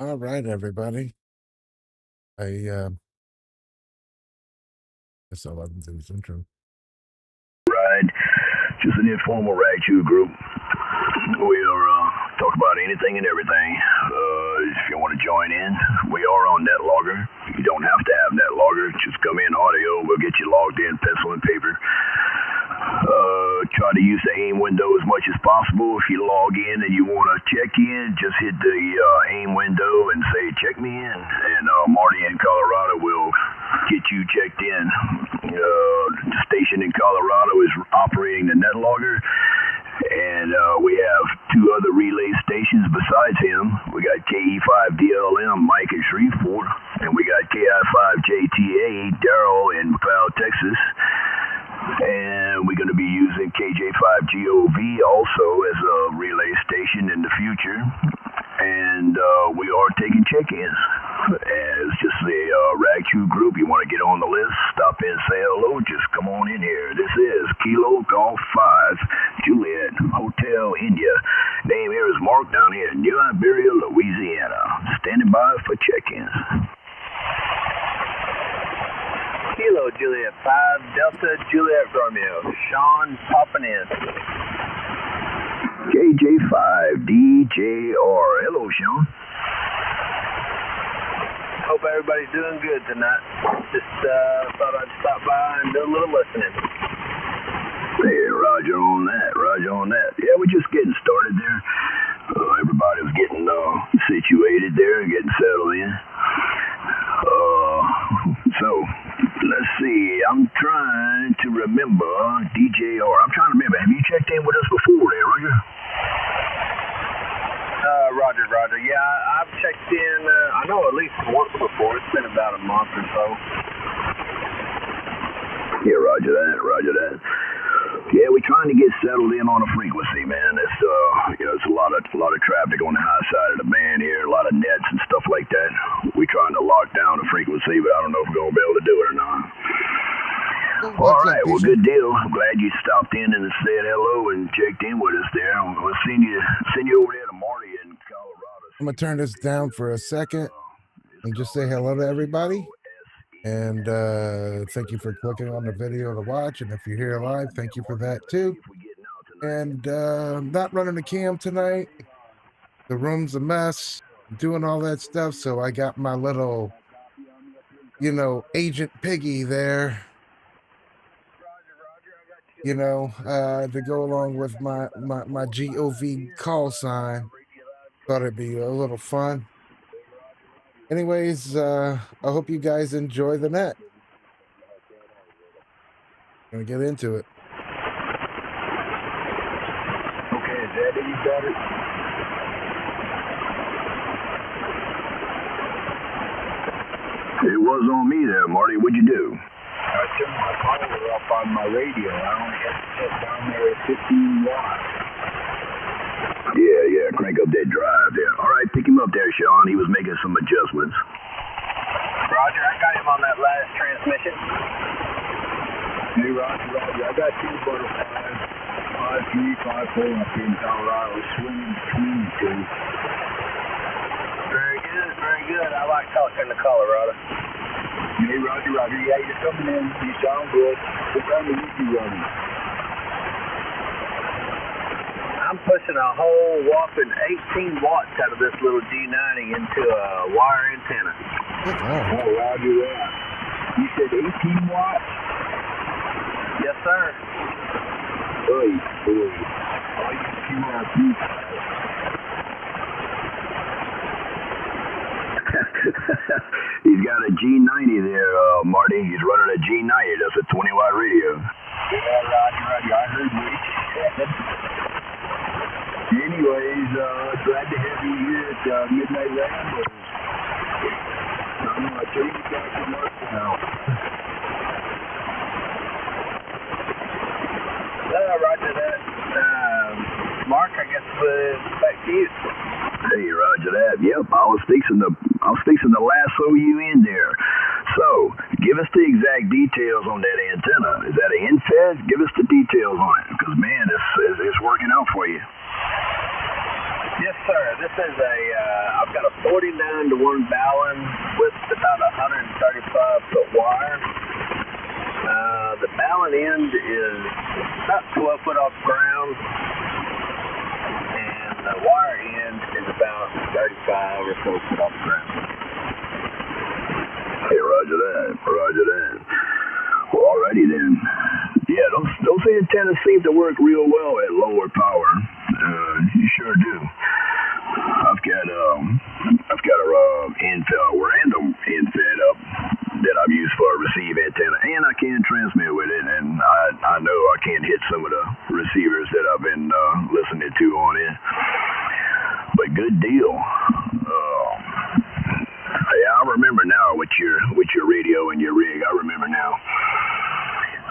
All right, everybody. I guess I'll let them do this intro. Ride, just an informal rag chew group. We'll talk about anything and everything. If you want to join in, we are on NetLogger. You don't have to have NetLogger. Just come in audio. We'll get you logged in, pencil and paper. Try to use the AIM window as much as possible. If you log in and you want to check in, just hit the AIM window and say, check me in. And Marty in Colorado will get you checked in. The station in Colorado is operating the NetLogger. And we have two other relay stations besides him. We got KE5DLM, Mike in Shreveport. And we got KI5JTA, Daryl in McLeod, Texas. And we're going to be using KJ5GOV also as a relay station in the future. And we are taking check-ins. As just a rag chew group, you want to get on the list, stop in, say hello, just come on in here. This is Kilo Golf 5, Juliet, Hotel India. Name here is Mark down here in New Iberia, Louisiana. Standing by for check-ins. Kilo Juliet 5, Delta Juliet Romeo, Sean popping in. KJ5DJR. Hello, Sean. Hope everybody's doing good tonight. Just thought I'd stop by and do a little listening. Hey, Roger on that. Yeah, we're just getting started there. Everybody was getting situated there, getting settled in. So, let's see. I'm trying to remember DJR. I'm trying to remember. Have you checked in with us before there, Roger? Roger. Yeah, I've checked in, I know at least once before. It's been about a month or so. Yeah, Roger that. Yeah, we're trying to get settled in on a frequency, man. It's it's a lot of traffic on the high side of the band here, a lot of nets and stuff like that. We're trying to lock down the frequency, but I don't know if we're gonna be able to do it or not. All right, well, good deal. I'm glad you stopped in and said hello and checked in with us there. We'll send you over there to Marty in Colorado. I'm gonna turn this down for a second and just say hello to everybody. And thank you for clicking on the video to watch. And if you're here live, thank you for that too. And I'm not running the cam tonight. The room's a mess, doing all that stuff. So I got my little, Agent Piggy there, to go along with my GOV call sign. Thought it'd be a little fun. Anyways, I hope you guys enjoy the net. Gonna get into it. Okay, is that any better? It was on me there, Marty. What'd you do? I turned my power up on my radio. I only had to set down there at 15 watts. Yeah, crank up that drive there. All right, pick him up there, Sean. He was making some adjustments. Roger, I got him on that last transmission. Hey, Roger. I got two butterflies, 5-3, 5-4 up here in Colorado, swimming between the two. Very good. I like talking to Colorado. Hey, Roger. Yeah, you're coming in. You sound good. What kind of heat you running? I'm pushing a whole whopping 18 watts out of this little G90 into a wire antenna. Oh, Roger that. You said 18 watts? Yes, sir. Boy. I use QRP. He's got a G90 there, Marty. He's running a G90. That's a 20-watt radio. Yeah, Roger. I heard what you said. Anyways, glad to have you here at Midnight Ramblers. I'm going to turn you back to Mark now. Roger that. Mark, I guess back to you. Hey, Roger that. Yep, I was fixing to lasso you in there. So, give us the exact details on that antenna. Is that an InFed? Give us the details on it, because man, it's working out for you. Yes, sir. sir. This is I've got a 49 to 1 Ballon with about 135 foot wire. The Ballon end is about 12 foot off the ground, and the wire end is about 35 or so foot off the ground. Hey, roger that. Roger that. Well, alrighty then. Yeah, those antennas seem to work real well at lower power. You sure do. I've got a random end fed up that I've used for a receive antenna, and I can transmit with it, and I know I can hit some of the receivers that I've been listening to on it. But good deal. Yeah, I remember now with your radio and your rig. I remember now.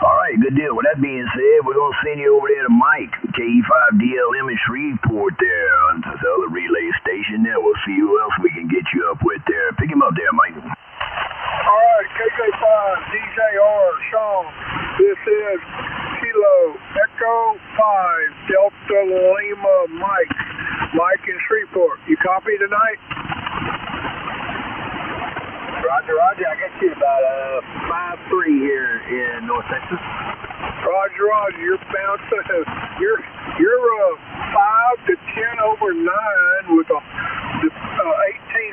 All right, good deal. With that being said, we're going to send you over there to Mike, KE5DLM in Shreveport there, on the other relay station there. We'll see who else we can get you up with there. Pick him up there, Mike. All right, KJ5, DJR, Sean. This is Kilo Echo 5, Delta Lima Mike. Mike in Shreveport. You copy tonight? Roger, roger. I got you about 5-3 here in North Texas. Roger, roger. You're bouncing. You're 5 to 10 over 9 with 18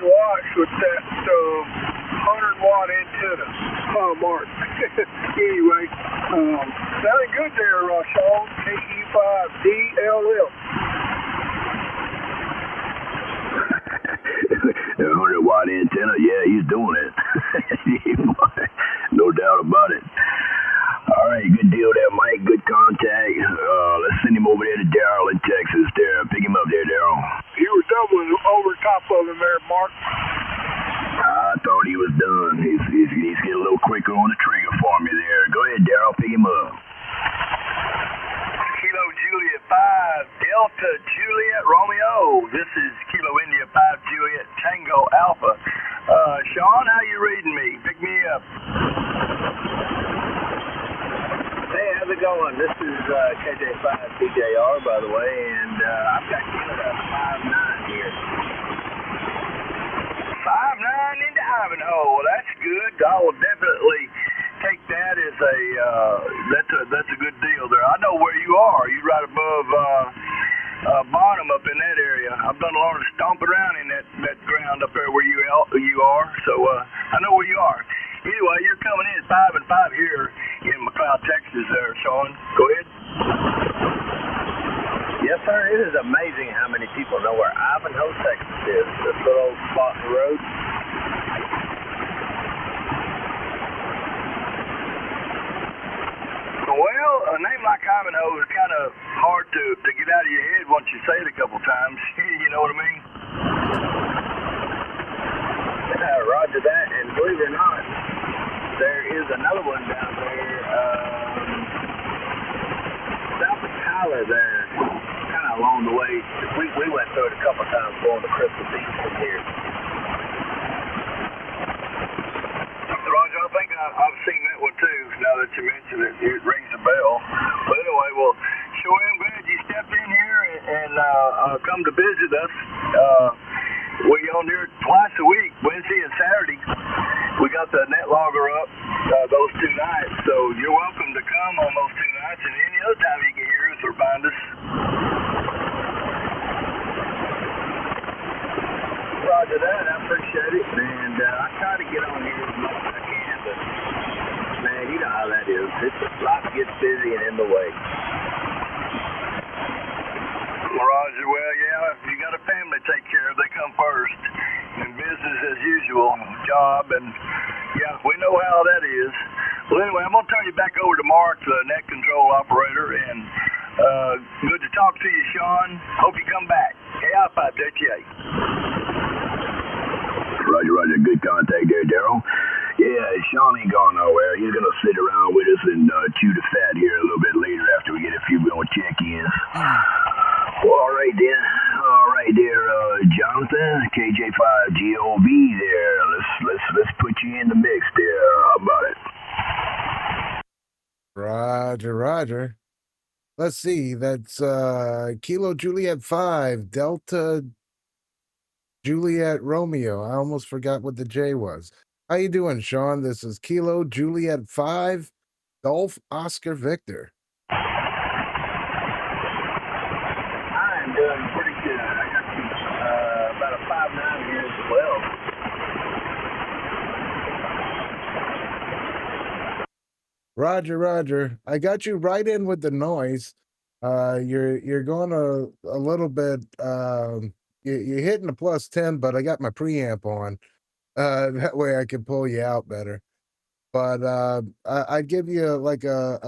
watts with that 100 watt antenna. Mark. Anyway, sounding good there, Sean. KE5DLM. 100 watt antenna, yeah, he's doing it. No doubt about it. All right, good deal there, Mike. Good contact. Let's send him over there to Daryl in Texas there. Pick him up there, Daryl. You were doubling over top of him there, Mark. I thought he was done. He's getting a little quicker on the trigger for me there. Go ahead, Daryl. Pick him up. Kilo Juliet 5, Delta Juliet Romeo. This is Kilo India 5 Juliet Tango Alpha. Sean, how you reading me? Pick me up. Hey, how's it going? This is KJ5 DJR, by the way, and I've got Canada 5-9 here. 5-9 into Ivanhoe. Well, that's good. I will definitely take that as that's a good deal there. I know where you are. You're right above Bonham up in that area. I've done a lot of stomping around in that ground up there where you are. So I know where you are. Anyway, you're coming in 5-5 here in McLeod, Texas there, Sean. Go ahead. Yes, sir. It is amazing how many people know where Ivanhoe, Texas is. This little old spot in the road. Well, a name like Ivanhoe is kind of hard to get out of your head once you say it a couple times. You know what I mean? Roger that. And believe it or not, there is another one down there, south of Tyler there, kind of along the way. We went through it a couple times going to Christmas Eve from here. Roger, I think I've seen that one too. Now that you mention it, it rings a bell. But anyway, well, sure am glad you stepped in here and come to visit us. We're on here twice a week, Wednesday and Saturday. We got the net logger up those 2 nights, so you're welcome to come on those 2 nights, and any other time you can hear us or find us. Roger that, I appreciate it, and I try to get on here as much as I can, but man, you know how that is. Life gets busy and in the way. Roger, well, yeah, you got a family to take care of. They come first. And business as usual, job, and yeah, we know how that is. Well, anyway, I'm going to turn you back over to Mark, the net control operator, and good to talk to you, Sean. Hope you come back. KI5JTA. Roger, roger. Good contact there, Daryl. Yeah, Sean ain't going nowhere. He's going to sit around with us and chew the fat here a little bit later after we get a few more check-ins. Well, all right then. All right there, Jonathan, KJ5GOB there. Let's put you in the mix there. How about it? Roger, roger. Let's see. That's Kilo Juliet 5, Delta Juliet Romeo. I almost forgot what the J was. How you doing, Sean? This is Kilo Juliet 5, Golf Oscar Victor. I'm doing pretty good. I got about a 5'9" here as well. Roger, Roger. I got you right in with the noise. You're going a little bit. You're hitting the +10, but I got my preamp on. That way I can pull you out better. But I'd give you like a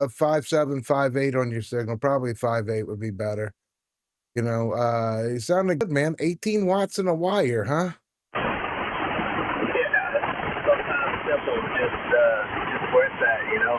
5.7, 5.8 on your signal. Probably 5.8 would be better. You know, it sounded good, man. 18 watts in a wire, huh? Yeah, that's sometimes simple, just where it's at, you know.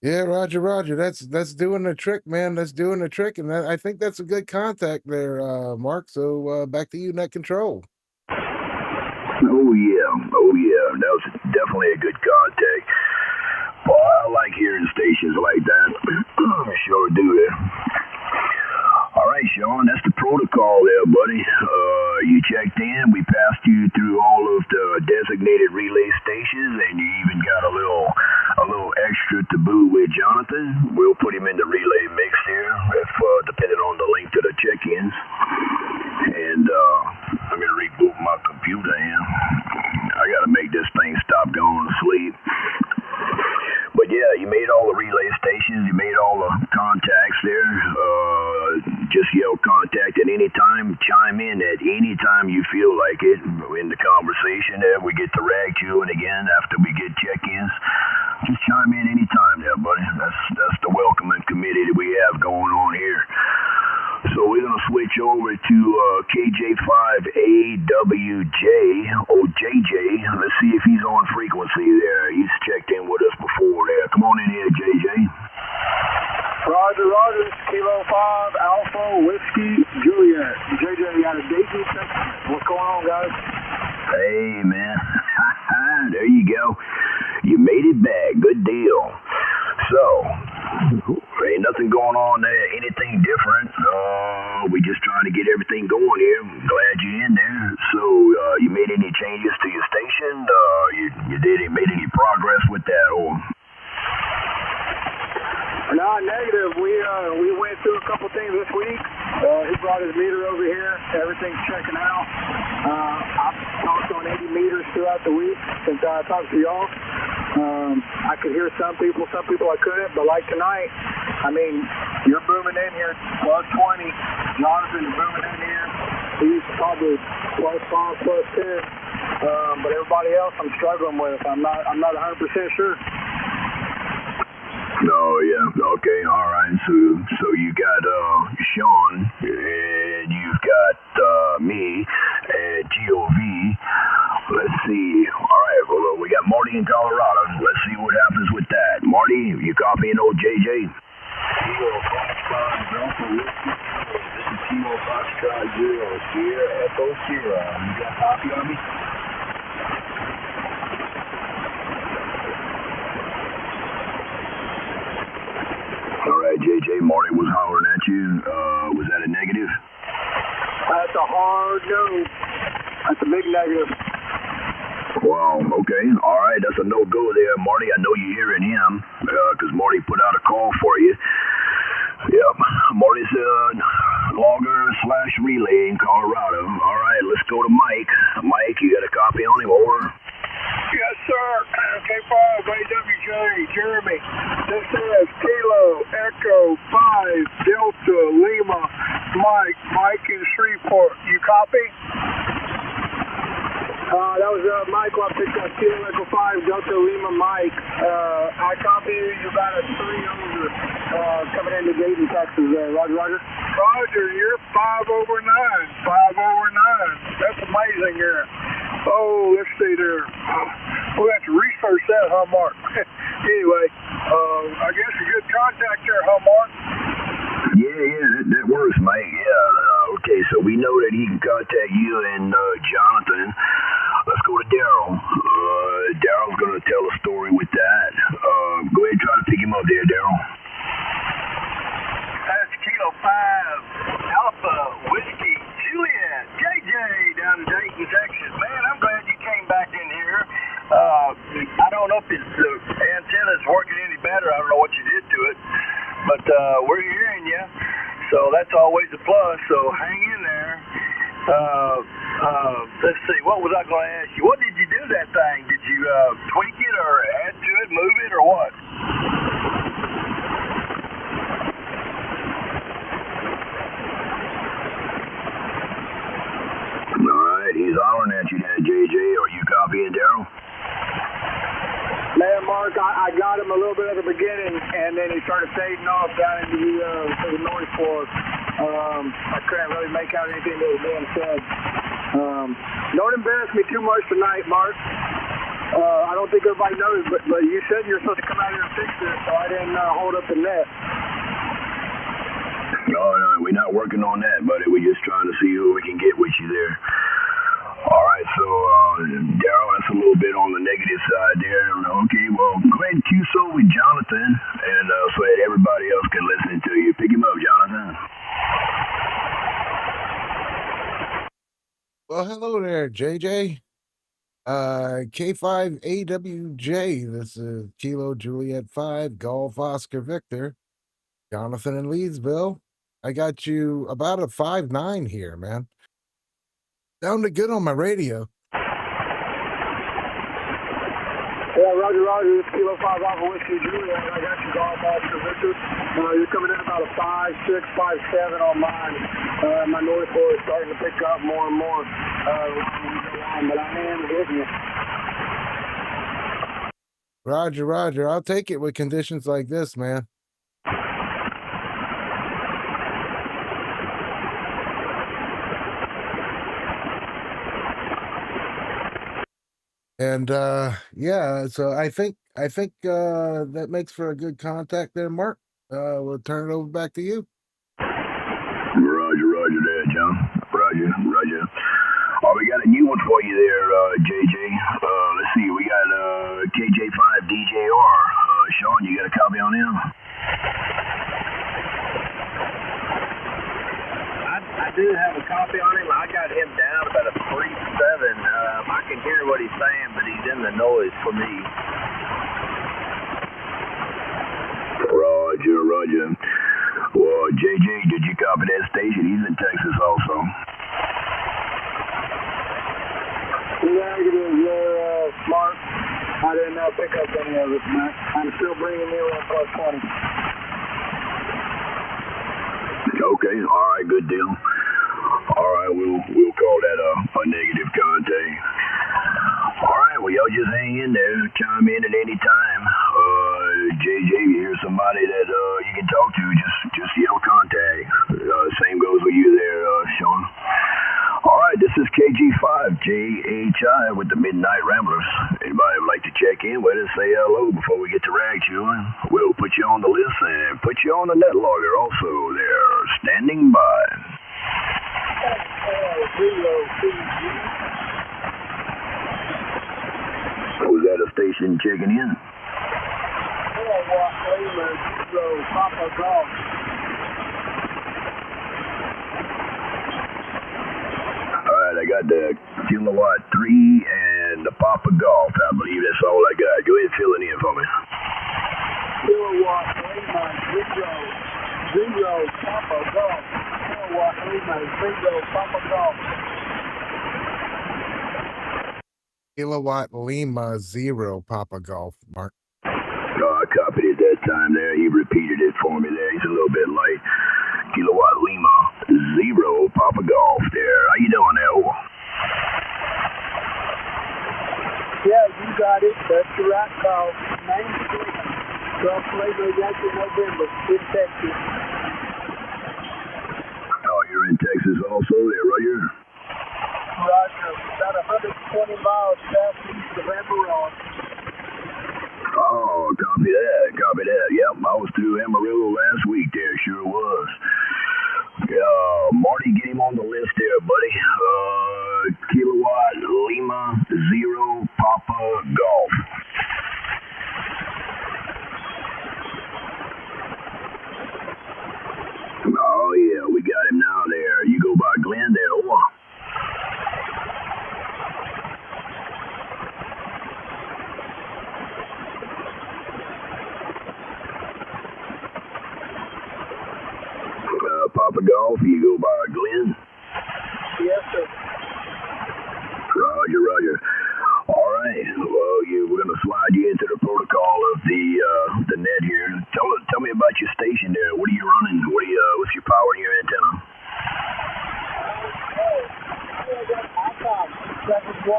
Yeah, Roger, Roger. That's doing the trick, man. That's doing the trick, and I think that's a good contact there, Mark. So back to you, net control. Oh yeah, that was definitely a good contact. Well, I like hearing stations like that. Sure do it. All right, Sean, that's the protocol there, buddy. You checked in. We passed you through all of the designated relay stations, and you even got a little extra to boot with Jonathan. We'll put him in the relay mix here, if depending on the link to the check-ins. And I'm gonna reboot my computer here. I gotta make this thing stop going to sleep. But yeah, you made all the relay stations, you made all the contacts there. Just yell contact at any time, chime in at any time you feel like it in the conversation there. We get to rag chewing again after we get check-ins. Just chime in any time there, buddy. That's the welcoming committee that we have going on here. So we're going to switch over to KJ5AWJ, or JJ. Let's see if he's on frequency there. He's checked in with us before there. Come on in here, JJ. Roger, Roger. Kilo 5, Alpha, Whiskey, Juliet. JJ, you got a Dayton, Texas. What's going on, guys? Hey, man. There you go. You made it back. Good deal. So, ain't nothing going on there, anything different. We just trying to get everything going here. Glad you're in there. So, you made any changes to your station? You made any progress with that, or? No, negative. We went through a couple things this week. He brought his meter over here. Everything's checking out. I've talked on 80 meters throughout the week since I talked to y'all. I could hear some people I couldn't, but like tonight, I mean, you're booming in here +20. Jonathan's booming in here. He's probably +5, +10. But everybody else I'm struggling with. I'm not 100% sure. Oh, yeah. Okay, all right. So you got Sean, and you've got me, and GOV. Let's see. All right, well, we got Marty in Colorado. Let's see what happens with that. Marty, you copying old JJ? Kilo Foxtrot Delta Whiskey. This is Kilo Foxtrot 0, Sierra Echo Sierra. You got a copy on me? All right, JJ, Marty was hollering at you. Was that a negative? That's a hard no. That's a big negative. Wow, okay. All right, that's a no-go there, Marty. I know you're hearing him, because Marty put out a call for you. Yep, Marty's logger/relay in Colorado. All right, let's go to Mike. Mike, you got a copy on him? Over. Yes, sir. K5 AWJ, Jeremy. This is Kilo Echo 5 Delta Lima Mike in Shreveport. You copy? That was Michael. I picked up Kilo Echo 5 Delta Lima Mike. I copy you. You got a 3 over coming into Dayton, Texas. Roger, Roger. Roger, you're 5 over 9. 5 over 9. That's amazing here. Oh, let's see there. We'll have to research that, huh, Mark? Anyway, I guess a good contact there, huh, Mark? Yeah, that works, mate. Yeah. Okay, so we know that he can contact you and Jonathan. Let's go to Daryl. Daryl's going to tell a story with that. Go ahead and try to pick him up there, Daryl. but we're hearing you, so that's always a plus. So hang in there. Let's see, what was I going to ask you? What did you do to that thing? Did you tweak it or add to it, move it, or what? All right, he's hollering at you there, JJ. Are you copying, Daryl? Man, Mark, I got him a little bit at the beginning, and then he started fading off down into the noise floor. I couldn't really make out anything that was being said. Don't embarrass me too much tonight, Mark. I don't think everybody knows, but you said you were supposed to come out here and fix this, so I didn't hold up the net. No, we're not working on that, buddy. We're just trying to see who we can get with you there. All right, so, Daryl, that's a little bit on the negative side there. Okay, well, go ahead and cue so with Jonathan, and so that everybody else can listen to you. Pick him up, Jonathan. Well, hello there, JJ. K5AWJ. This is Kilo Juliet 5, Golf Oscar Victor. Jonathan in Leedsville. I got you about a 5.9 here, man. Sounded good on my radio. Yeah, Roger, it's Kilo 5 Alpha Whiskey Juliet. I got you, Golf Oscar Victor. You're coming in about a 5.6, 5.7 on mine. My noise floor is starting to pick up more and more. But I am getting you. Roger. I'll take it with conditions like this, man. And yeah, so I think that makes for a good contact there, Mark. We'll turn it over back to you. Roger there, John. Roger. Oh, we got a new one for you there, JJ. Let's see, we got KJ5 DJR. Sean, you got a copy on him? I do have a copy on him. I got him down about a 3.7. I can hear what he's saying, but he's in the noise for me. Roger. Well, JJ, did you copy that station? He's in Texas also. Negative, you're smart. I didn't pick up any of it, man. I'm still bringing you in plus 20. Okay, all right, good deal. All right, we'll call that a negative contact. All right, well, y'all just hang in there, chime in at any time. JJ, if you hear somebody that you can talk to, just yell contact. Same goes with you there, Sean. All right, this is KG5 JHI with the Midnight Ramblers. Anybody would like to check in with us, say hello before we get to rag chewing. We'll put you on the list and put you on the net logger also. They're standing by. Was that a station checking in? Papa Golf. All right, I got the Kilowatt 3 and the Papa Golf. I believe that's all I got. Go ahead and fill it in for me. Kilowatt 0 Papa Golf. Kilowatt 0 Papa Golf. Kilowatt Lima 0 Papa Golf, Mark. I copied it that time there. He repeated it for me there. He's a little bit late. Kilowatt Lima 0 Papa Golf there. How you doing there? Over. Yeah, you got it. That's the right call. 96. Gulf Flavor Yankee November in Texas. Oh, you're in Texas also there, Roger? Roger. About 120 miles southeast of Amarillo. Oh, copy that. Yep, I was through Amarillo last week there. Sure was. Marty, get him on the list there, buddy. Kilowatt Lima 0 Papa Golf. Oh, yeah, we got him now there. You go by Glenn there, or? Papa Golf. You go by Glenn? Yes, sir. Roger, roger. All right. Well, we're going to slide you into the protocol of the net here. Tell me about your station there. What are you running? What's your power in your antenna? I'm 718.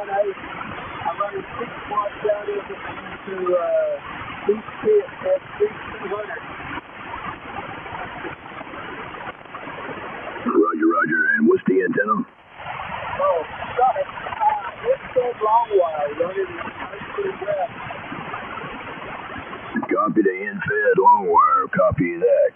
I'm running 6 watts down into East Pit at 3200. Roger, roger. And what's the antenna? Oh, sorry. It says long wire running pretty well. Copy the in-fed long wire. Copy that.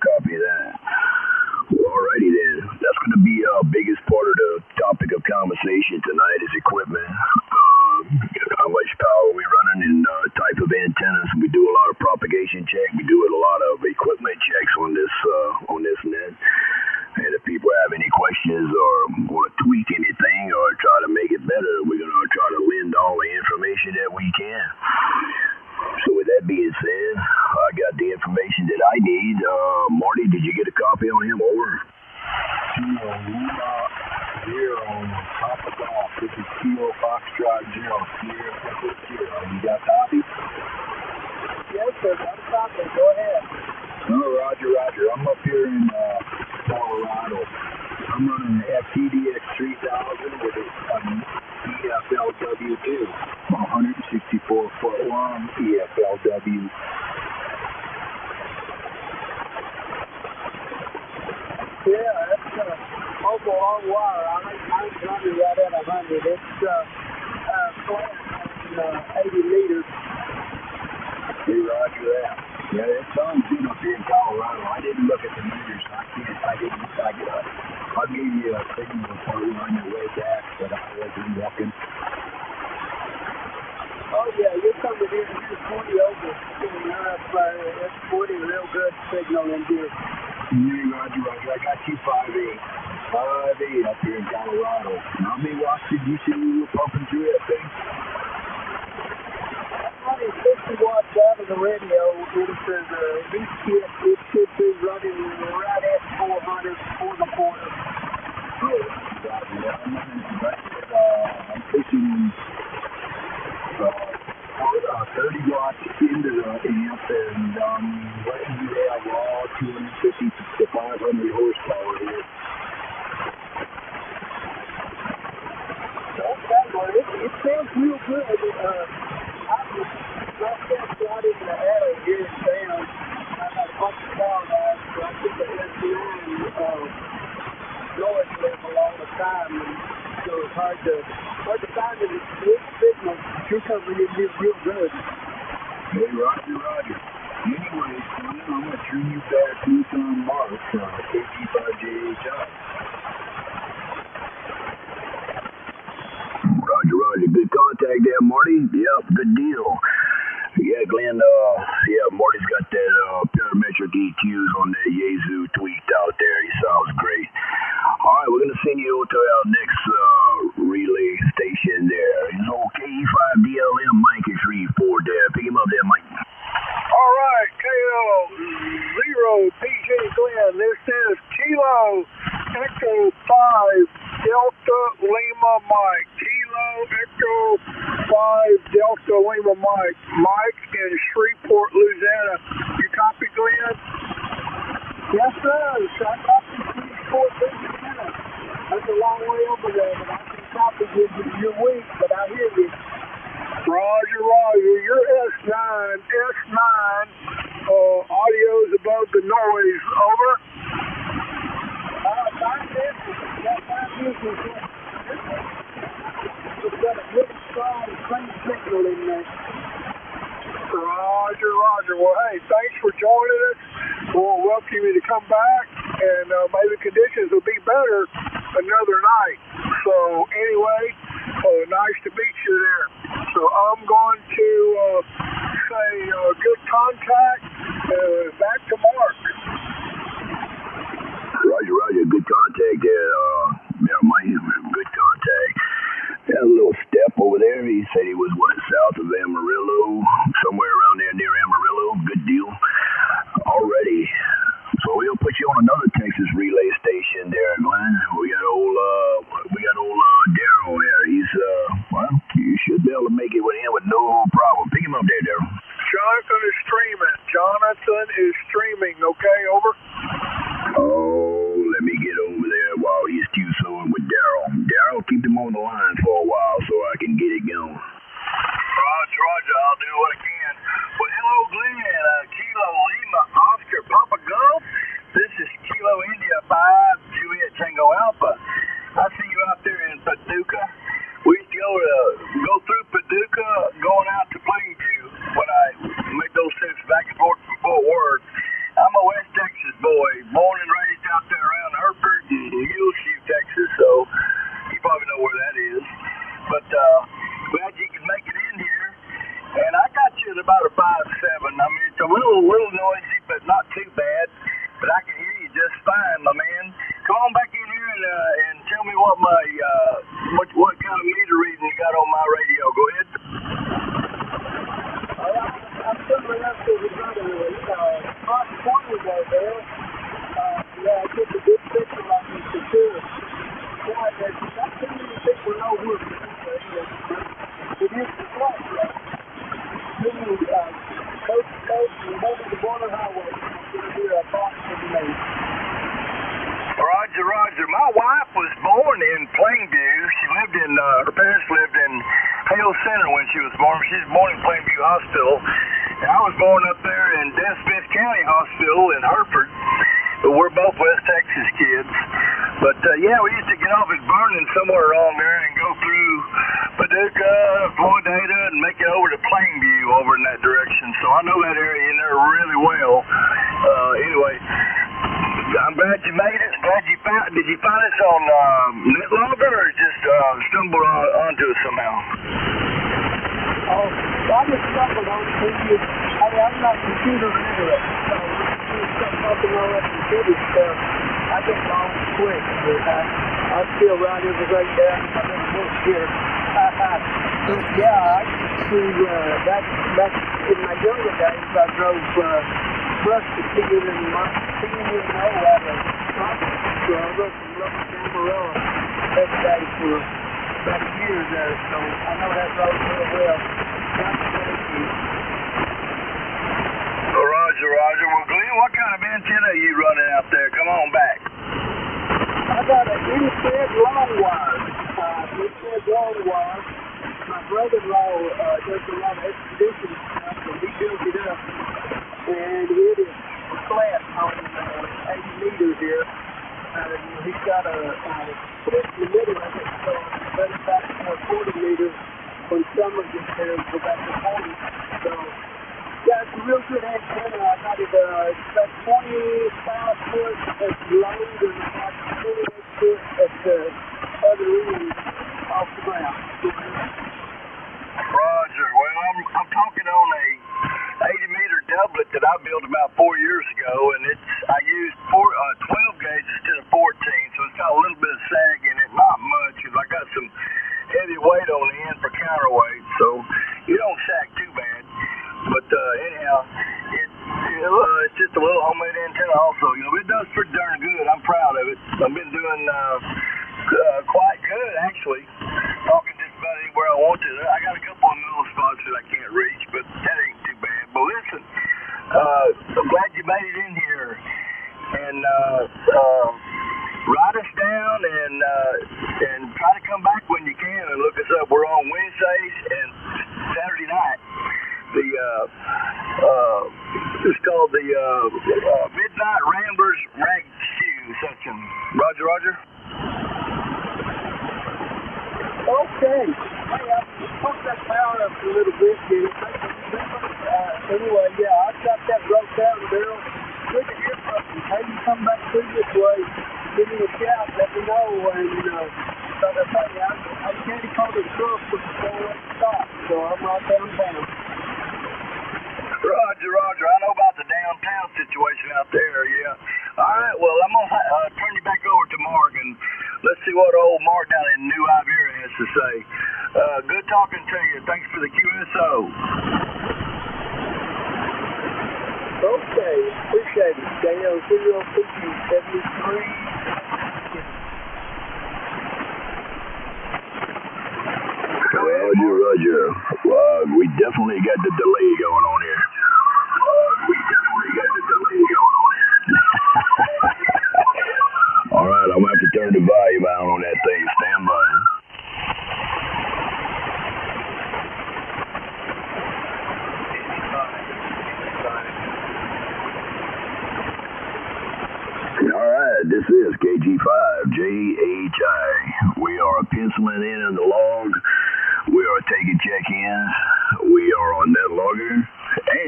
Well, alrighty then. That's going to be our biggest part of the topic of conversation tonight is equipment. How much power we running and type of antennas. We do a lot of propagation check. We do a lot of equipment checks on this net. And if people have any questions or want to tweak anything or try to make it better, we're going to try to lend all the information that we can. So with that being said, I got the information that I need. Marty, did you get a copy on him? Over. Zero, Papa Golf. This is Kilo Foxtrot 0, Sierra Pepper 0. You got a copy? Yes, sir. Got a copy. Go ahead. Oh, roger. I'm up here in Colorado. I'm running an FTDX 3000 with an EFLW2, 164-foot long EFLW. Yeah, that's awful long wire. I'm running right at 100. It's flat, 80 meters. Hey, roger that. Yeah, it sounds good up here in Colorado. I didn't look at the meters. I'll give you a signal before we on your way back, but I wasn't looking. Oh, yeah, you're coming in here 20 over. It's 40, real good signal in here. Yeah, roger. I got you 5'8". 5'8" up here in Colorado. And how many watts did you say we were pumping through that thing? I'm running 50 watts out of the radio into the East Pit. It should be running right at 400 for the quarter. Oh, roger. Yeah, I'm pushing 30 watts into the amp and letting you have all 250 to 500 horsepower here. Okay, well, it sounds real good. I just got in the area here in town. I got a bunch of power lines, so I took the SDI noise level all the time, and so it's hard to find it. It's signal. You're coming in here real good. Hey, roger. Anyway, I'm going to turn you back loose on Mark, KG5JHI. Roger. Good contact there, Marty. Yep, good deal. Yeah, Glenn, Marty's got that parametric EQs on that Yazoo tweaked out there. He sounds great. All right, we're going to send you to our next relay station there. It's old KE5DLM Mike is 34 there. Pick him up there, Mike. All right, KL0 PJ Glenn. This is Kilo Echo 5 Delta Lima Mike. Kilo Echo 5 Delta Lima Mike. Mike in Shreveport, Louisiana. You copy, Glenn? Yes, sir. I copy Shreveport, Louisiana. That's a long way over there, but I can copy you. You're weak, but I hear you. Roger. You're S9. Audio's above the noise. Over. We've got a really strong clean signal in there. Roger. Well, hey, thanks for joining us. We'll welcome you to come back, and maybe conditions will be better another night. So, anyway, nice to meet you there. So, I'm going to say good contact. Back to Mark. Roger. Good contact there. Mike, good contact. Had a little step over there. He said he was, south of Amarillo, somewhere around there near Amarillo. Good deal. Already. So we'll put you on another Texas relay station. boy, born and raised out there around Hereford and Muleshoe, Texas, so you probably know where that is. But glad you could make it in here. And I got you at about a 5'7". I mean, it's a little noisy, but not too bad. But I can hear you just fine, my man. Come on back in here and tell me what my what kind of meter reading you got on my radio. Go ahead. I'm similar enough to the brother. Hot 20 right there. Yeah, I get a good picture like you for sure. Yeah, there's not too many people know who it is the flat, right? Coast to coast and over the border highway. It's going to be a box for me. Roger. My wife was born in Plainview. She lived in, her parents lived in Hale Center when she was born. She was born in Plainview Hospital. And I was born up there in Smith County Hospital in Hereford. But we're both West Texas kids. But, yeah, we used to get off at Vernon somewhere along there and go through Paducah, Floydada, and make it over to Plainview over in that direction. So I know that area in there really well. Anyway, I'm glad you made it. Glad you found. Did you find us on NetLogger or just stumbled onto it somehow? Oh, I just stumbled on it. I'm not computer literate, so something all that computer stuff. I get lost quick, but I still write everything down in my little book here. Yeah, I used to, back in my younger days, I drove bus to Keegan and out of Tropic. So I rode from Rubber Cameron every day for about a year there, so I know that road real well. Roger. Well, Glenn, what kind of antenna are you running out there? Come on back. I got an instead long wire. My brother-in-law does a lot of expedition stuff, and he built it up. And it is flat on 80 meters here. He's got a split in the middle of it, so it's better back to 40 meters when summer gets there and go back to 40. So, yeah, it's a real good antenna. I got it, it's about 25 foot at long and about 28 foot at the other end off the ground. Roger. Well, I'm talking on a 80-meter doublet that I built about 4 years ago, and I used 12 gauge instead of 14, so it's got a little bit of sag in it, not much, because I got some heavy weight on the end for counterweight, so you don't sag too bad. But anyhow, it's just a little homemade antenna also. You know, it does pretty darn good. I'm proud of it. I've been doing quite good, actually. Talking just about anywhere I want to. I got a couple of middle spots that I can't reach, but that ain't too bad. But listen, I'm glad you made it in here. And write us down and try to come back when you can and look us up. We're on Wednesdays and Saturday night. It's called the Midnight Ramblers Rag Shoe Section. Roger. Okay. Hey, I pumped that power up a little bit, did it? Anyway, yeah, I got that broke down, Daryl. Good to hear from you. Hey, you come back through this way, give me a shout, let me know, and like I tell you, I'm candy coated truck with the four-way stop, so I'm right downtown. Roger. I know about the downtown situation out there, yeah. All right, well, I'm going to turn you back over to Mark, and let's see what old Mark down in New Iberia has to say. Good talking to you. Thanks for the QSO. Okay, appreciate it. Daniel, see you on 73. Roger. We definitely got the delay going on here. All right, I'm going to have to turn the volume out on that thing. Stand by. All right, this is KG5JHI. We are penciling in the log. We are taking check-ins. We are on NetLogger,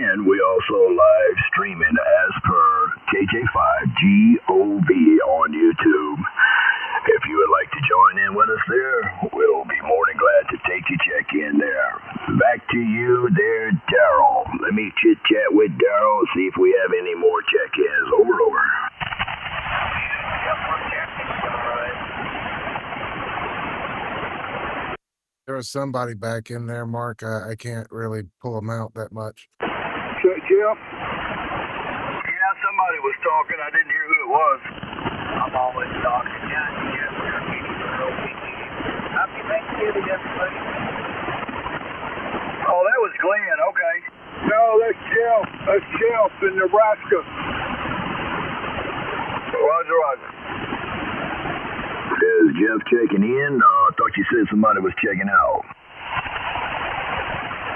and we also live streaming as per KJ5GOV on YouTube. If you would like to join in with us there, we'll be more than glad to take your check-in there. Back to you there, Daryl. Let me chit-chat with Daryl, see if we have any more check-ins. Over. There was somebody back in there, Mark. I can't really pull them out that much. Jeff? Yeah, somebody was talking. I didn't hear who it was. I'm always talking. Happy Thanksgiving, everybody. Oh, that was Glenn. Okay. No, that's Jeff. That's Jeff in Nebraska. Roger. Is Jeff checking in? I thought you said somebody was checking out.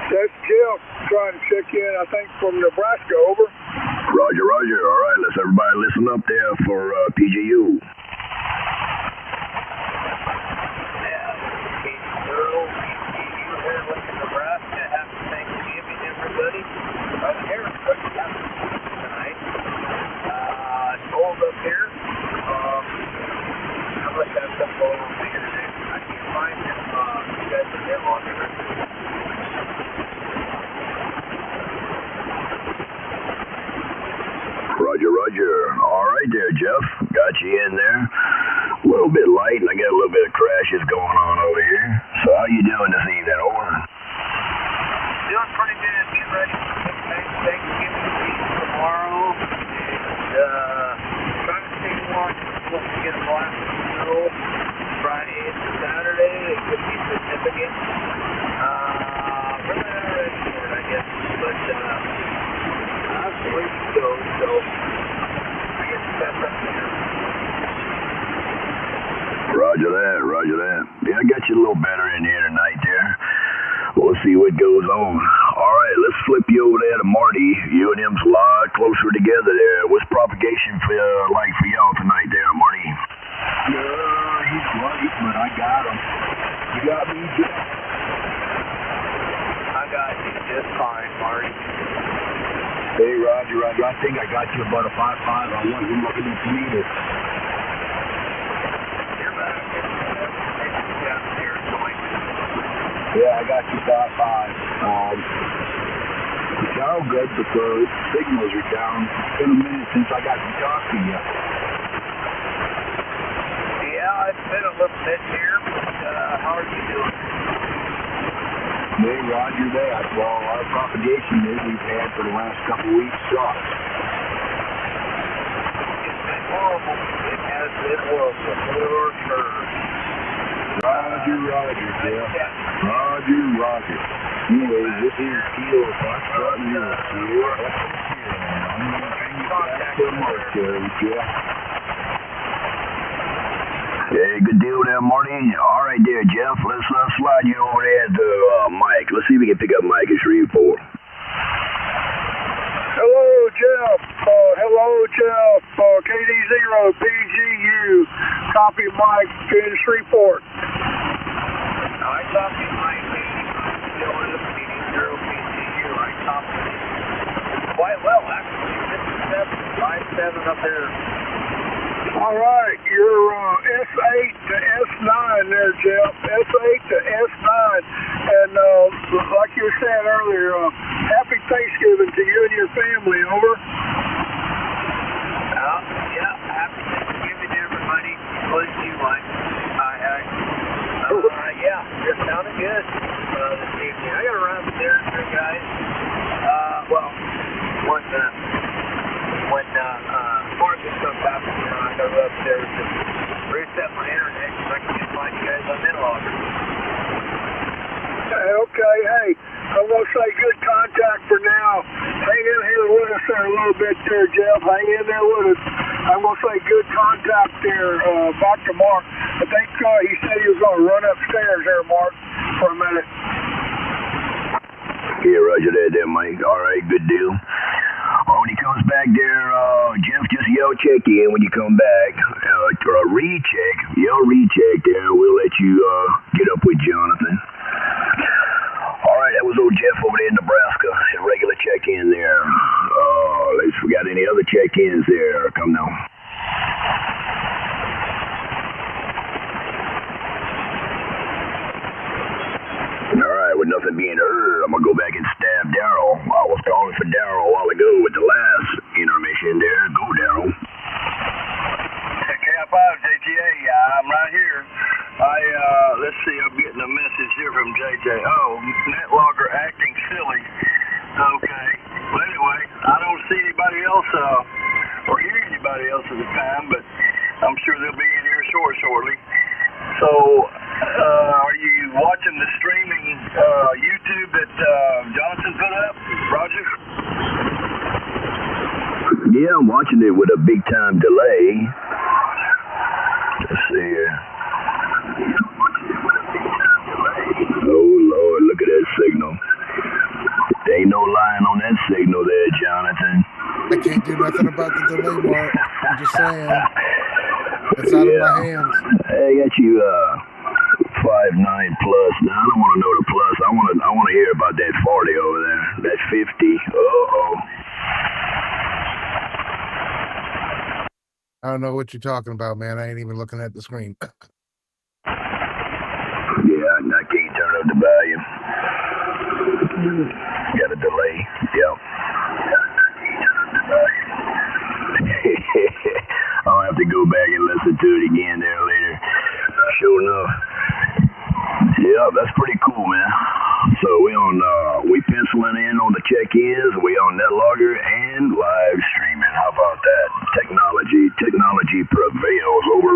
That's Jeff trying to check in, I think, from Nebraska. Over. Roger. All right, let's everybody listen up there for PGU. Nebraska. Happy Thanksgiving, everybody. I'm here tonight. It's cold up here. I must have some going on the internet. I can't find him. You guys are there on there. Roger. All right there, Jeff. Got you in there. A little bit light, and I got a little bit of crashes going on over here. So how you doing this evening? Over. Doing pretty good. Getting ready for Thanksgiving week tomorrow. And trying to stay warm. Supposed to get a blast of snow Friday into Saturday. It could be significant. Really not ready for it, I guess. But that's the way to go. So I guess that's up there. Roger that. Yeah, I got you a little better in here tonight there. We'll see what goes on. All right, let's flip you over there to Marty. You and him's a lot closer together there. What's propagation like for y'all tonight there, Marty? Yeah, he's right, but I got him. You got me, Jeff? I got you just fine, Marty. Hey, Roger. I think I got you about a 5.5. I wasn't looking at the meter. Yeah, I got you 5.5. It sounds good, but the signals are down. It's been a minute since I got to talk to you. Yeah, it's been a little bit here, but how are you doing? Hey, Roger that. Well, our propagation that we've had for the last couple of weeks sucks. It's been horrible. It has been horrible. For sure. Roger, Jeff. Roger. Anyway, this is Keel. Foxtrot News here. I'm going to bring you back to Mark, Jeff. Hey, good deal there, Marty. All right there, Jeff. Let's slide you over there to Mike. Let's see if we can pick up Mike at Shreveport. Hello, Jeff. KD0 PGU. Copy Mike in Shreveport. I copy Mike. Still in the meeting. 0 PGU. I copy quite well, actually. 57 up there. All right, you're S8 to S9 there, Jeff. S8 to S9. And like you were saying earlier, happy Thanksgiving to you and your family, over. Yeah, happy Thanksgiving to everybody. Bless you, Mike. Yeah, you're sounding good this evening. I got to run upstairs here, guys. When Marcus comes out, I got to go upstairs and reset my internet because I can't find you guys on Inlogger. Okay, hey, I'm going to say good contact for now. Hang in here with us there a little bit there, Jeff. Hang in there with us. I'm going to say good contact there back to Mark. I think he said he was going to run upstairs there, Mark, for a minute. Yeah, Roger that there, Mike. All right, good deal. When he comes back there, Jeff, just yell check in when you come back. Or recheck. Yell recheck there. We'll let you get up with Jonathan. All right, that was old Jeff over there in Nebraska. A regular check-in there. Let's we got any other check-ins there. here from JJ. Oh, NetLogger acting silly. Okay. Well, anyway, I don't see anybody else or hear anybody else at the time, but I'm sure they'll be in here shortly. So, are you watching the streaming YouTube that Jonathan put up, Roger? Yeah, I'm watching it with a big time delay. Let's see here. Oh Lord, look at that signal. There ain't no lying on that signal there, Jonathan. I can't do nothing about the delay, Mark. I'm just saying. It's out of my hands. I got you 5.9 plus. Now I don't want to know the plus. I want to hear about that 40 over there. That 50. I don't know what you're talking about, man. I ain't even looking at the screen. Yeah, I can't turn up the volume. Got a delay. Yep. I'll have to go back and listen to it again there later. Sure enough. Yeah, that's pretty cool, man. So we penciling in on the check-ins. We on NetLogger and live streaming. How about that? Technology prevails over.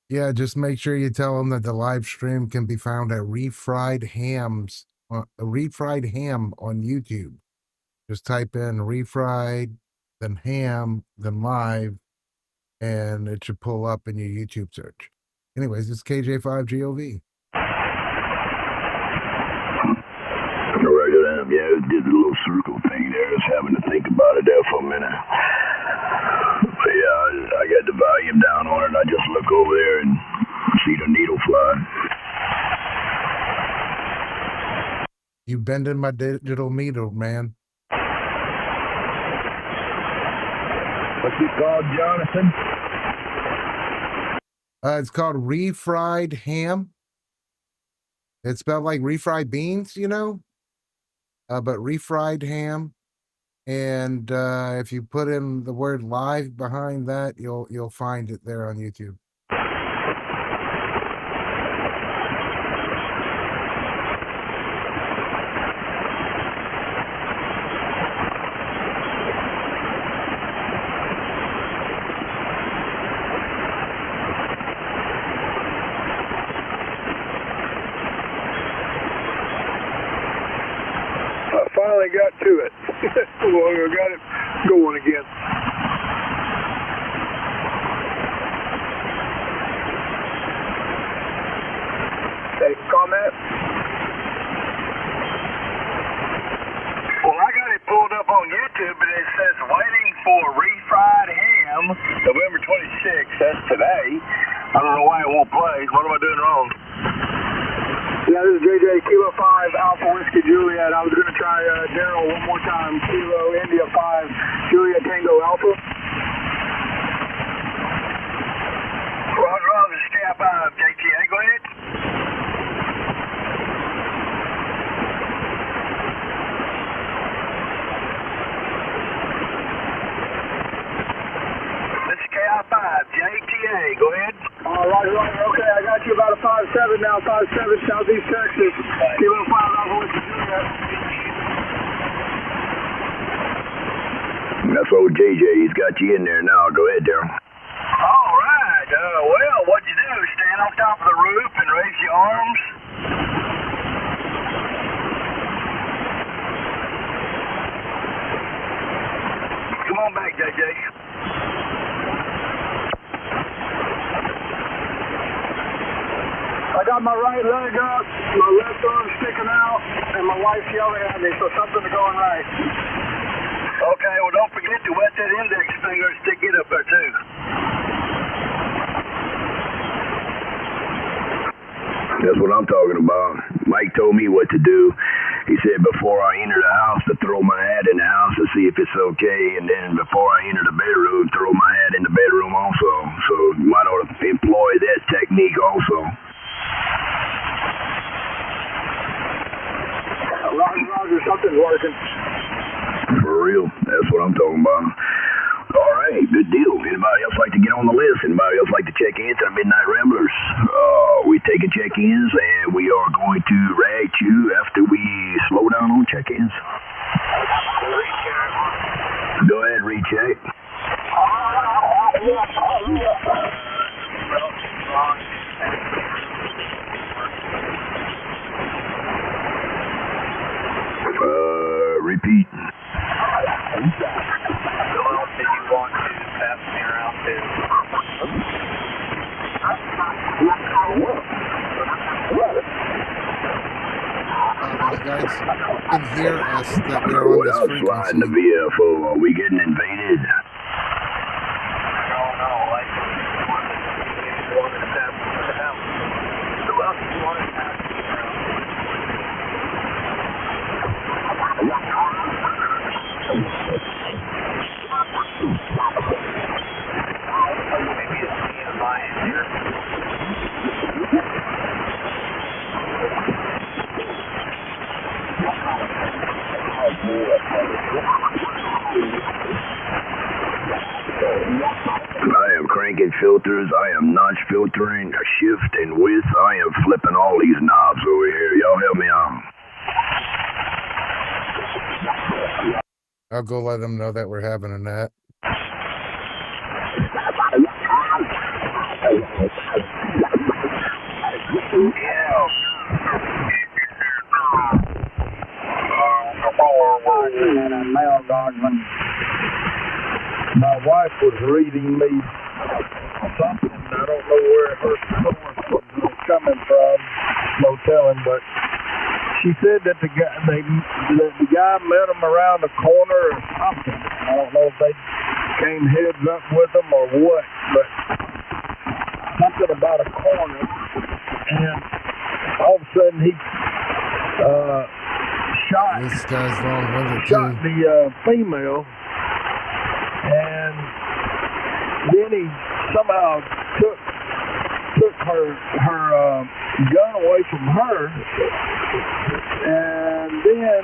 Yeah, just make sure you tell them that the live stream can be found at Refried Ham on YouTube. Just type in refried, then ham, then live, and it should pull up in your YouTube search. Anyways, it's KJ5GOV. Yeah, it did the little circle thing there. I was having to think about it there for a minute. But yeah, I got the volume down on it. I just look over there and see the needle fly. You bending my digital meter, man. What's it called, Jonathan? It's called Refried Ham. It's spelled like refried beans, you know? But refried ham. And if you put in the word live behind that, you'll find it there on YouTube. Finally got to it. Well, we got it going again. Any comment? Well, I got it pulled up on YouTube, and it says waiting for refried ham, November 26th. That's today. I don't know why it won't play. What am I doing wrong? Yeah, this is JJ, Kilo 5, Alpha Whiskey Juliet. I was going to try Daryl one more time. Kilo India 5, Juliet Tango Alpha. Roger, Sky 5, JTA, go ahead. This is Sky 5, JTA, go ahead. Roger. Okay, I got you about a 5-7 now, 5-7 Southeast Texas. Kilo 5 Alpha Whiskey Juliet. That's old JJ. He's got you in there now. Go ahead, Daryl. All right. Well, what'd you do? Stand on top of the roof and raise your arms? Come on back, JJ. I got my right leg up, my left arm sticking out, and my wife's yelling at me, so something's going right. Okay, well, don't forget to wet that index finger and stick it up there, too. That's what I'm talking about. Mike told me what to do. He said before I enter the house to throw my hat in the house to see if it's okay, and then before I enter the bedroom, throw my hat in the bedroom also. So you might ought to employ that technique also. Roger, something's working. For real, that's what I'm talking about. All right, good deal. Anybody else like to get on the list? Anybody else like to check in to the Midnight Ramblers? We take check-ins, and we are going to rate you after we slow down on check-ins. Go ahead, recheck. Repeat. Who else did you want to pass me around to? You guys can hear us that we're on this Sliding the frequency. VFO. Are we getting invaded? No, like, you wanted to pass me around. Who else did you want to pass me around? Maybe it's me and my end here. I am cranking filters. I am notch filtering, shift and width. I am flipping all these knobs over here. Y'all help me out. I'll go let them know that we're having a net. My wife was reading me something. I don't know where her source was coming from. No telling, but she said that the guy met him around the corner or something. I don't know if they came heads up with him or what, but something about a corner. And all of a sudden he shot. This guy's long-winded Shot too. the female, and then he somehow took her gun away from her, and then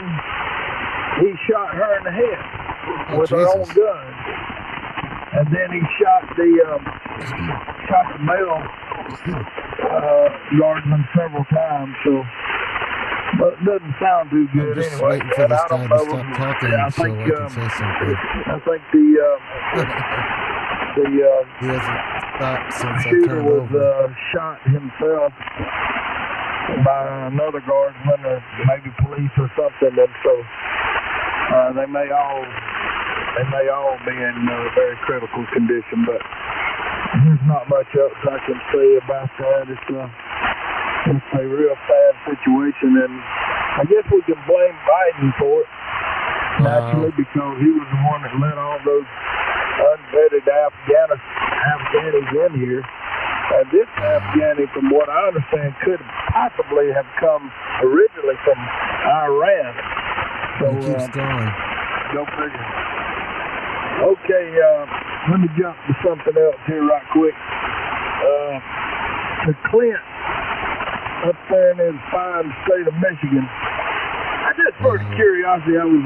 he shot her in the head with her own gun, and then he shot the male guardsman several times. So. But it doesn't sound too good I'm just anyway. waiting for this I guy don't to know. stop talking Yeah, so I can say something. I think the He hasn't stopped since I shooter turned was over. shot himself by another guardsman or maybe police or something, and so they may all be in very critical condition. But there's not much else I can say about that. It's a real sad situation, and I guess we can blame Biden for it, naturally, because he was the one that let all those unvetted Afghanis in here. And this Afghani, from what I understand, could possibly have come originally from Iran. So, It keeps going. go figure. Okay, let me jump to something else here right quick. To Clint, up there in his fine state of Michigan. I just first curiosity, I was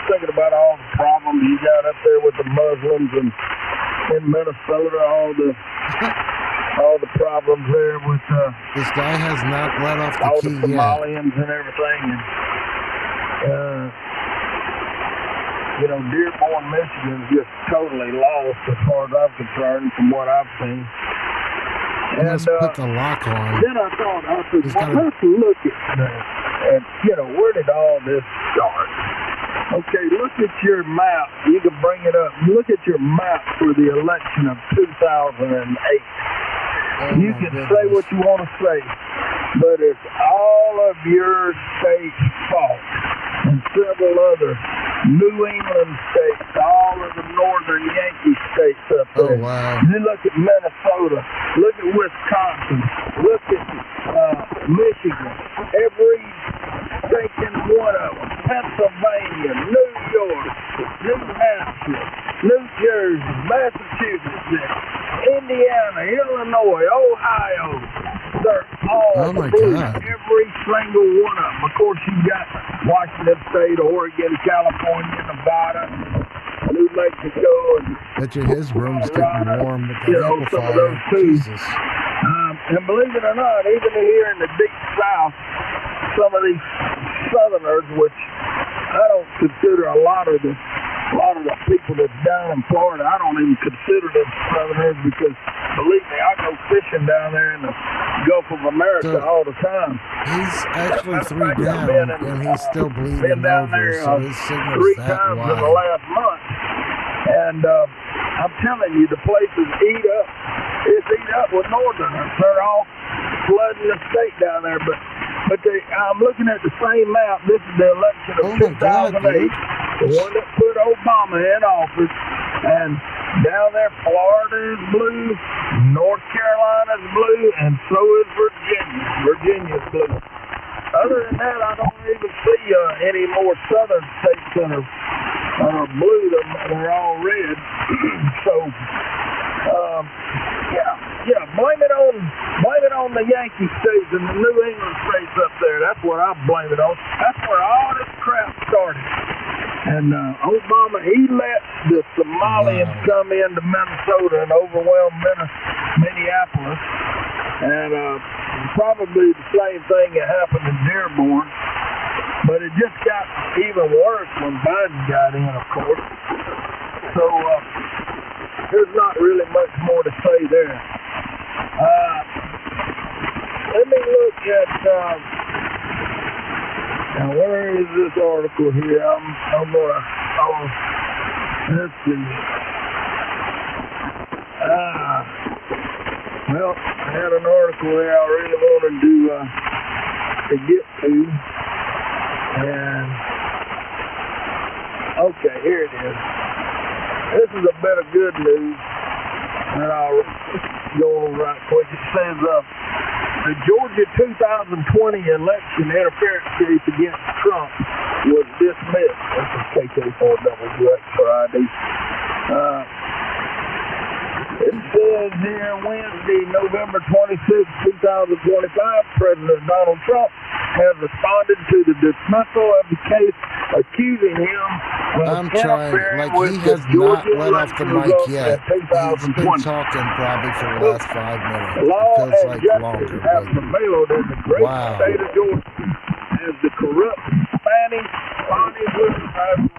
thinking about all the problems you got up there with the Muslims and in Minnesota, all the problems there with This guy has not let off all the the key yet. Somalians and everything. And Dearborn, Michigan is just totally lost as far as I'm concerned from what I've seen. And let's put the lock on. Then I thought, let's look at that. And, where did all this start? Okay, look at your map. You can bring it up. Look at your map for the election of 2008. You can say what you want to say, but it's all of your state's fault. And several other New England states, all of the northern Yankee states up there. Oh, wow. You look at Minnesota, look at Wisconsin, look at Michigan, every stinking one of them, Pennsylvania, New York, New Hampshire, New Jersey, Massachusetts, Indiana, Illinois, Ohio. They're all blue, every single one of them. Of course, you got Washington State, Oregon, California, Nevada, New Mexico, and Bet you his room's getting warm with you the know, some of those amplifier. too. Jesus. And believe it or not, even here in the deep South, some of these Southerners, which I don't consider a lot of the people that's down in Florida, I don't even consider them Southerners because, believe me, I go fishing down there in the Gulf of America all the time. He's actually Matter of 3 fact, I've down, been and he's still bleeding been down over, there so his signal's 3 that times in the wide. last month. And I'm telling you, the place is eat up. It's eat up with Northerners. They're all flooding the state down there. But I'm looking at the same map. This is the election of 2008, the one that put Obama in office. And down there, Florida is blue, North Carolina's blue, and so is Virginia. Virginia's blue. Other than that, I don't even see any more southern states that are blue. They're all red. So, blame it on the Yankee states and the New England states up there. That's what I blame it on. That's where all this crap started. And Obama, he let the Somalians come into Minnesota and overwhelm Minneapolis. And probably the same thing that happened in Dearborn. But it just got even worse when Biden got in, of course. So there's not really much more to say there. Let me look at... now, where is this article here? I'm gonna, let's see. Well, I had an article there I really wanted to get to. And, okay, here it is. This is a bit of good news. And I'll go on right quick. It says, the Georgia 2020 election interference case against Trump was dismissed. This is KK4WX for ID. It says here Wednesday, November 26, 2025, President Donald Trump has responded to the dismissal of the case, accusing him of interfering with the Georgia election results in 2020. He's been talking probably for the last 5 minutes. Law It feels and like justice longer. have prevailed in the great state of Georgia as the corrupt Bonnie Wilson,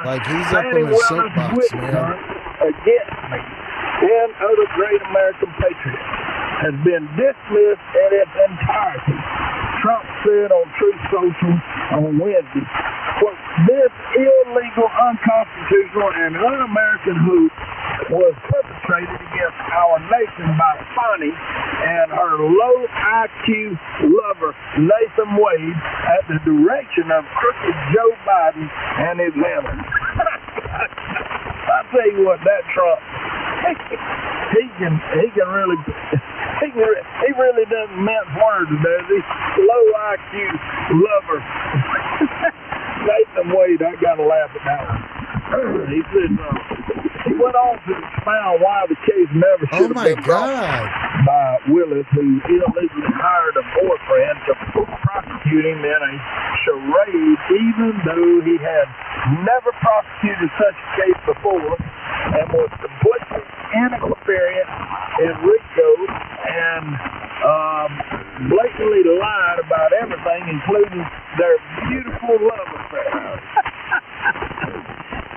like he's up in his soapbox, man. Against me and other great American patriots has been dismissed in its entirety. Trump said on Truth Social on Wednesday, quote, this illegal, unconstitutional, and un-American hoot was perpetrated against our nation by Bonnie and her low IQ lover, Nathan Wade, at the direction of crooked Joe Biden and his handlers. I tell you what, that Trump, he really doesn't mince words, does he? Low IQ lover. Nathan Wade, I gotta laugh at that one. He said, he went on to expound why the case never should have been brought by Willis, who illegally hired a boyfriend to prosecute him in a charade, even though he had never prosecuted such a case before and was completely inexperienced in RICO and blatantly lied about everything, including their beautiful love affair.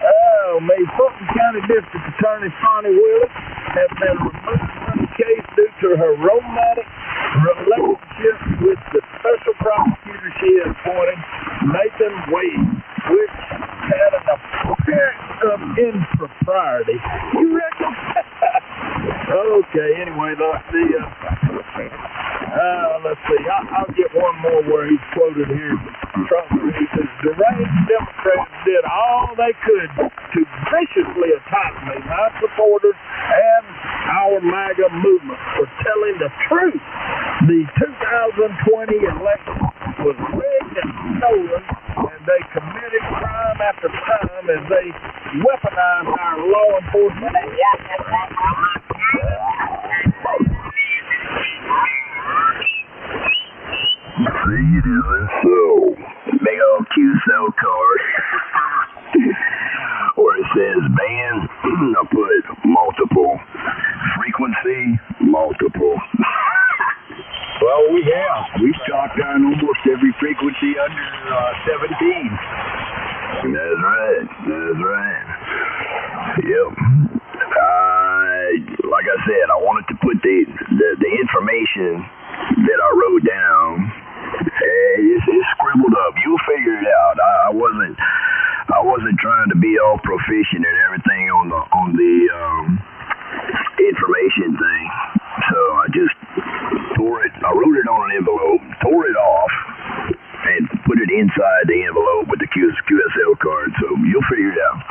Oh, May Fulton County District Attorney Bonnie Willis has been removed from the case due to her romantic relationship with the special prosecutor she had appointed, Nathan Wade, which had an appearance of impropriety. You reckon? Okay, anyway, let's see. I'll get one more where he's quoted here. Trump, he says, deranged Democrats did all they could to viciously attack me, my supporters, and our MAGA movement for telling the truth. The 2020 election was rigged and stolen, and they committed crime after crime as they weaponized our law enforcement. See, it isn't so. Big old QSO card where it says ban put multiple. Frequency, multiple. Well, we have. We've talked on almost every frequency under 17. That's right. That's right. Yep. Like I said, I wanted to put the information that I wrote down. It's scribbled up. You'll figure it out. I wasn't trying to be all proficient and everything on the information thing. So I just tore it. I wrote it on an envelope, tore it off, and put it inside the envelope with the QSL card. So you'll figure it out.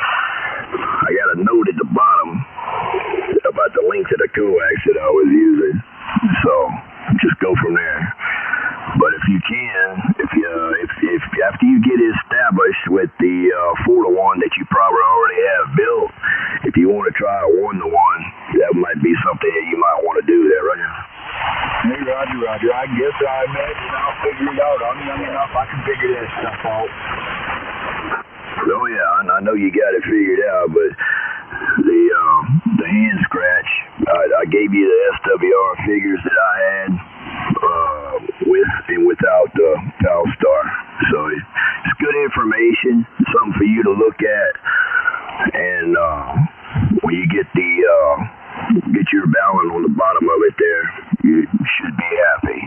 I got a note at the bottom about the length of the coax that I was using. So just go from there. But if you can, if after you get established with the 4-to-1 that you probably already have built, if you want to try a 1-to-1, that might be something that you might want to do there, right? Hey, Roger. I guess I imagine I'll figure it out. I'm young enough, I can figure that stuff out. Oh yeah, I know you got it figured out, but the hand scratch, I gave you the SWR figures that I had with and without the Valstar. So it's good information, something for you to look at, and when you get your balance on the bottom of it there, you should be happy.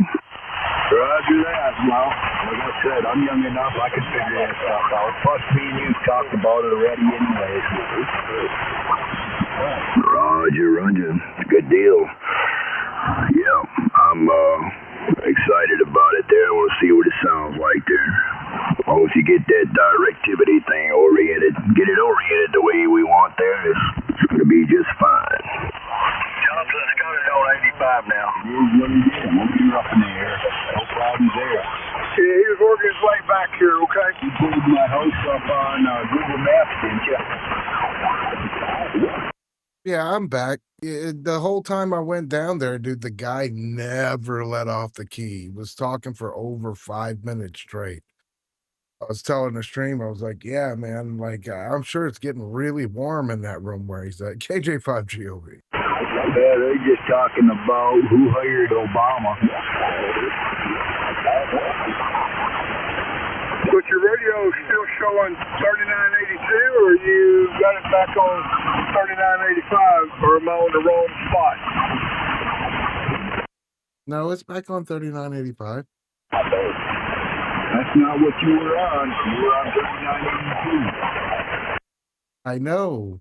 Roger that. Well, like I said, I'm young enough, I can figure that stuff out. Plus, me and you've talked about it already anyways. Roger. Good deal. Yeah, I'm excited about it there. I want to see what it sounds like there. As long as you get that directivity thing get it oriented the way we want there, it's going to be just fine. Johnson's got it on 85 now. Here's what he did. Won't be rough in the air. No problems there. Yeah, he was working his way back here, okay? You pulled my house up on Google Maps, didn't you? Yeah, I'm back. The whole time I went down there, dude, the guy never let off the key. He was talking for over 5 minutes straight. I was telling the stream, I was like, yeah, man, like, I'm sure it's getting really warm in that room where he's at. KJ5GOV. Yeah, they're just talking about who hired Obama. But your radio is still showing 3982, or you got it back on 3985, or am I on the wrong spot? No, it's back on 3985. That's not what you were on. You were on 3982. I know.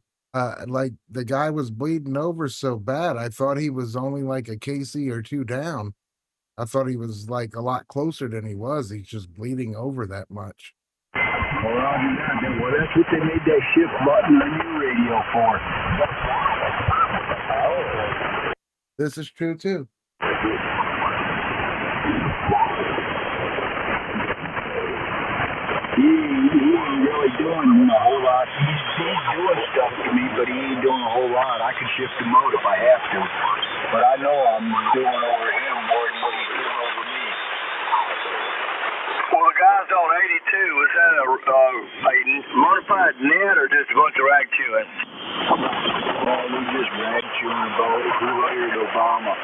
Like the guy was bleeding over so bad, I thought he was only like a KC or 2 down. I thought he was like a lot closer than he was. He's just bleeding over that much. Well, Roger that. Well, that's what they made that shift button on your radio for. This is true too. He ain't really doing a whole lot. He's doing stuff to me, but he ain't doing a whole lot. I can shift him out if I have to. But I know I'm doing over him more than what he's doing over me. Well, the guys on 82, was that a modified net or just a bunch of rag chewing? Well, we just rag chewing about who hired Obama.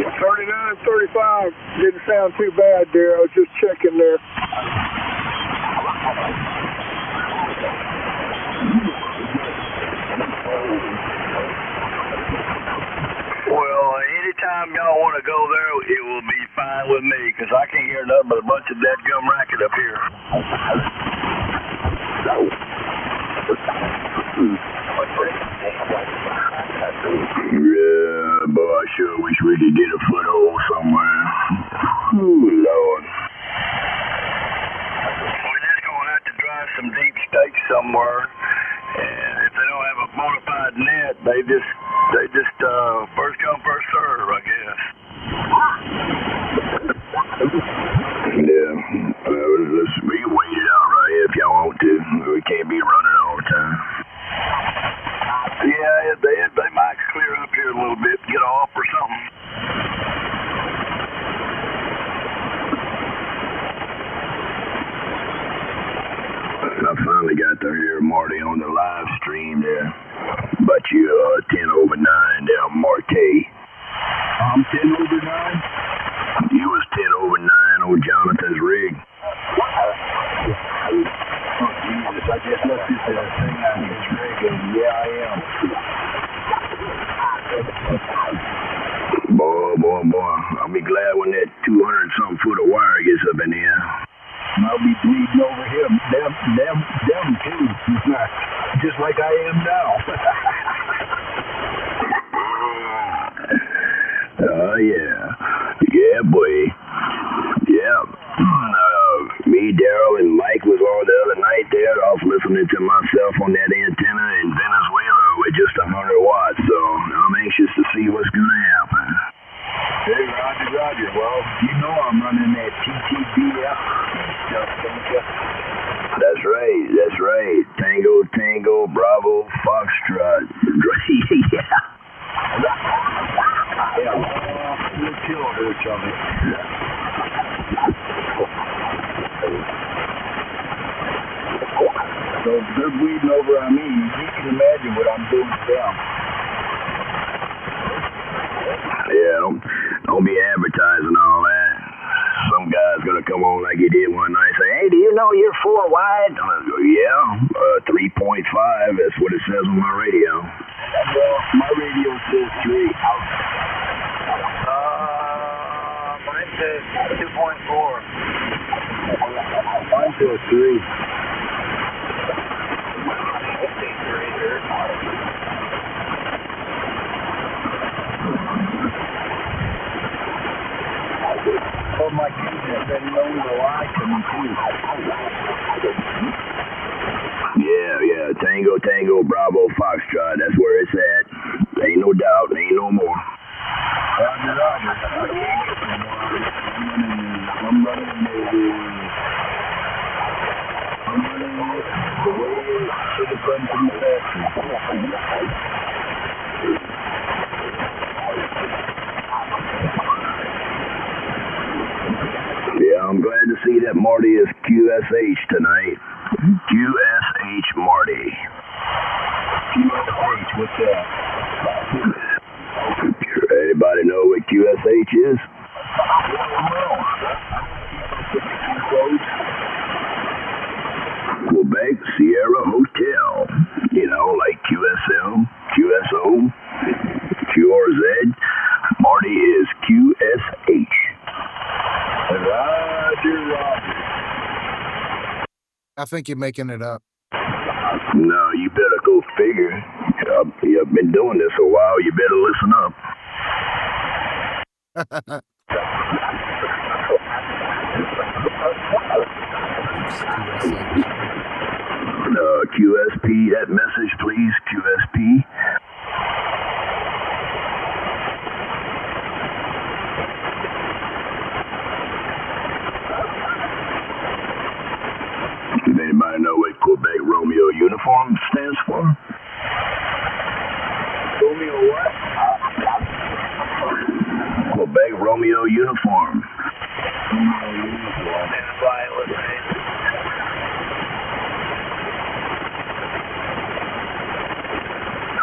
Yeah, 3935 didn't sound too bad there. I was just checking there. Well, anytime y'all want to go there, it will be fine with me, because I can't hear nothing but a bunch of dead gum racket up here. Yeah, boy, I sure wish we could get a foothold somewhere. Ooh, Lord. We're just going to have to drive some deep stakes somewhere, and if they don't have a bona fide net, they just first come, first serve, I guess. listening to myself on that antenna in Venezuela with just 100 watts, so I'm anxious to see what's going to happen. Hey, Roger. Well, you know I'm running that TTBF stuff, don't you? That's right. Tango, Bravo, Foxtrot. Yeah. Yeah, we'll kill each other. So if they're bleeding over on me, you can imagine what I'm doing to them. Yeah, don't be advertising all that. Some guy's gonna come on like he did one night and say, hey, do you know you're 4 wide? Yeah, 3.5, that's what it says on my radio. Well, my radio says 3. Mine says 2.4. Mine says 3. Oh, my goodness, been known to lie to me, too. Yeah, Tango, Bravo, Foxtrot, that's where it's at. Ain't no doubt, ain't no more. Roger. I'm running the way it should have been from the factory. Yeah, I'm glad to see that Marty is QSH tonight. QSH Marty. QSH, what's that? Anybody know what QSH is? Quebec Sierra Hotel. You know, like QSL, QSO, QRZ. Marty is QSH. Roger. I think you're making it up. No, you better go figure. You've been doing this a while. You better listen up. QSP, that message, please. QSP. Does anybody know what Quebec Romeo uniform stands for? Romeo what? Quebec Romeo uniform.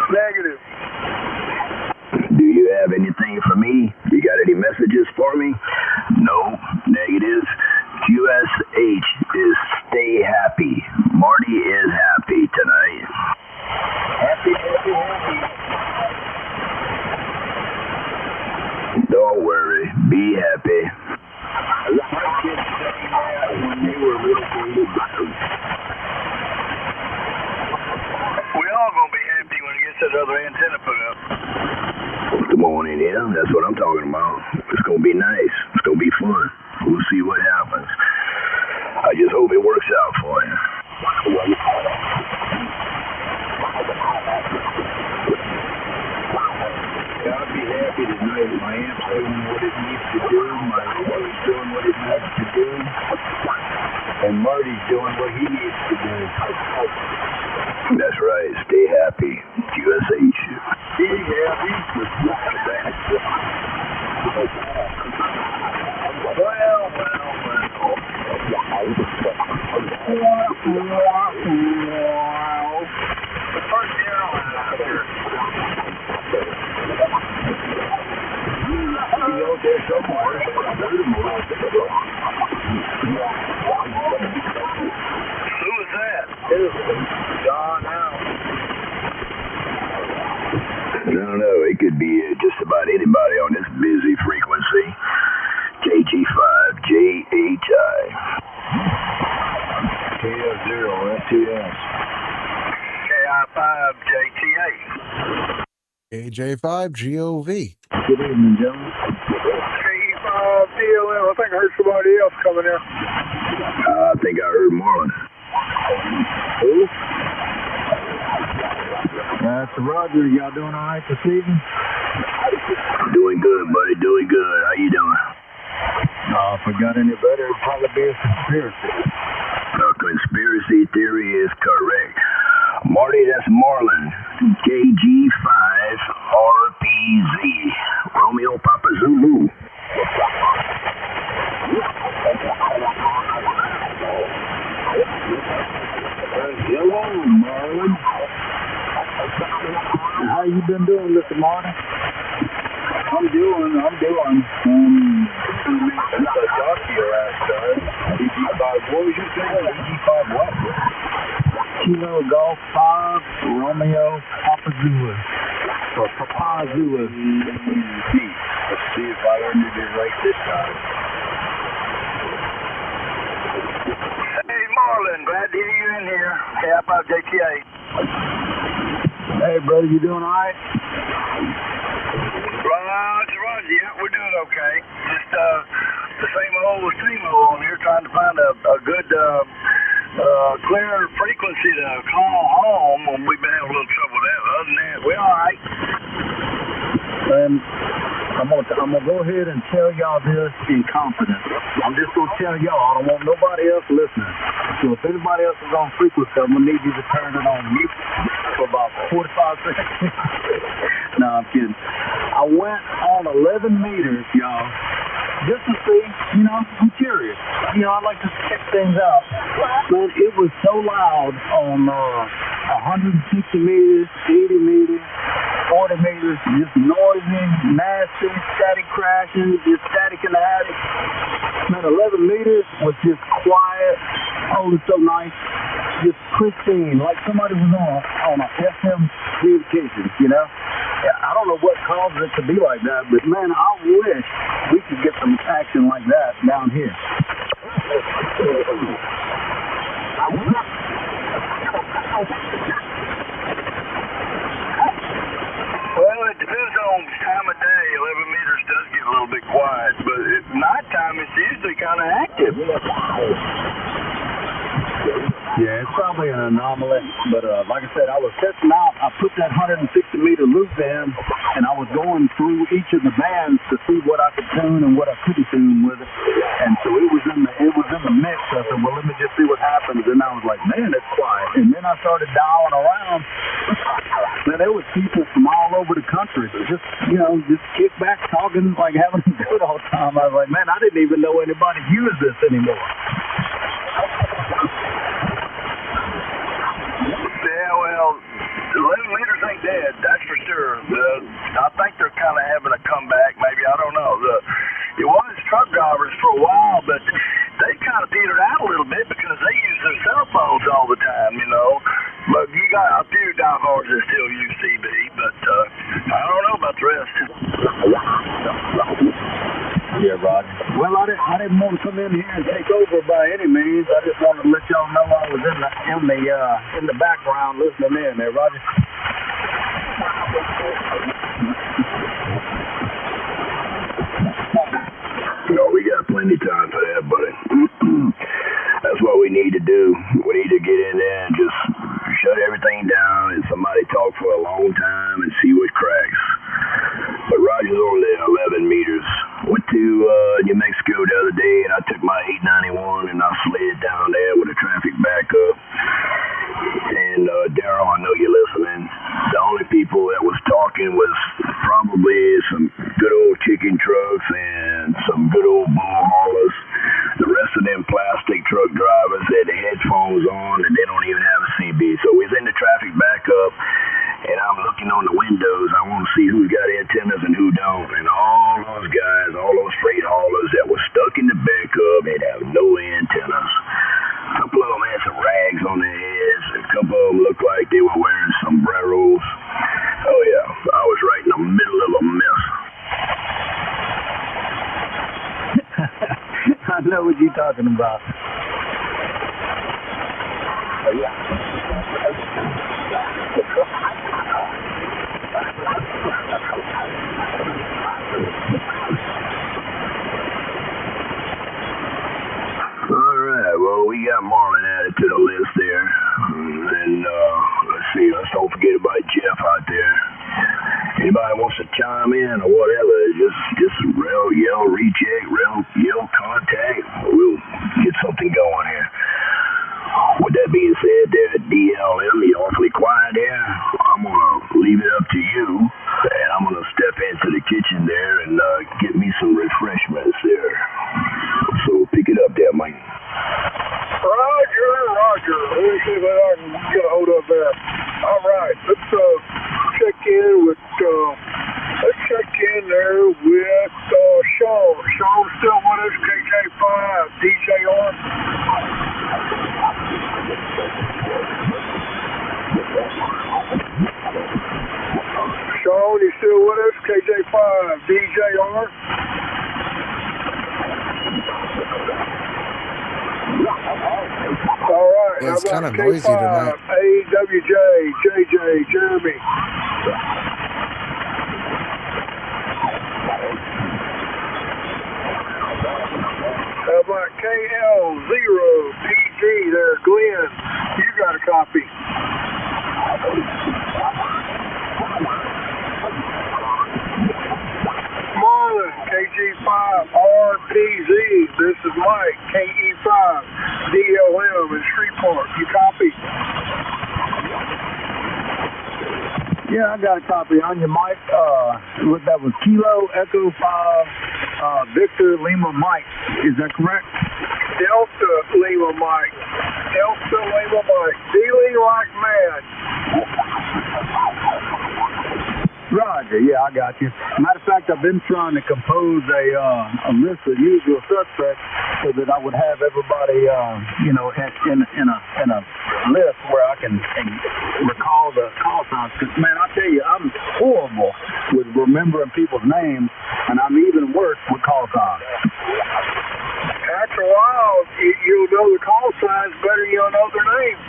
Negative. Do you have anything for me? You got any messages for me? No. Negative. QSH is stay happy. Marty is happy tonight. Happy. Don't worry. Be happy. My kids saying that when they were little babies. We all gonna be happy when he gets that other antenna put up. Come on in here. That's what I'm talking about. It's gonna be nice. It's gonna be fun. We'll see what happens. I just hope it works out for you. I'll be happy tonight. My amp's doing what it needs to do. My body's doing what it needs to do. And Marty's doing what he needs to do. That's right. Stay happy. QSH. Be happy. Who was that? Gone out. I don't know. It could be just about anybody on this busy frequency. KG5JHI. KF0 FTS. KI5JTA. AJ5GOV. Good evening, gentlemen. KE5DLM. I think I heard somebody else coming in. I think I heard Marlon. Who? That's Roger. Y'all doing all right this evening? Doing good, buddy. Doing good. How you doing? If it got any better, it'd probably be a conspiracy. A conspiracy theory is correct. Marty, that's Marlin. KG5RPZ. Romeo Papa Zulu. Hello, Marlin. How you been doing, Mr. Martin? I'm doing. Since I talked to you last time, DG5, what was you saying? DG5 what? Kilo Golf 5, Romeo Papa Zulu. Or Papa Zulu. Let's see if I learned it right this time. Hey, Marlin, glad to hear you in here. Cap out JTA. Hey, brother, you doing all right? Roger, yeah, we're doing okay. Just the same old on here, trying to find a good, clear frequency to call home. We've been having a little trouble with that. Other than that, we're all right. I'm gonna go ahead and tell y'all this in confidence. I'm just gonna tell y'all. I don't want nobody else listening. So if anybody else is on frequency, I'm gonna need you to turn it on mute for about 45 seconds. No, I'm kidding. I went on 11 meters, y'all, just to see. I'm curious. I like to check things out. Man, it was so loud on 160 meters, 80 meters. 40 meters, just noisy, nasty, static crashing, just static in the attic. Man, 11 meters was just quiet. Oh, it's so nice. Just pristine, like somebody was on a FM communications, Yeah, I don't know what causes it to be like that, but man, I wish we could get some action like that down here. Well, it depends on time of day. 11 meters does get a little bit quiet, but at nighttime it's usually kind of active. Yeah, it's probably an anomaly, but like I said, I was testing out. I put that 160-meter loop in, and I was going through each of the bands to see what I could tune and what I couldn't tune with it. And so it was in the mix. I said, well, let me just see what happens. And I was like, man, it's quiet. And then I started dialing around. Man, there was people from all over the country, just kick back, talking, like having a good old time. I was like, man, I didn't even know anybody used this anymore. Yeah, well, 11 meters ain't dead, that's for sure. I think they're kind of having a comeback, maybe, I don't know. It was truck drivers for a while, but they kind of petered out a little bit because they use their cell phones all the time, But you got a few diehards that still use CB, but I don't know about the rest. Yeah, Roger. Well, I didn't want to come in here and take over by any means. I just wanted to let y'all know I was in the background listening in there, Roger. We got plenty of time for that, buddy. That's what we need to do. We need to get in there and just shut everything down and somebody talk for a long time and see what cracks. But Roger's only 11 meters. Went to New Mexico the other day, and I took my 891 and I slid down there with a traffic backup. And Daryl, I know you're listening. The only people that was talking was probably some good old chicken trucks and some good old bull haulers. The rest of them plastic truck drivers had the headphones on and they don't even have a CB. So we was in the traffic backup, and I'm looking on the windows. I want to see who's got antennas and who don't. And all those guys, all those freight haulers that were stuck in the backup, they have no antennas. A couple of them had some rags on their heads. A couple of them looked like they were wearing sombreros. Oh yeah, I was right in the middle of a mess. I know what you're talking about. All right, well, we got Marlin added to the list there. And let's see, let's don't forget about Jeff out there. Anybody wants to chime in or whatever, just yell recheck, yell contact. We'll get something going here. With that being said, there, DLM, you're awfully quiet there. I'm gonna leave it up to you, and I'm gonna step into the kitchen there and get me some refreshments there. So pick it up there, Mike. Roger. Let me see if I can get a hold of that. All right, let's check in with Sean. Sean still with us, KJ5, DJ on. Sean, you still with us, KJ5, DJ on. All right. Yeah, it's kind of noisy tonight. AWJ, JJ, Jeremy. How about KL0PG there, Glenn? You got a copy. Marlon, KG5RPZ. This is Mike, KE5 DLM in Shreveport. You copy? Yeah, I got a copy on your mic. That was Kilo Echo 5 Victor Lima Mike. Is that correct? Delta Lima Mike. Dealing like mad. Roger, yeah, I got you. Matter of fact, I've been trying to compose a list of usual suspects so that I would have everybody, in a list where I can recall the call signs. Because, man, I tell you, I'm horrible with remembering people's names, and I'm even worse with call signs. After a while, you'll know the call signs better than you'll know their names.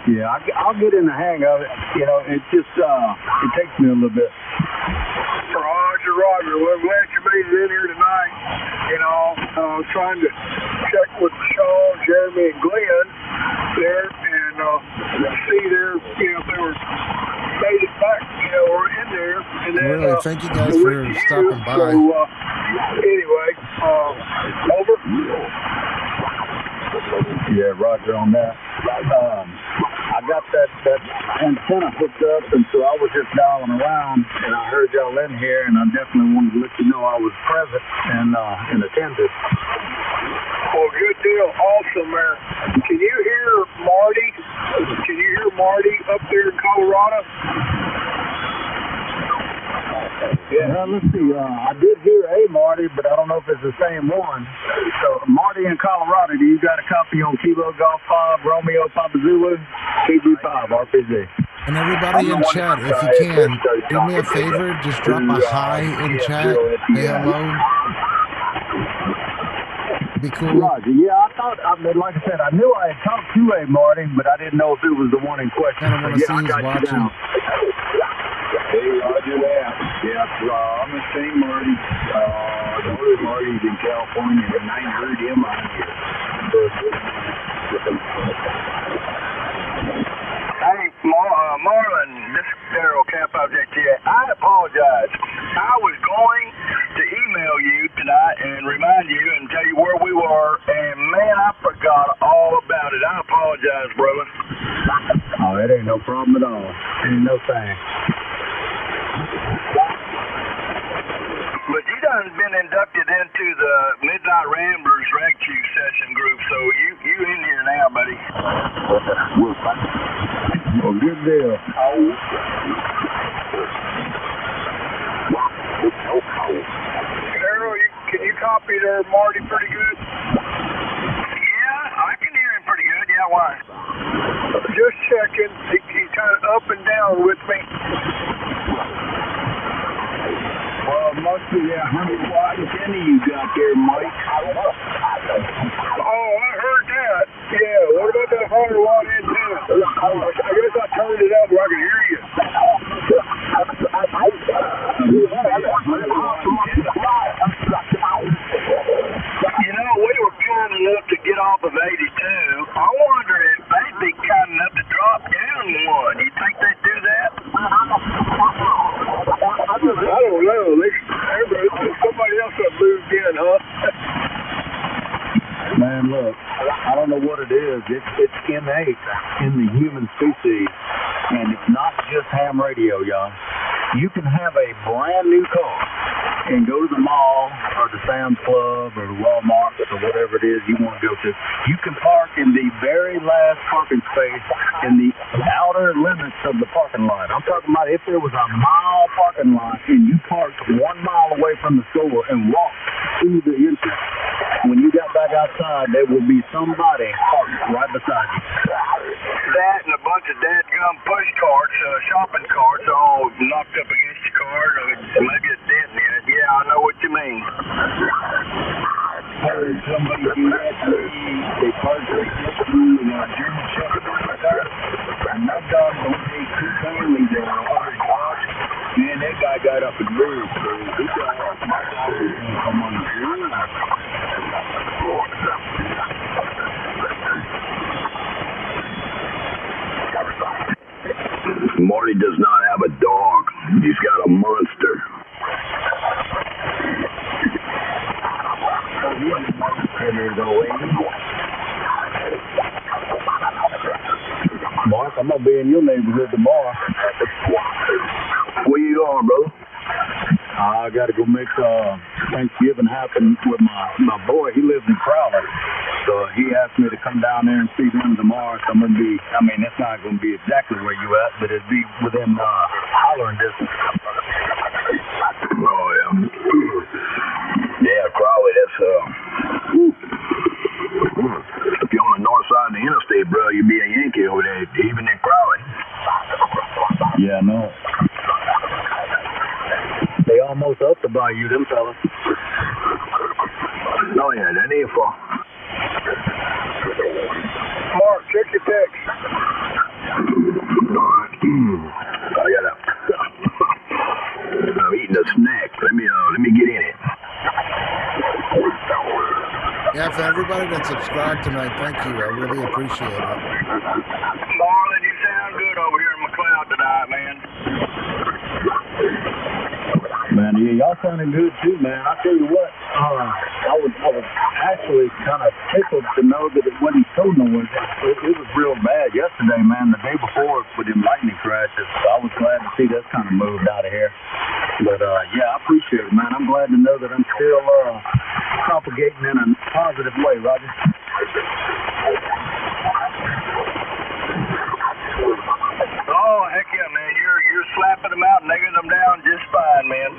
Yeah, I'll get in the hang of it. It just, it takes me a little bit. Roger. Well, I'm glad you made it in here tonight. Trying to check with Sean, Jeremy, and Glenn there and see there, if they were made it back, or in there. And then, really, thank you guys for stopping by. So, anyway, over. Yeah, roger on that. I got that antenna hooked up, and so I was just dialing around, and I heard y'all in here, and I definitely wanted to let you know I was present and attended. Well, good deal. Awesome, man. Can you hear Marty? Up there in Colorado? Yeah, let's see. I did hear a Marty, but I don't know if it's the same one. So, Marty in Colorado, do you got a copy on Kilo Golf 5, Romeo Papa Zulu, KG5, RPG? And everybody in chat, if you can, do me a favor, just drop a hi in chat, say hello. Be cool. Roger. Yeah, like I said, I knew I had talked to a Marty, but I didn't know if it was the one in question. I don't want to see who's watching. Hey, Roger that. Yeah, I'm the same Marty. The other Marty's in California, and I ain't heard him out here. Hey, Marlon, this is Daryl, Camp JTA. I apologize. I was going to email you tonight and remind you and tell you where we were, and man, I forgot all about it. I apologize, brother. Oh, that ain't no problem at all. Ain't no thing. But you done been inducted into the Midnight Ramblers Rag Chief session group, so you in here now, buddy. Well, good deal. Daryl, can you copy there, Marty, pretty good? Yeah, I can hear him pretty good. Yeah, why? Just checking. He's kind of up and down with me. Well, mostly that 100 watt antenna you got there, Mike. Oh, I heard that. Yeah, what about that 100 watt antenna? I guess I turned it up where I could hear you. We were kind enough to get off of 82. know what it is. It's innate in the human species, and it's not just ham radio, y'all. You can have a brand new car and go to the mall or the Sam's Club or the Walmart or whatever it is you want to go to. You can park in the very last parking space in the outer limits of the parking lot. I'm talking about if there was a mile parking lot and you parked 1 mile away from the store and walked through the entrance, when you got back outside, there will be somebody parked right beside you. That and a bunch of dadgum push carts, shopping carts, all knocked up against your car, maybe a dent in it. Yeah, I know what you mean. Heard somebody do that to me. They parked right next to me in a German Shepherd in my car. And that dog don't take too kindly to other dogs. Man, that guy got up and moved. So he got off my dog was going to come on the roof. Marty does not have a dog. He's got a monster. Mark, I'm going to be in your neighborhood tomorrow. Where you going, bro? I got to go make Thanksgiving happen with my boy. He lives in Crowley. So he asked me to come down there and see him tomorrow. So I'm going to be, I mean, it's not going to be exactly where you at, but it'd be within hollering distance. Oh, yeah. Yeah, Crowley, that's, if you're on the north side of the interstate, bro, you'd be a Yankee over there, even in Crowley. Yeah, I know. They almost up the bayou, them fellas. Oh, yeah, that ain't far. Mark, check your text. I'm eating a snack. Let me get in it. Yeah, for everybody that subscribed tonight, thank you. I really appreciate it. Marlon, you sound good over here in McLeod tonight, man. Man, yeah, y'all sounding good too, man. I tell you what, I was actually kind of tickled to know that it wasn't so noisy. It was real bad yesterday, man. The day before with them lightning crashes, so I was glad to see that's kind of moved out of here. But yeah, I appreciate it, man. I'm glad to know that I'm still propagating in a positive way, Roger. Oh, heck yeah, man. You're slapping them out and nagging them down just fine, man.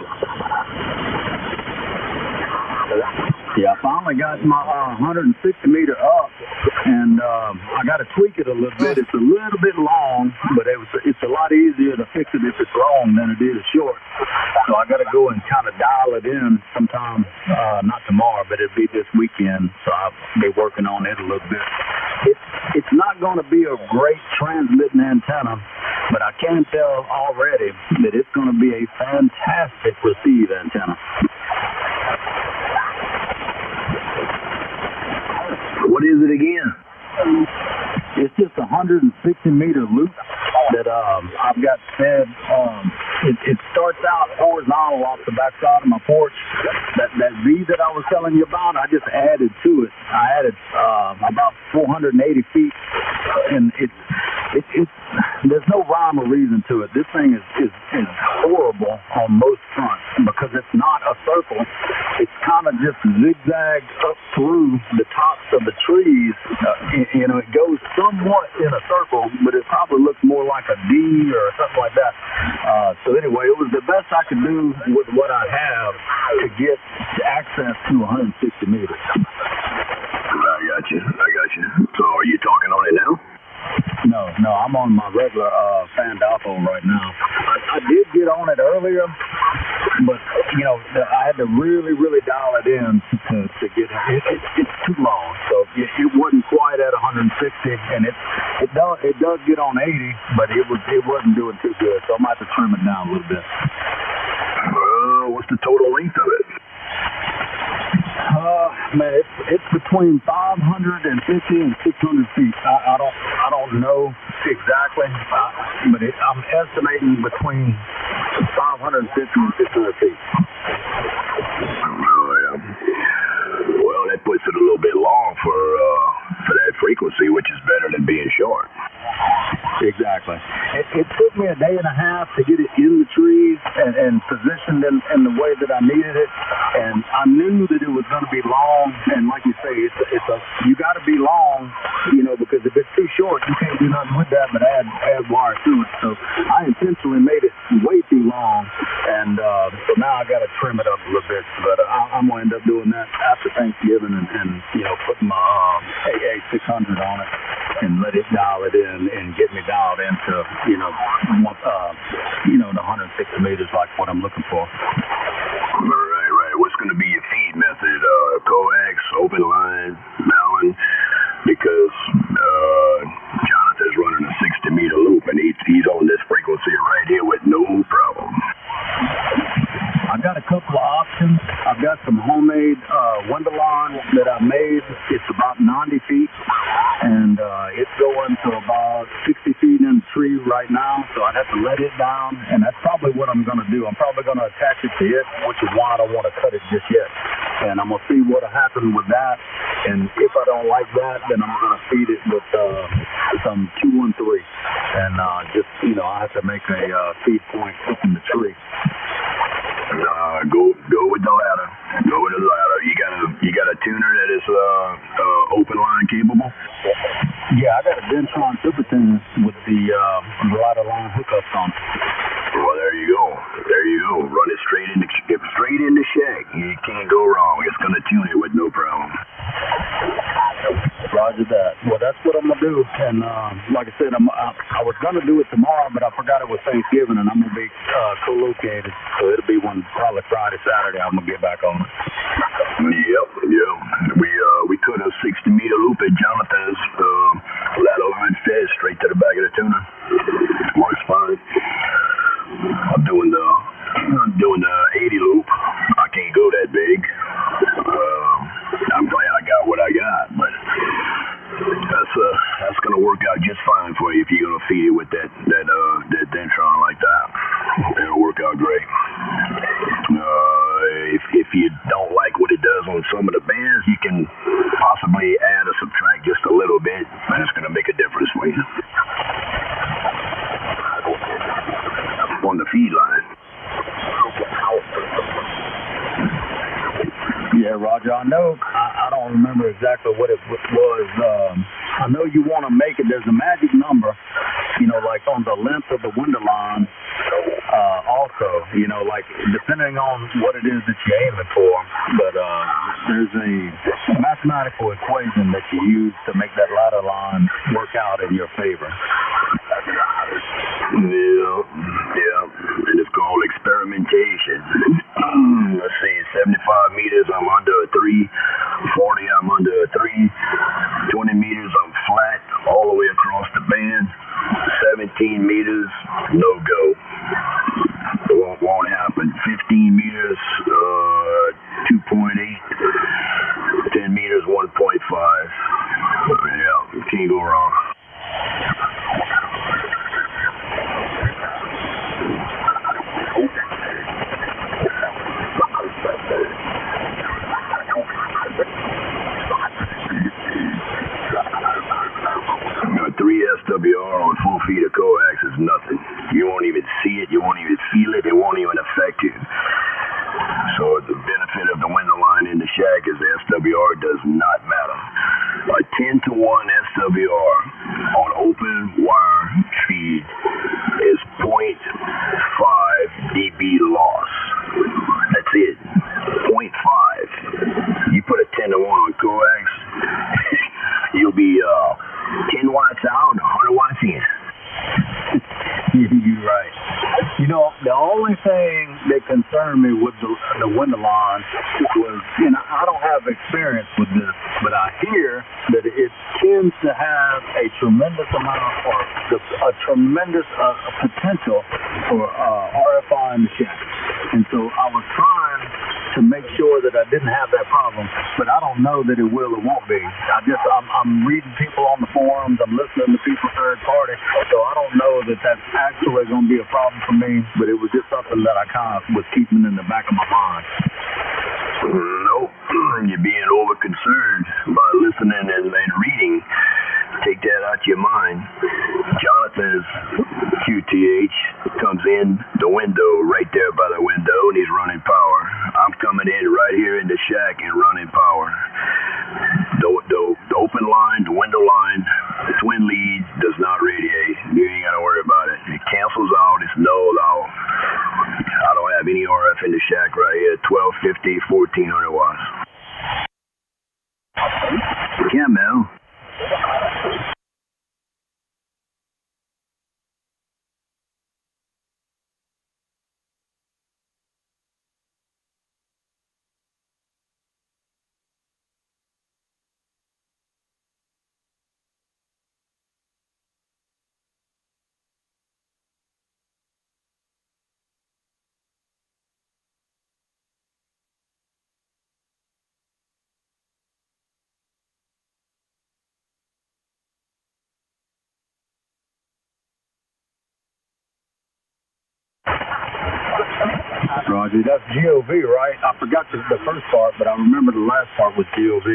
Yeah, I finally got my 160 meter up, and I got to tweak it a little bit. It's a little bit long, but it's a lot easier to fix it if it's long than it is short. So I got to go and kind of dial it in sometime, not tomorrow, but it'll be this weekend. So I'll be working on it a little bit. It's not going to be a great transmitting antenna, but I can tell already that it's going to be a fantastic receive antenna. What is it again? It's just a 160 meter loop that I've got fed. It starts out horizontal off the backside of my porch. That V that I was telling you about, I just added to it. I added about 480 feet, and it's there's no rhyme or reason to it. This thing is horrible on most fronts because it's not a circle. It's kind of just zigzagged up through the tops of the trees. It goes somewhat in a circle, but it probably looks more like a D or something like that. So anyway, it was the best I could do with what I have to get access to 160 meters. I got you. So are you talking on it now? No, I'm on my regular Fandolfo right now. I did get on it earlier, but I had to really, really dial it in to get it. It's too long, so it wasn't quite at 160, and it does get on 80, but it wasn't doing too good, so I might have to trim it down a little bit. What's the total length of it? Man, it's between 550 and 600 feet. I don't know exactly, but I'm estimating between 550 and 600 feet. Oh, yeah. Well, that puts it a little bit long for that frequency. enough to get it in the trees and positioned in the way that I needed it. And I knew that it was going to be long. And like you say, you got to be long, because if it's too short, you can't do nothing with that but add wire to it. So I intentionally made it way too long. And so now I got to trim it up a little bit. But I'm going to end up doing that after Thanksgiving and putting my AA 600 on it and let it dial it in and get me dialed into, the 160 meters like what I'm looking for. Right. What's going to be your feed method? Coax, open line, Malin? Because Jonathan's running a 60-meter loop, and he's on this frequency right here with no problem. I've got a couple of options. I've got some homemade window line that I made. It's about 90 feet, and it's going to about 60 feet in the tree right now, so I'd have to let it down, and that's probably what I'm going to do. I'm probably going to attach it to it, which is why I don't want to cut it just yet. And I'm going to see what'll happen with that, and if I don't like that, then I'm going to feed it with some 213, and I have to make a feed point up in the tree. Go with the ladder. Go with the ladder. You got a tuner that is open line capable? Yeah, I got a Dentron super tuner with the ladder line hookups on it. Well, there you go. Run it straight into shack. You can't go wrong. It's gonna tune it with no problem. Roger that. Well, that's what I'm gonna do. And like I said, I was gonna do it tomorrow, but I forgot it was Thanksgiving, and I'm gonna be co-located, so it'll be probably Friday, Saturday. I'm gonna get back on it. Yep. We cut a 60-meter loop at Jonathan's ladder line fed straight to the back of the tuner. Works fine. I'm doing the 80 loop. I can't go that big. I'm glad I got what I got, but that's gonna work out just fine for you if you're gonna feed it with that Dentron like that. It'll work out great. If you don't like what it does on some of the bands, you can possibly add or subtract just a little bit, and it's gonna make a difference for you. On the feed line. Yeah, Roger, I know, I don't remember exactly what it was. I know you want to make it, there's a magic number, like on the length of the window line, also, like depending on what it is that you're aiming for, but there's a mathematical equation that you use to make that ladder line work out in your favor. Yeah, and it's called experimentation. Let's see, 75 meters, I'm under a 3, 40, I'm under a 3, 20 meters, I'm flat all the way across the band, 17 meters, no go. It won't happen. 15 meters, 2.8, 10 meters, 1.5. Yeah, can't go wrong. SWR on full feet of coax is nothing. You won't even see it, you won't even feel it, it won't even affect you. So the benefit of the window line in the shack is the SWR does not matter. A 10-to-1 SWR on open wire feed is 0.5 dB loss. That's it. 0.5. You put a 10-to-1 on coax, you'll be 10 watts out, 100 watts in. You're right. The only thing that concerned me with the window line was, I don't have experience with this, but I hear that it tends to have a tremendous amount or a tremendous potential for RFI in the shack. And so I was trying to make sure that I didn't have that problem, but I don't know that it will or won't be. I'm reading people on the forums, I'm listening to people third party, so I don't know that that's actually going to be a problem for me, but it was just something that I kind of was keeping in the back of my mind. Nope, you're being over concerned by listening and reading. Take that out your mind. Jonathan's QTH comes in the window right there by the window, and he's running power. I'm coming in right here in the shack and running power. The open line, the window line, the twin lead does not radiate. You ain't got to worry about it. It cancels out. It's nulled out. I don't have any RF in the shack right here. 1250, 1400 watts. Camel. Roger, that's GOV, right? I forgot the first part, but I remember the last part was GOV.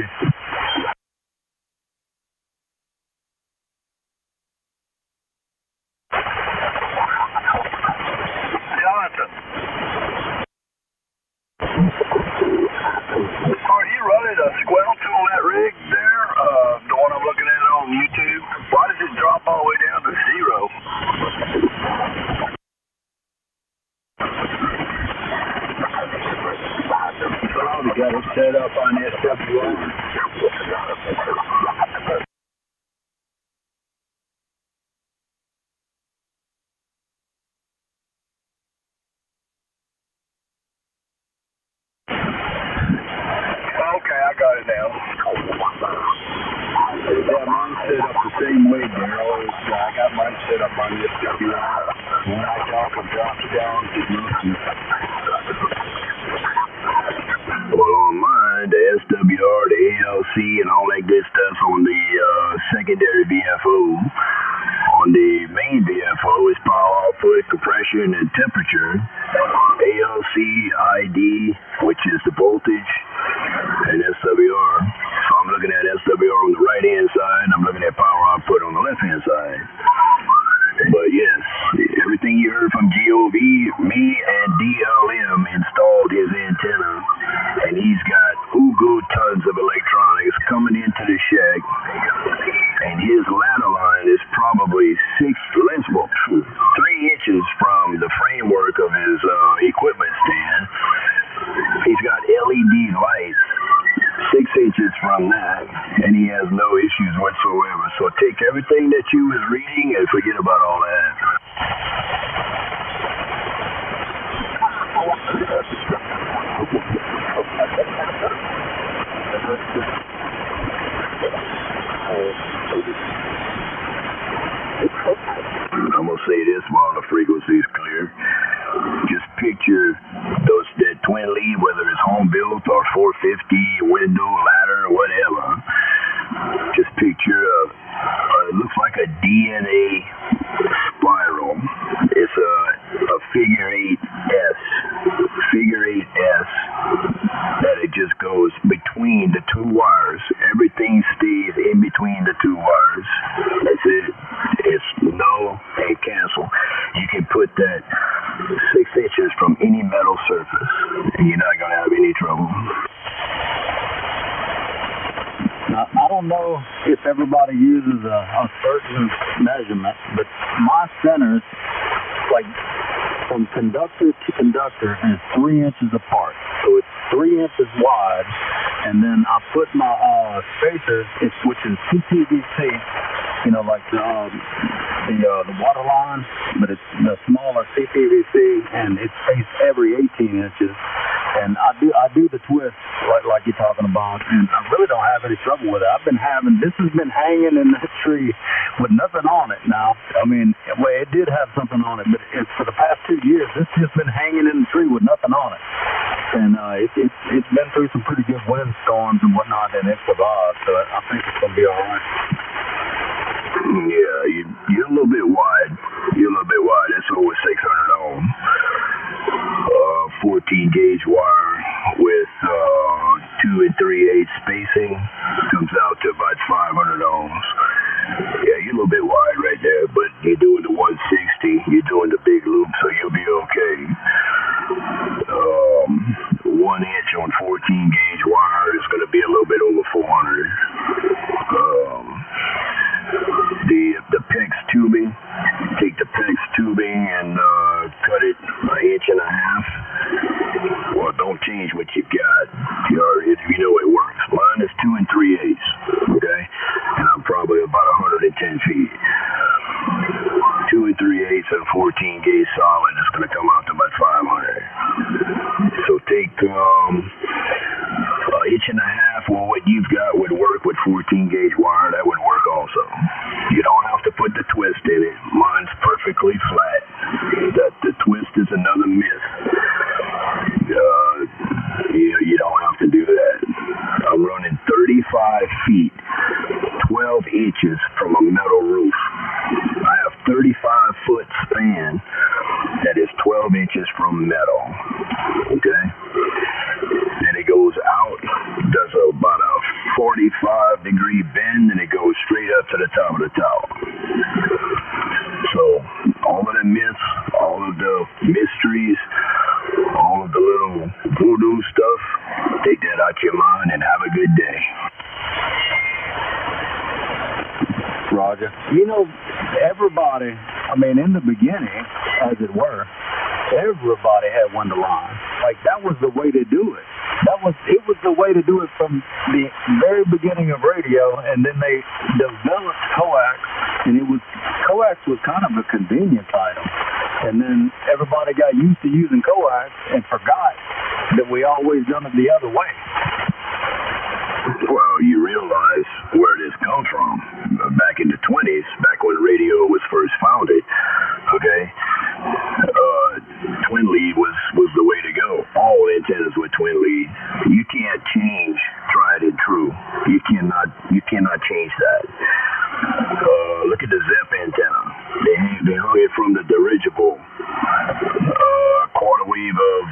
Jonathan. Are you running a squelch on that rig there? The one I'm looking at on YouTube? Why does it drop all the way down to 0? We got it set up on SWR. Okay, I got it now. Yeah, mine's set up the same way, Daryl. I got mine set up on SWR. When I talk, it drops down to nothing. Well, on mine, the SWR, the ALC, and all that good stuff on the secondary VFO. On the main VFO is power output, compression, and temperature. ALC, ID, which is the voltage, and SWR. So I'm looking at SWR on the right-hand side, and I'm looking at power output on the left-hand side. But yes, everything you heard from GOV, me and DLM installed his antenna, and he's got tons of electronics coming into the shack, and his ladder line is probably 3 inches from the framework of his equipment stand. He's got LED lights 6 inches from that, and he has no issues whatsoever. So take everything that you was reading and forget about all that. I'm gonna say this while the frequency is clear. Just picture that twin lead, whether it's home built or 450, window, ladder, whatever. Just picture it looks like a DNA spiral. It's a figure 8 S that it just goes between the two wires. Everything stays in between the two wires. That's it. It's null and cancel. You can put that 6 inches from any metal surface, and you're not gonna have any trouble. Now, I don't know if everybody uses a certain measurement, but my centers, like from conductor to conductor, is 3 inches apart. So it's 3 inches wide, and then I put my spacers, which is CPVC, like the water line, but it's the smaller CPVC, and it's spaced every 18 inches. And I do the twist like you're talking about, and I really don't have any trouble with it. This has been hanging in the tree with nothing on it now. I mean, well, it did have something on it, but for the past 2 years, it's just been hanging in the tree with nothing on it. And it's been through some pretty good windstorms and whatnot, and it survived, so I think it's going to be all right. Yeah, you're a little bit wide. That's over 600 ohm. 14 gauge wire with 2 3/8 spacing comes out to about 500 ohms. Yeah, you're a little bit wide right there, but you're doing the 160. You're doing the big loops got, if you know it works. Mine is 2 3/8, okay? And I'm probably about 110 feet. 2 3/8 and 14 gauge solid is going to come out to about 500. So take an inch and a half. Well, what you've got would work with 14 gauge wire. That would work also. You don't have to put the twist in it. Mine's perfectly flat. The twist is another myth. You don't have to do that. I'm running 35 feet, 12 inches from a metal roof. I have 35-foot span that is 12 inches from metal. Okay? Then it goes out, does about a 45-degree bend, and it goes straight up to the top of the tower. So all of the myths, all of the mysteries, all of the little voodoo stuff, take that out your mind and have a good day. Roger. You know, everybody, I mean, in the beginning, as it were, everybody had one to line. Like, that was the way to do it. It was the way to do it from the very beginning of radio, and then they developed coax, and coax was kind of a convenience item. And then everybody got used to using coax and forgot that we always done it the other way. Well, you realize where this comes from. Back in the 20s, back when radio was first founded, okay, twin lead was the way to go. All antennas were twin lead. You can't change tried and true. You cannot change that. Look at the ZEP antenna. They hung it from the dirigible, quarter wave of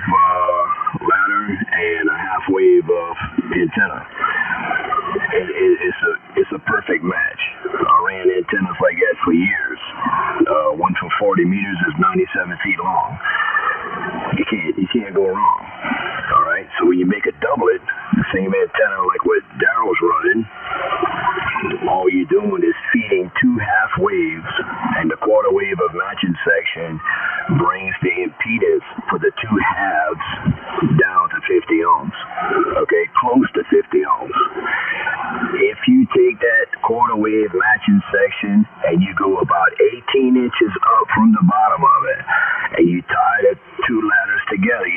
ladder and a half wave of antenna. It's a perfect match. I ran antennas like that for years. One for 40 meters is 97 feet long. You can't go wrong. All right. So when you make a doublet, the same antenna like what Daryl's running, all you're doing is feeding 2 half waves, and the quarter wave of matching section brings the impedance for the 2 halves down to 50 ohms. Okay, close to 50 ohms. If you take that quarter wave matching section and you go about 18 inches up from the bottom of it, and you tie the 2 ladders together,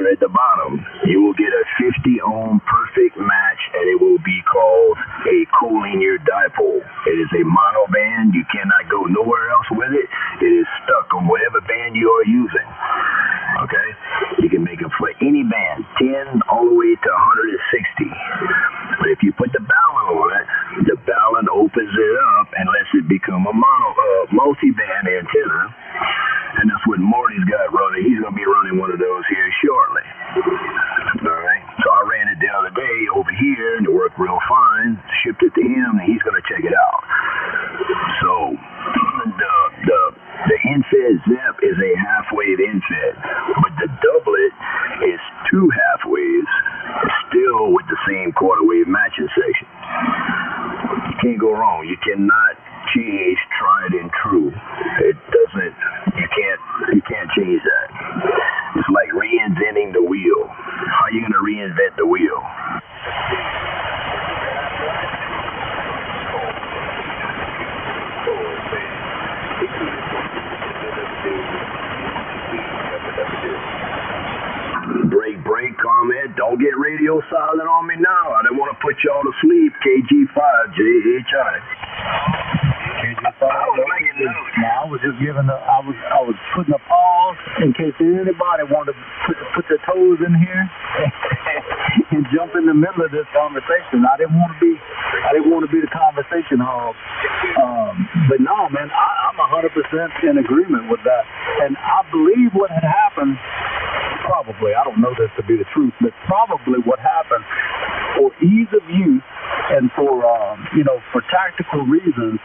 at the bottom, you will get a 50 ohm perfect match, and it will be called a collinear dipole. It is a mono band. You cannot go nowhere else with it. It is stuck on whatever band you are using. Okay? You can make it for any band, 10 all the way to 160. But if you put the balun on it, the balun opens it up and lets it become a multi-band antenna. And that's what Marty's got running. He's going to be running one of those here shortly. All right. So I ran it the other day over here, and it worked real fine. Shipped it to him, and he's going to check it out. So the infed ZEP is a half-wave infed, but the doublet is 2 half waves, still with the same quarter wave matching section. You can't go wrong. You cannot change tried and true. It doesn't. You can't change that. It's like reinventing the wheel. How are you going to reinvent the wheel? Break comment. Don't get radio silent on me now. I don't want to put y'all to sleep. KG5JHI. I was just giving I was putting a pause in case anybody wanted to put their toes in here and jump in the middle of this conversation. I didn't want to be the conversation hog. But no, man, I'm 100% in agreement with that. And I believe what had happened, probably, I don't know this to be the truth, but probably what happened, for ease of use and for tactical reasons,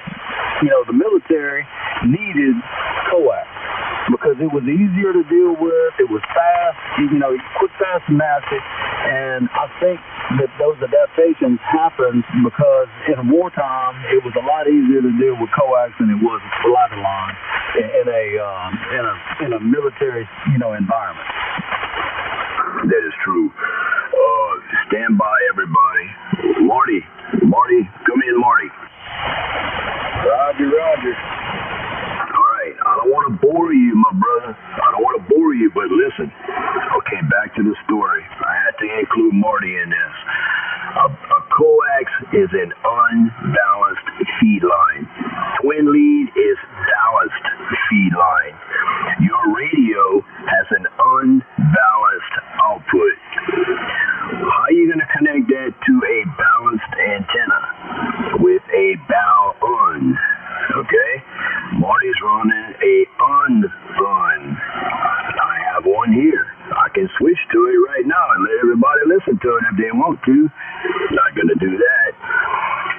the military needed coax because it was easier to deal with. It was fast, quick, fast, and nasty. And I think that those adaptations happened because in wartime it was a lot easier to deal with coax than it was with ladder line in a military environment. That is true. Stand by, everybody. Marty, come in, Marty. Roger. All right, I don't want to bore you, my brother. I don't want to bore you, but listen. Okay, back to the story. I had to include Marty in this. A coax is an unbalanced feed line. Twin lead is balanced feed line. Your radio has an unbalanced output. How are you going to connect that to a balanced antenna? With a bow-on. Okay? Marty's running a un-on. I have one here. I can switch to it right now and let everybody listen to it if they want to. Not going to do that.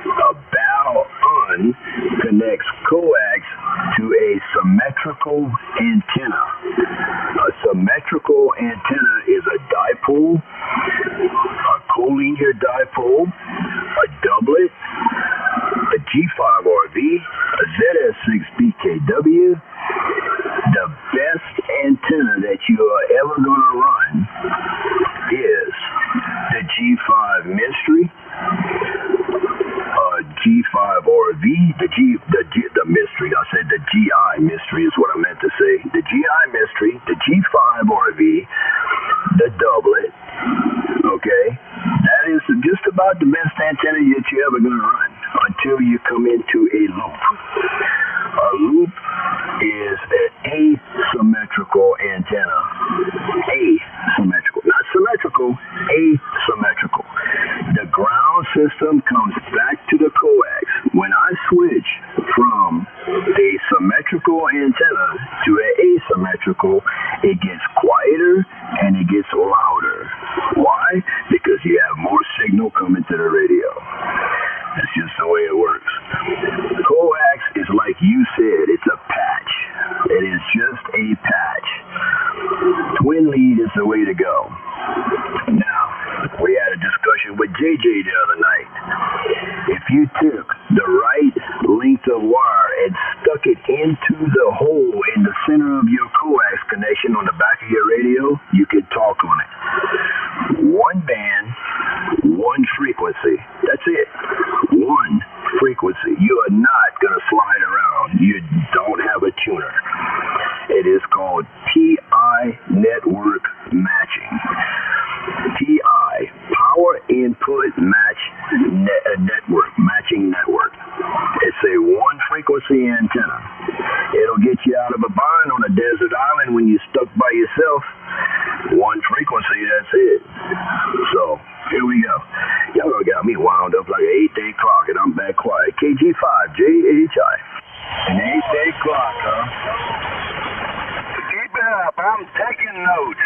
A bow-on connects coax to a symmetrical antenna. A symmetrical antenna is a dipole, a collinear dipole, a doublet, a G5RV, a ZS6BKW. The best antenna that you are ever going to run is the G5 Mystery, G5RV, the Mystery. I said the GI Mystery is what I meant to say. The GI Mystery, the G5RV, the doublet. Okay, that is just about the best antenna that you're ever going to run until you come into a loop. A loop is an asymmetrical antenna. Asymmetrical, not symmetrical, asymmetrical. The ground system comes back to the coax. When I switch from a symmetrical antenna to an asymmetrical, it gets quieter and it gets louder. Why? Because you have more signal coming to the radio. That's just the way it works. Coax is like you said, it's a patch. It is just a patch. Twin lead is the way to go. Now, we had a discussion with JJ the other night. If you took the right length of wire and stuck it into the hole in the center of your coax connection on the back of your radio, you could talk on it. One band, one frequency. That's it. One frequency. You are not going to slide around. You don't have a tuner. It is called TI network matching. TI, power input match network, matching network. It's a one frequency antenna. It'll get you out of a bind on a desert island when you're stuck by yourself. One frequency, that's it. So, here we go. Y'all got me wound up like an 8-day clock and I'm back quiet. KG5JHI. An 8-day clock, huh? Keep it up. I'm taking notes.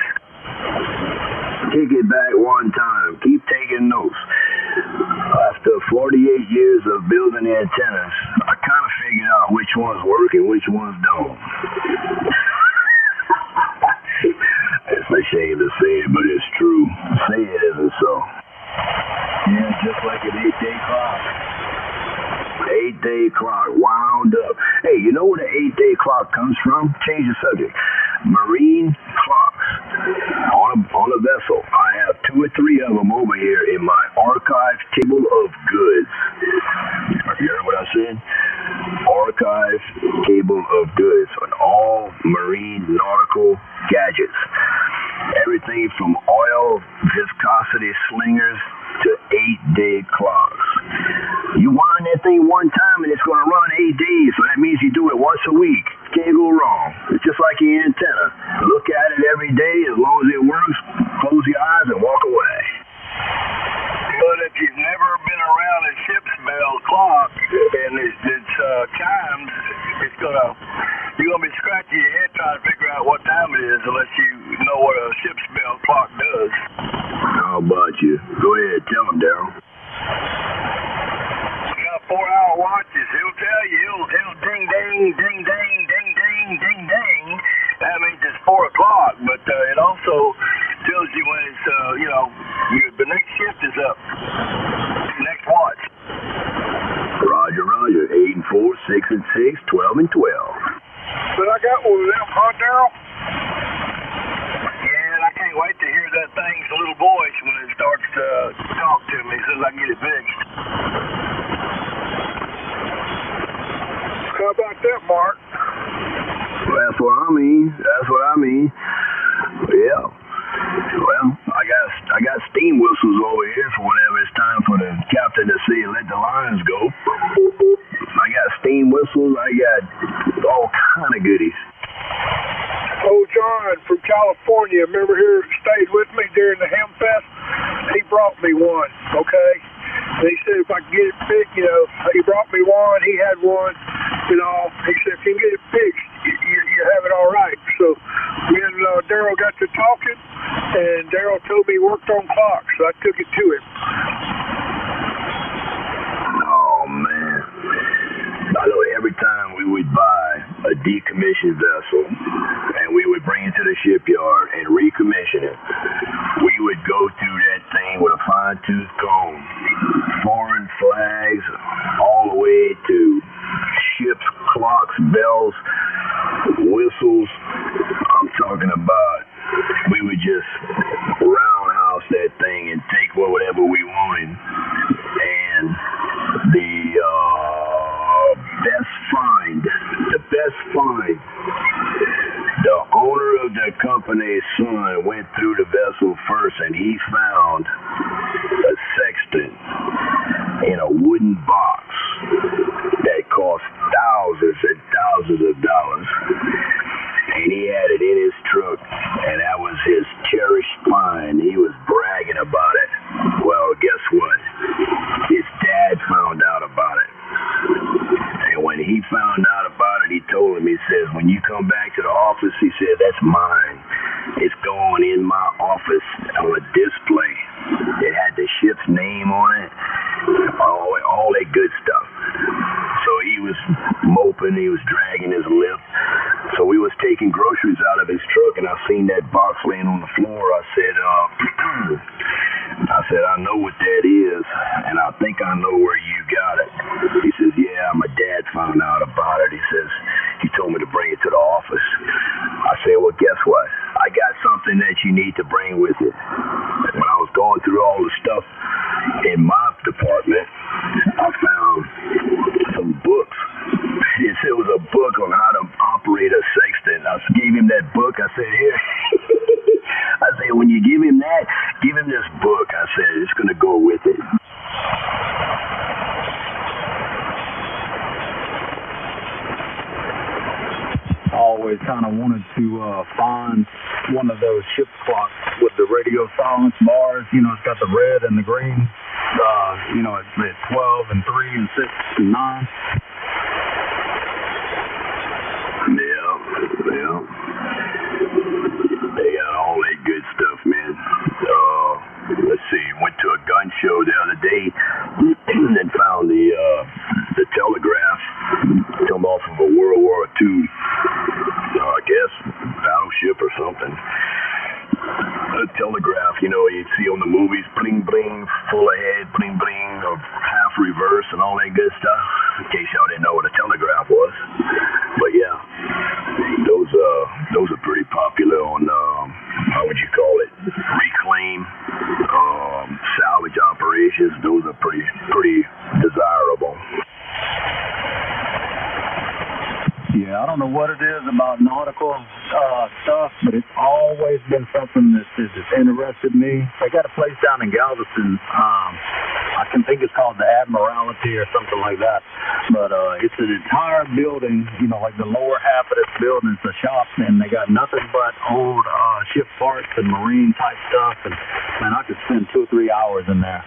Take it back one time. Keep taking notes. After 48 years of building antennas, I kind of figured out which ones work and which ones don't. It's a shame to say it, but it's true. Say it isn't so. Yeah, just like an 8-day clock. 8-day clock, wound up. Hey, you know where the 8-day clock comes from? Change the subject. Marine clocks on a vessel. I have 2 or 3 of them over here in my archive table of goods. You heard what I said? Archive table of goods on all marine nautical gadgets. Everything from oil viscosity slingers to 8-day clocks. You wind that thing one time and it's going to run 8 days, so that means you do it once a week. Can't go wrong. It's just like your antenna. Look at it every day. As long as it works, close your eyes and walk away. But if you've never been around a ship's bell clock and it's chimes, you're gonna be scratching your head trying to figure out what time it is unless you know what a ship's bell clock does. How about you? Go ahead, tell them, Daryl. You got 4-hour watches. He'll tell you. He'll ding ding ding ding ding ding ding ding. That means it's 4 o'clock. But it also tells you when it's the next shift is up. Next watch. Roger. 8 and 4, 6 and 6, 12 and 12. But I got one of them, huh, Daryl? Yeah, I can't wait to hear that thing I mean. That's what I mean. Yeah. Well, I got steam whistles over here for whenever it's time for the captain to say let the lines go. I got steam whistles. I got all kind of goodies. Oh, John from California, remember here, stayed with me during the Ham Fest? He brought me one, okay? And he said if I could get it fixed, he brought me one, he had one, he said if you can get it fixed, you have it all right. So me and Daryl got to talking, and Daryl told me he worked on clocks, so I took it to him. Oh, man. I know every time we would buy a decommissioned vessel and we would bring it to the shipyard and recommission it, we would go through that thing with a fine-tooth comb, foreign flags, all the way to ships, clocks, bells, whistles. I'm talking about we would just roundhouse that thing and take whatever we wanted. And the best find, the owner of the company's son went through the vessel first and he found a sextant in a wooden box that cost thousands and thousands of dollars. And he had it in his truck, and that was his cherished find. He was bragging about it. Well, guess what? His dad found out about it. And when he found out about it, he told him, he says, when you come back to the office, he said, that's mine. It's going in my office on a display. It had the ship's name on it, all that good stuff. So he was moping, he was dragging his lip. So we was taking groceries out of his truck, and I seen that box laying on the floor. I said, I know what that is, and I think I know where you got it. He says, yeah, my dad found out about it. He says, he told me to bring it to the office. I said, well, guess what? I got something that you need to bring with you. When I was going through all the stuff in my department, I found some books. It was a book on how to operate a sextant. I gave him that book. I said, here. I said, when you give him that, give him this book. I said, it's going to go with it. I always kind of wanted to find one of those ship clocks with the radio silence bars. It's got the red and the green. It's 12 and 3 and 6 and 9. Yeah. They got all that good stuff, man. Let's see. Went to a gun show the other day and found the telegraph come off of a World War II, I guess, battleship or something. A telegraph, you'd see on the movies, bling bling, full ahead, bling bling, or half reverse and all that good stuff. In case y'all didn't know what a telegraph was. But yeah, those are pretty popular on how would you call it? Reclaim, salvage operations. Those are pretty desirable. Yeah, I don't know what it is about nautical stuff, but it's always been something that's interested me. They got a place down in Galveston. I can think it's called the Admiralty or something like that. But it's an entire building, like the lower half of this building is a shop, and they got nothing but old ship parts and marine type stuff. And man, I could spend 2 or 3 hours in there.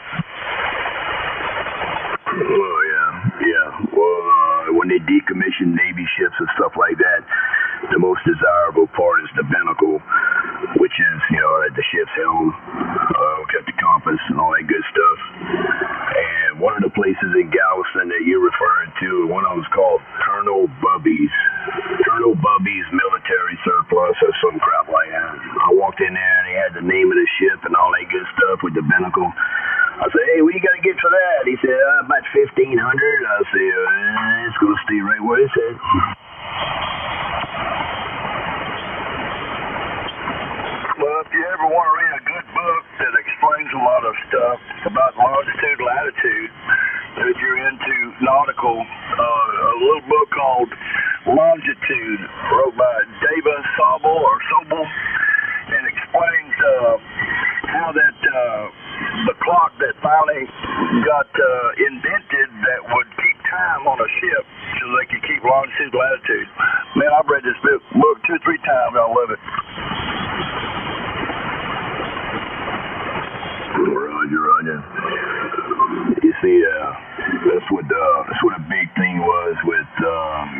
Oh, yeah. Well, when they decommission Navy ships and stuff like that, the most desirable part is the binnacle, which is, at the ship's helm, got the compass and all that good stuff. And one of the places in Galveston that you're referring to, one of them is called Colonel Bubby's Military Surplus or some crap like that. I walked in there and they had the name of the ship and all that good stuff with the binnacle. I said, hey, what do you got to get for that? He said, about $1,500. I said, it's going to stay right where it's at. Well, if you ever want to read a good book that explains a lot of stuff about longitude, latitude, if you're into nautical, a little book called Longitude, wrote by Leva Sobel, and explains how that the clock that finally got invented that would keep time on a ship so they could keep longitude, latitude. Man, I've read this book 2 or 3 times. I love it. Roger. You see, that's what a big thing was with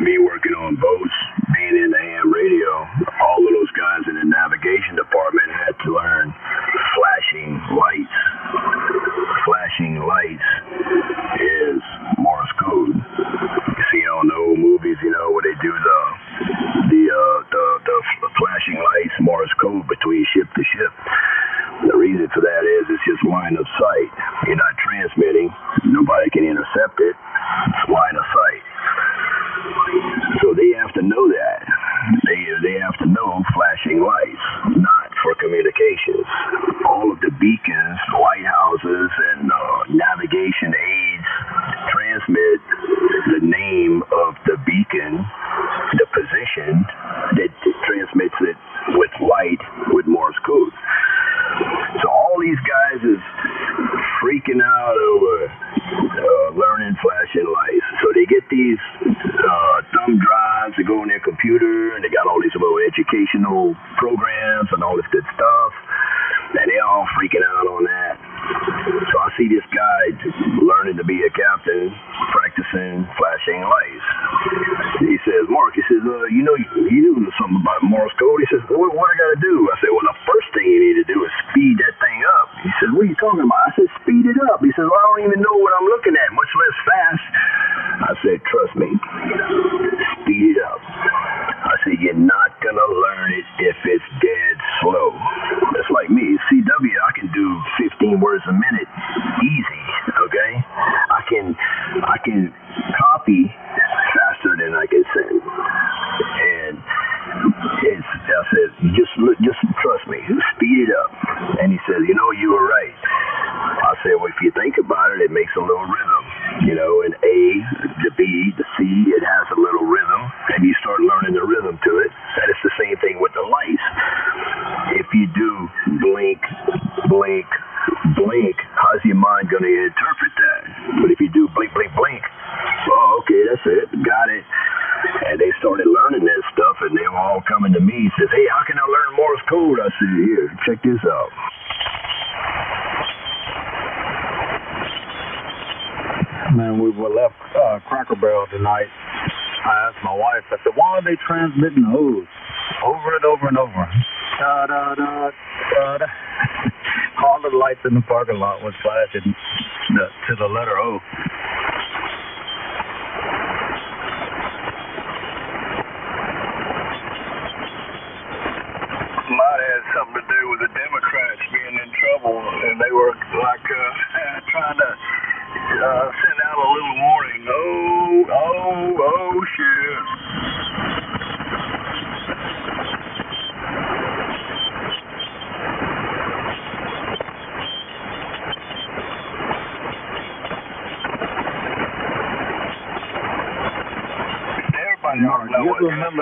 me working on boats, being in the ham radio. All of those guys in the navigation department had to learn flashing lights. Flashing lights is Morse code. You see on the old movies, where they do the flashing lights, Morse code between ship to ship. The reason for that is it's just line of sight. You're not transmitting. Nobody can intercept it. It's line of sight. So they have to know that. They have to know flashing lights, not for communications. All of the beacons, lighthouses, and navigation aids transmit the name of the beacon, the position, that transmits it with light with Morse code. So all these guys is freaking out over learning flashing lights. So they get these thumb drives that go in their computer, and they got all these little educational programs and all this good stuff, and they all freaking out on that. So I see this guy learning to be a captain, practicing flashing lights. He says, Mark, you knew something about Morse code. He says, what I got to do? I said, well, the first thing you need to do is speed that thing up. He said, what are you talking about? I said, speed it up. He says, well, I don't even know what I'm looking at, much less fast. I said, trust me, speed it up. I said, you're not going to learn it if it's dead slow. That's like me. CW, I can do 15 words a minute easy, okay? I can copy faster than I can send. And I said, just trust me, speed it up. And he says, you were right. I said, well, if you think about it, it makes a little rhythm. And A, the B, the C, it has a little rhythm, and you start learning the rhythm to it. And it's the same thing with the lights. If you do blink, blink, blink, how's your mind going to interpret that? But if you do blink, blink, blink, oh, okay, that's it, got it. And they started learning that stuff, and they were all coming to me, says, hey, how can I learn Morse code? I said, here, check this out. Man, we were left Cracker Barrel tonight. I asked my wife, I said, why are they transmitting hose over and over and over? Da, da, da, da, da. All the lights in the parking lot was flashing to the letter O. Might have something to do with the Democrats being in trouble, and they were like trying to send out a little warning. Oh, shit. You remember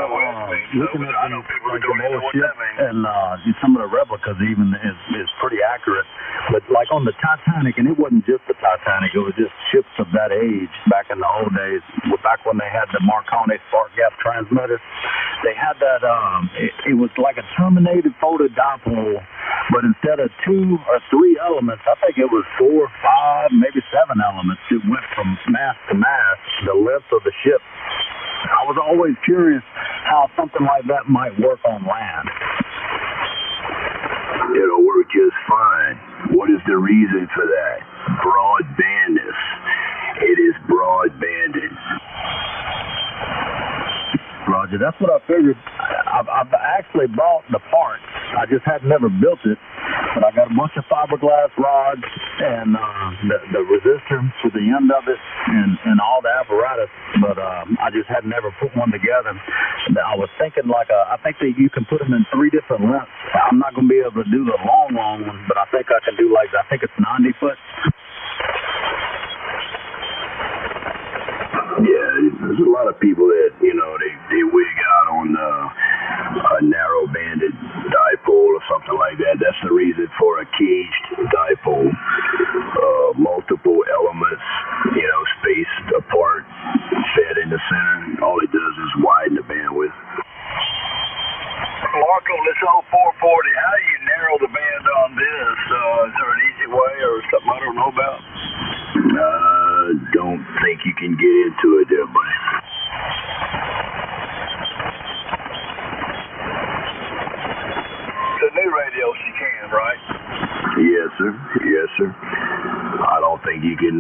looking at the old ship and some of the replicas even is pretty accurate. But like on the Titanic, and it wasn't just the Titanic, it was just ships of that age back in the old days, back when they had the Marconi spark gap transmitter. They had that, it was like a terminated photodipole, but instead of 2 or 3 elements, I think it was 4, 5, maybe 7 elements. It went from mast to mast, the length of the ship. I was always curious how something like that might work on land. It'll work just fine. What is the reason for that? Broadbandness. It is broadbanded. Roger, that's what I figured. I've actually bought the parts. I just had never built it, but I got a bunch of fiberglass rods and the resistor to the end of it and all the apparatus, but I just had never put one together. I was thinking I think that you can put them in 3 different lengths. I'm not going to be able to do the long one, but I think I can do I think it's 90 foot. Yeah, there's a lot of people that, they wig out on can get into it there, buddy. The new radios you can, right? Yes, sir. Yes, sir. I don't think you can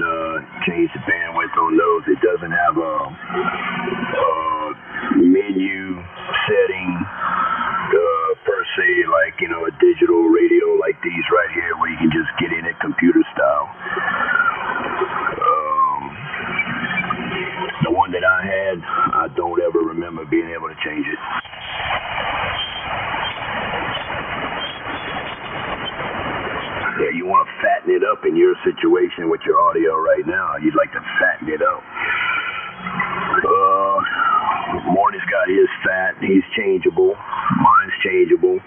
change the bandwidth on those. It doesn't have a menu setting per se, like, you know, a digital radio like these right here where you can just get in it computer style. The one that I had, I don't ever remember being able to change it. Yeah, you want to fatten it up in your situation with your audio right now. You'd like to fatten it up. Morty's got his fat. He's changeable. Mine's changeable.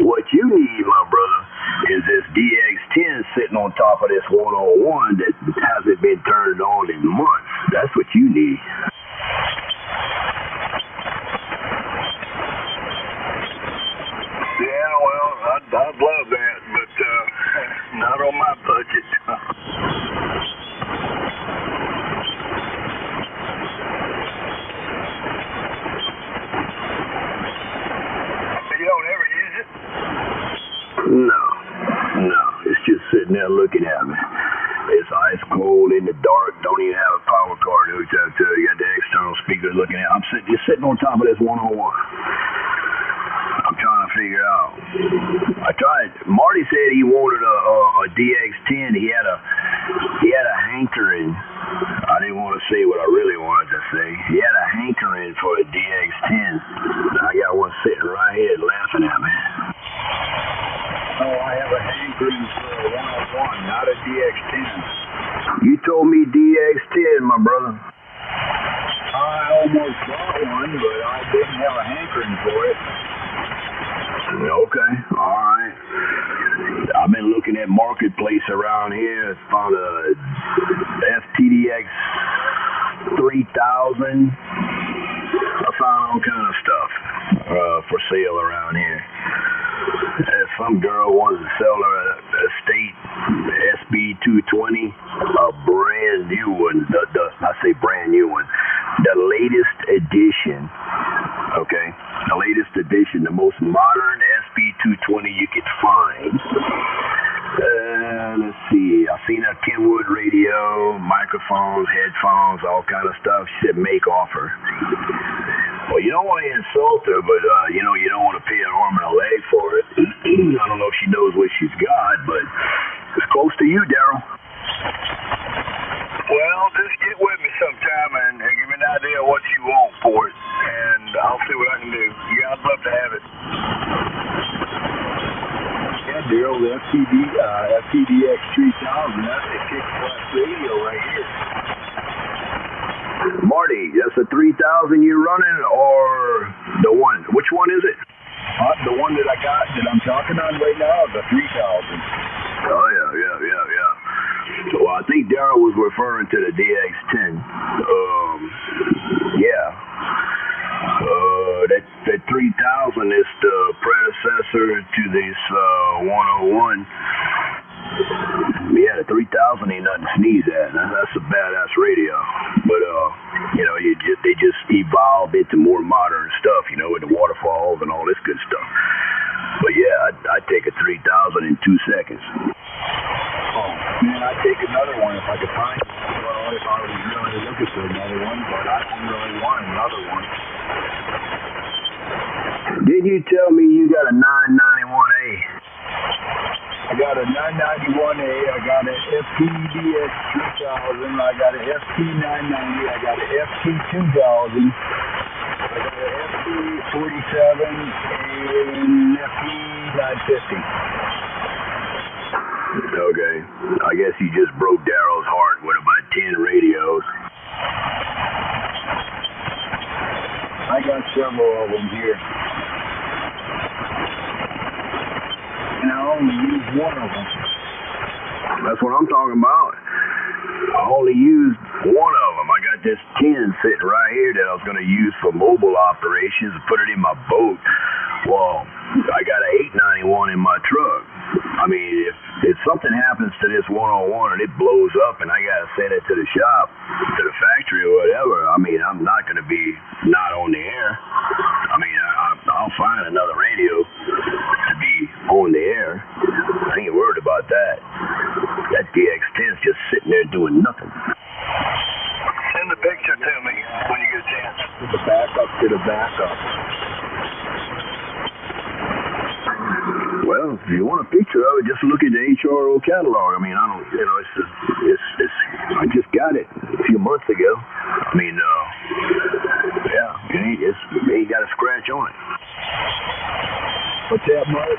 What you need, my brother, is this DX10 sitting on top of this 101 that hasn't been turned on in months. That's what you need. Yeah, well, I'd love that, but not on my budget. You don't ever use it? No. It's just sitting there looking at me. It's ice cold in the dark. Don't even have a power cord hooked up to it. You got the external speakers looking at. I'm just sitting on top of this 101. I'm trying to figure out. I tried. Marty said he wanted a DX10. He had a hankering. I didn't want to say what I really wanted to say. He had a hankering for a DX10. I got one sitting right here laughing at me. No, I have a hankering for a 101, not a DX10. You told me DX10, my brother. I almost bought one, but I didn't have a hankering for it. Okay, all right. I've been looking at Marketplace around here. Found a FTDX 3000. I found all kind of stuff for sale around here. Some girl wants to sell her a state SB 220, a brand new one. I say brand new one. The latest edition. Okay, the latest edition, the most modern SB 220 you could find. Let's see. I've seen a Kenwood radio, microphones, headphones, all kind of stuff. She said make offer. Well, you don't want to insult her, but you know, you don't want to pay an arm and a leg for it. I don't know if she knows what she's got, but it's close to you, Daryl. Well, just get with me sometime and give me an idea of what you want for it, and I'll see what I can do. Yeah, I'd love to have it. Yeah, Daryl, the FTDX 3000, that's a kick-butt radio right here. Marty, that's a 3000 you're running, or the one? Which one is it? The one that I got that I'm talking on right now is a 3000. Oh, yeah. So I think Daryl was referring to the DX10. That 3000 is the predecessor to this 101. Yeah, the 3000 ain't nothing to sneeze at. That's a badass radio. But you know, they just evolved into more modern stuff, you know, with the waterfalls and all this good stuff. But yeah, I'd take a 3000 in 2 seconds. Oh, man, I'd take another one if I could find it. Well, if I was really looking for another one, but I don't really want another one. Did you tell me you got a 991A? I got a 991A, I got an FTDX 3000, I got an FT990, I got an FT2000, I got an FT47, and FT950. Okay, I guess you just broke Daryl's heart with about 10 radios. I got several of them here. And I only use one of them. That's what I'm talking about. I only used one of them. I got this 10 sitting right here that I was going to use for mobile operations and put it in my boat. Well, I got a 891 in my truck. I mean, if something happens to this 101 and it blows up and I got to send it to the shop, to the factory or whatever, I mean, I'm not going to be not on the air. I mean, I'll find another radio to be on the air. I ain't worried about that. That DX10's just sitting there doing nothing. Send the picture to me when you get a chance. To the backup. Well, if you want a picture of it, just look at the HRO catalog. I mean, I don't, you know, it's I just got it a few months ago. I mean, yeah, it ain't got a scratch on it. What's that, Mark?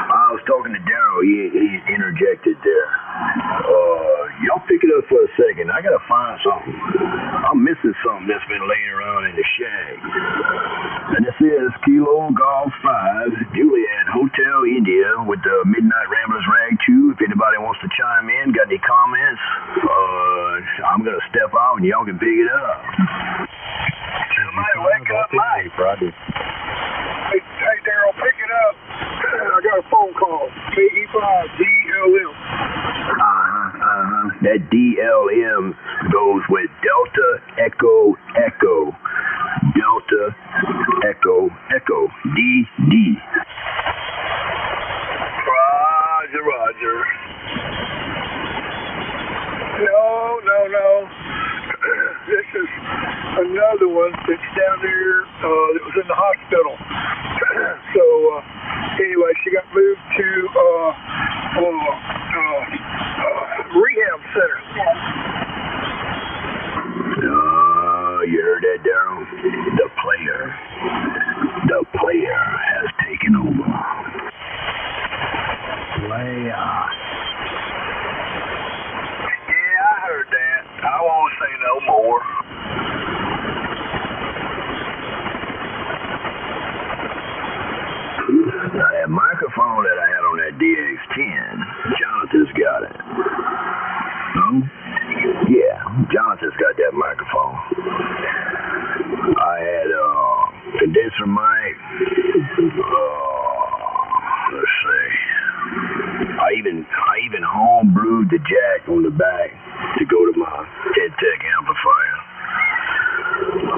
I was talking to Daryl. He interjected there. Y'all pick it up for a second. I gotta find something. I'm missing something that's been laying around in the shag. And it says Kilo Golf 5, Juliet Hotel India with the Midnight Ramblers Rag 2. If anybody wants to chime in, got any comments, I'm gonna step out and y'all can pick it up. Somebody wake up, Mike. Hey, Daryl, pick it up. I got a phone call. KE5DLM. That DLM goes with Delta Echo Echo. Delta Echo Echo. DD. Roger. No. This is another one that's down there that was in the hospital. So, anyway, she got moved to rehab center. You heard that, Daryl? The player has taken over. Yeah, I heard that. I won't say no more. Now, that microphone that I had on that DX10, Jonathan's got it. Yeah, Jonathan's got that microphone. I had condenser mic. Let's see. I even home brewed the jack on the back to go to my head-tech amplifier.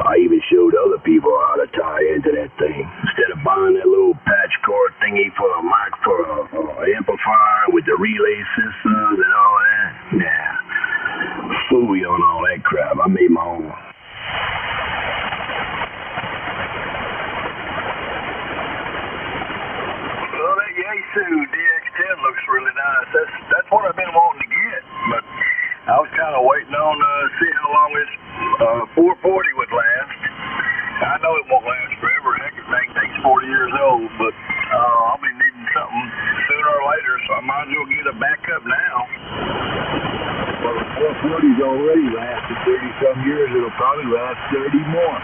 I even showed other people how to tie into that thing. Instead of buying that little patch cord thingy for a mic for an amplifier with the relay systems and all that. Nah. Fooey on all that crap. I made my own. Well, that Yaesu DX10 looks really nice. That's what I've been wanting to get, but I was kind of waiting on see how long this 440 would last. I know it won't last forever. Heck, if that thing's 40 years old, but I'll be needing something sooner or later, so I might as well get a backup now. Well, the 440's already lasted 30-some years. It'll probably last 30 more.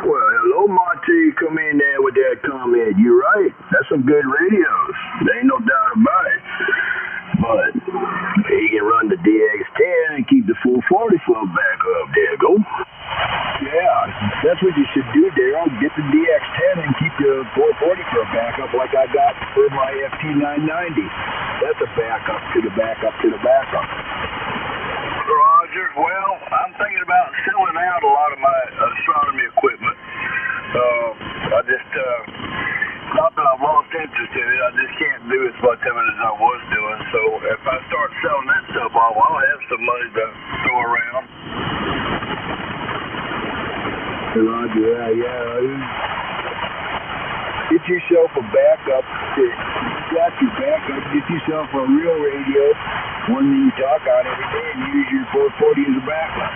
Well, hello, Monty. Come in there with that comment. You're right. That's some good radios. There ain't no doubt about it. But he can run the DX10 and keep the 440 flow back up. There you go. Yeah, that's what you should do, Daryl. Get the DX10 and keep the 440 for a backup like I got for my FT990. That's a backup to the backup to the backup. Roger. Well, I'm thinking about selling out a lot of my astronomy equipment. I just, not that I've lost interest in it, I just can't do as much of it as I was doing. So if I start selling that stuff off, I'll have some money to throw around. Roger, yeah. Get yourself a backup. You got your backup. Get yourself a real radio, one that you talk on every day, and use your 440 as a backup.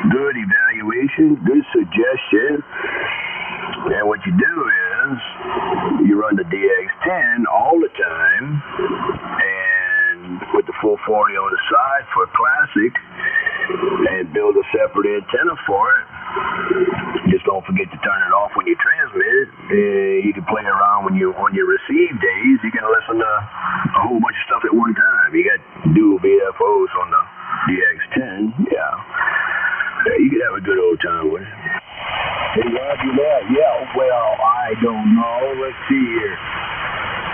Good evaluation, good suggestion. And what you do is you run the DX10 all the time, and with the 440 on the side for classic, and build a separate antenna for it. Just don't forget to turn it off when you transmit it. You can play around when you on your receive days. You can listen to a whole bunch of stuff at one time. You got dual VFOs on the DX10. see here.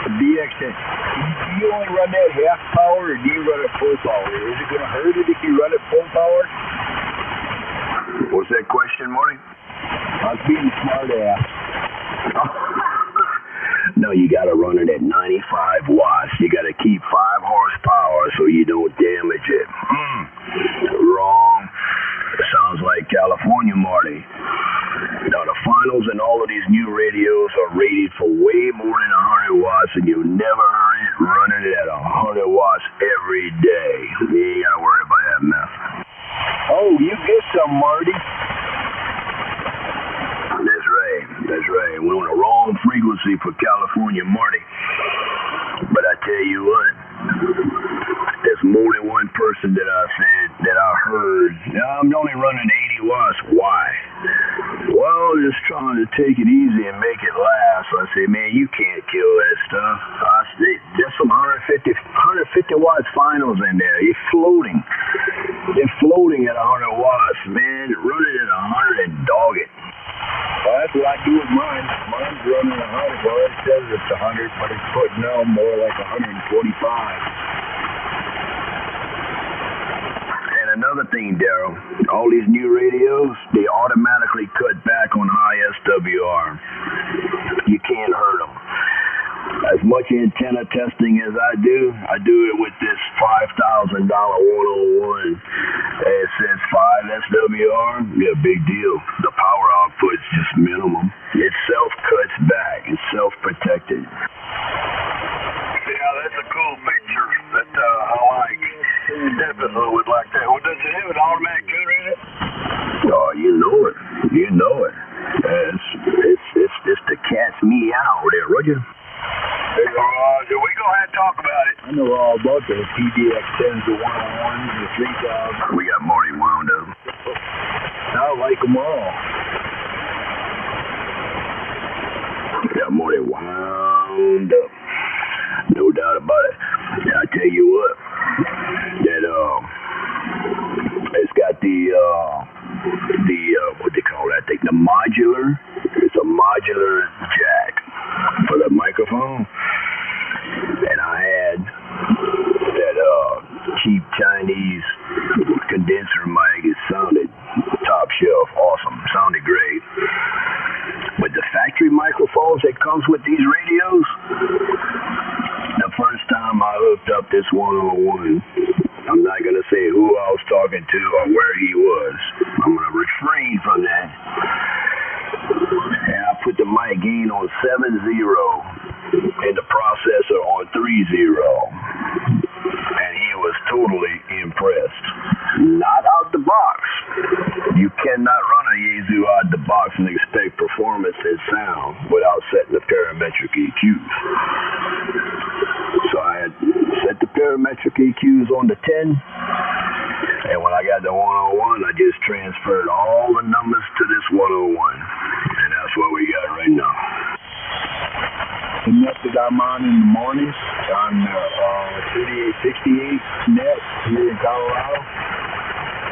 DX10. Do you only run that half power, or do you run it full power? Is it going to hurt it if you run it full power? What's that question, Marty? I was being a smart ass. No, you got to run it at 95 watts. You got to keep 5 horsepower so you don't damage it. Wrong. Sounds like California, Marty. Now, the finals and all of these new radios are rated for way more than 100 watts, and you'll never earn it running it at 100 watts every day. You ain't got to worry about that mess. Oh, you get some, Marty. That's right. That's right. We're on the wrong frequency for California, Marty. But I tell you what, there's more than one person that I said, that I heard, I'm only running 80 watts. Why? Well, just trying to take it easy and make it last. I say, man, you can't kill that stuff. There's some 150 watts finals in there. You're floating. They're floating at 100 watts, man. Run it at 100 and dog it. Well, that's what I do with mine. Mine's running 100. Well, it says it's 100, but it's putting out more like 145. Another thing, Daryl, all these new radios, they automatically cut back on high SWR. You can't hurt them. As much antenna testing as I do it with this $5,000 101. It says 5 SWR. Yeah, big deal. The power output's just minimum. It self-cuts back. It's self-protected. Yeah, that's a cool picture that I like. Definitely would like that. Well, does it have an automatic tuner in it? Oh, you know it. You know it. It's the cat's meow there, Roger. We're going to have to talk about it. I know all about the PDX10s, the 101s, the 3000s. We got Marty wound up. I like them all. We got Marty wound up. No doubt about it. Yeah, I tell you what, that it's got the what they call that thing, the modular. It's a modular jack for the microphone, and I had that cheap Chinese condenser mic. It sounded top shelf, awesome, sounded great. But the factory microphones that comes with these radios, the first time I hooked up this 101, I'm not going to say who I was talking to or where he was. I'm going to refrain from that. And I put the mic gain on 7.0 and the processor on 3.0. And he was totally impressed. Not out the box. You cannot run a Yaesu out the box and expect performance and sound without setting the parametric EQs. So I had set the parametric EQs on the 10, and when I got the 101, I just transferred all the numbers to this 101, and that's what we got right now. The net that I'm on in the mornings on 3868 net here in Colorado,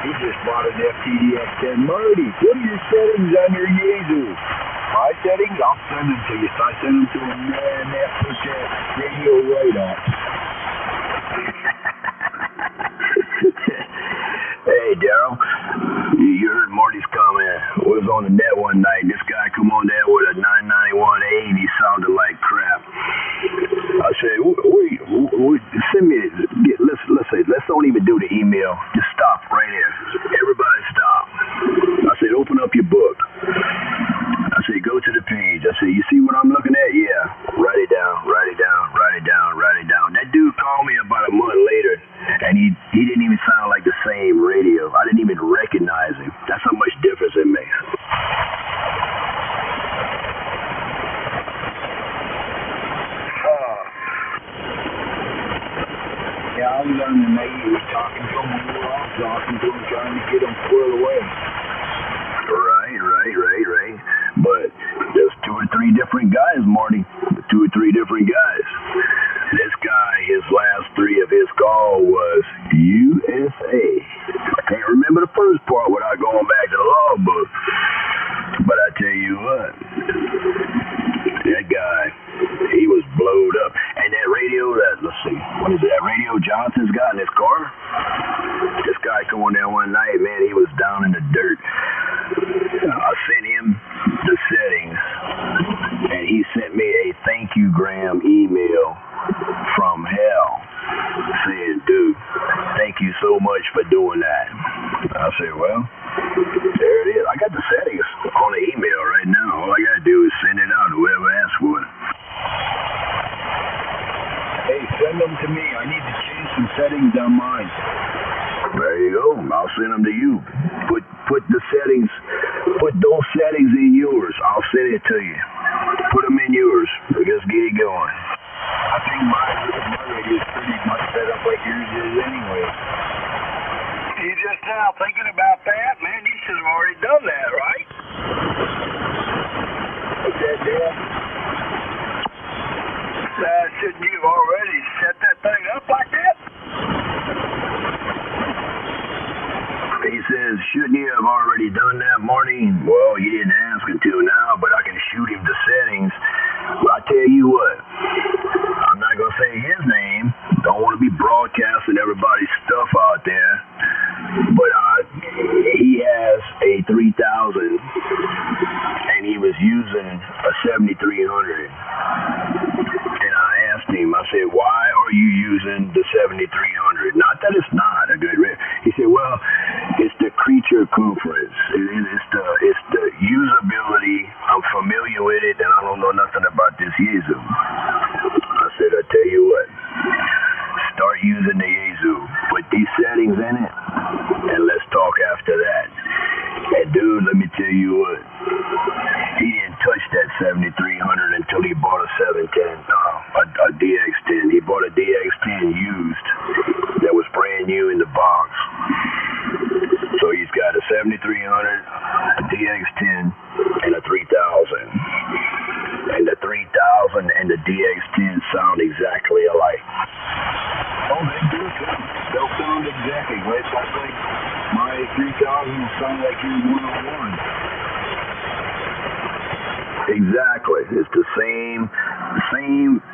he just bought an FTDX10. Marty, what are your settings on your Yaesu? My settings? I'll send them to you. So I send them to him, and that puts that radio right on. Hey, Daryl, you heard Marty's comment. We was on the net one night. This guy come on there with a 991A, and he sounded like crap. I said, send me. Let's don't even do the email. Just stop right here. Everybody stop. I said, open up your book. I said, go to the page. I said, you see what I'm looking at? Yeah. Write it down. Write it down. Write it down. Write it down. That dude called me about a month later, and he didn't even sound like the same radio. I didn't even recognize him. That's how much difference it makes. Yeah, I was on the night. He was talking to him when we were off, talking to him, trying to get him squared away. Right. But there's 2 or 3 different guys, Marty. 2 or 3 different guys. This guy, his last 3 of his call was USA. I can't remember the first part without going back to the logbook. But I tell you what, that guy, this car. This guy going there one night, man, he was down in the dirt. I sent him the settings, and he sent me a thank you gram email from hell saying, dude, thank you so much for doing that. I said, well, there it is. I got the settings on the email right now. All I got to do is send it out to whoever asks for it. Hey, send them to me. I need to change some settings on mine. There you go. I'll send them to you. Put the settings, put those settings in yours. I'll send it to you. Put them in yours. Just get it going. I think my radio is pretty much set up like yours is anyway. You just now thinking about that, man? You should have already done that, right? What's that, Dad? Shouldn't you have already set that thing up like that? He says, shouldn't you have already done that, Marty? Well, you didn't ask until now, but I can shoot him the settings. But I tell you what, I'm not going to say his name. Don't want to be broadcasting everybody's stuff out there. But he has a 3000, and he was using a 7300. And I asked him, I said, why are you using the 7300? Not that it's not a good radio. He said, well, it's the creature conference. It's the usability. I'm familiar with it, and I don't know nothing about this Yezu. I said, I tell you what, start using the Yezu. Put these settings in it, and let's talk after that. And dude, let me tell you what, he didn't touch that 7300 until he bought a 710, a DX10. He bought a DX10 used that was brand new in the box. So he's got a 7300, a DX10, and a 3000. And the 3000 and the DX10 sound exactly alike. Oh, they do too. They'll sound exactly right. That's like my 3000 will sound like your 101. Exactly. It's the same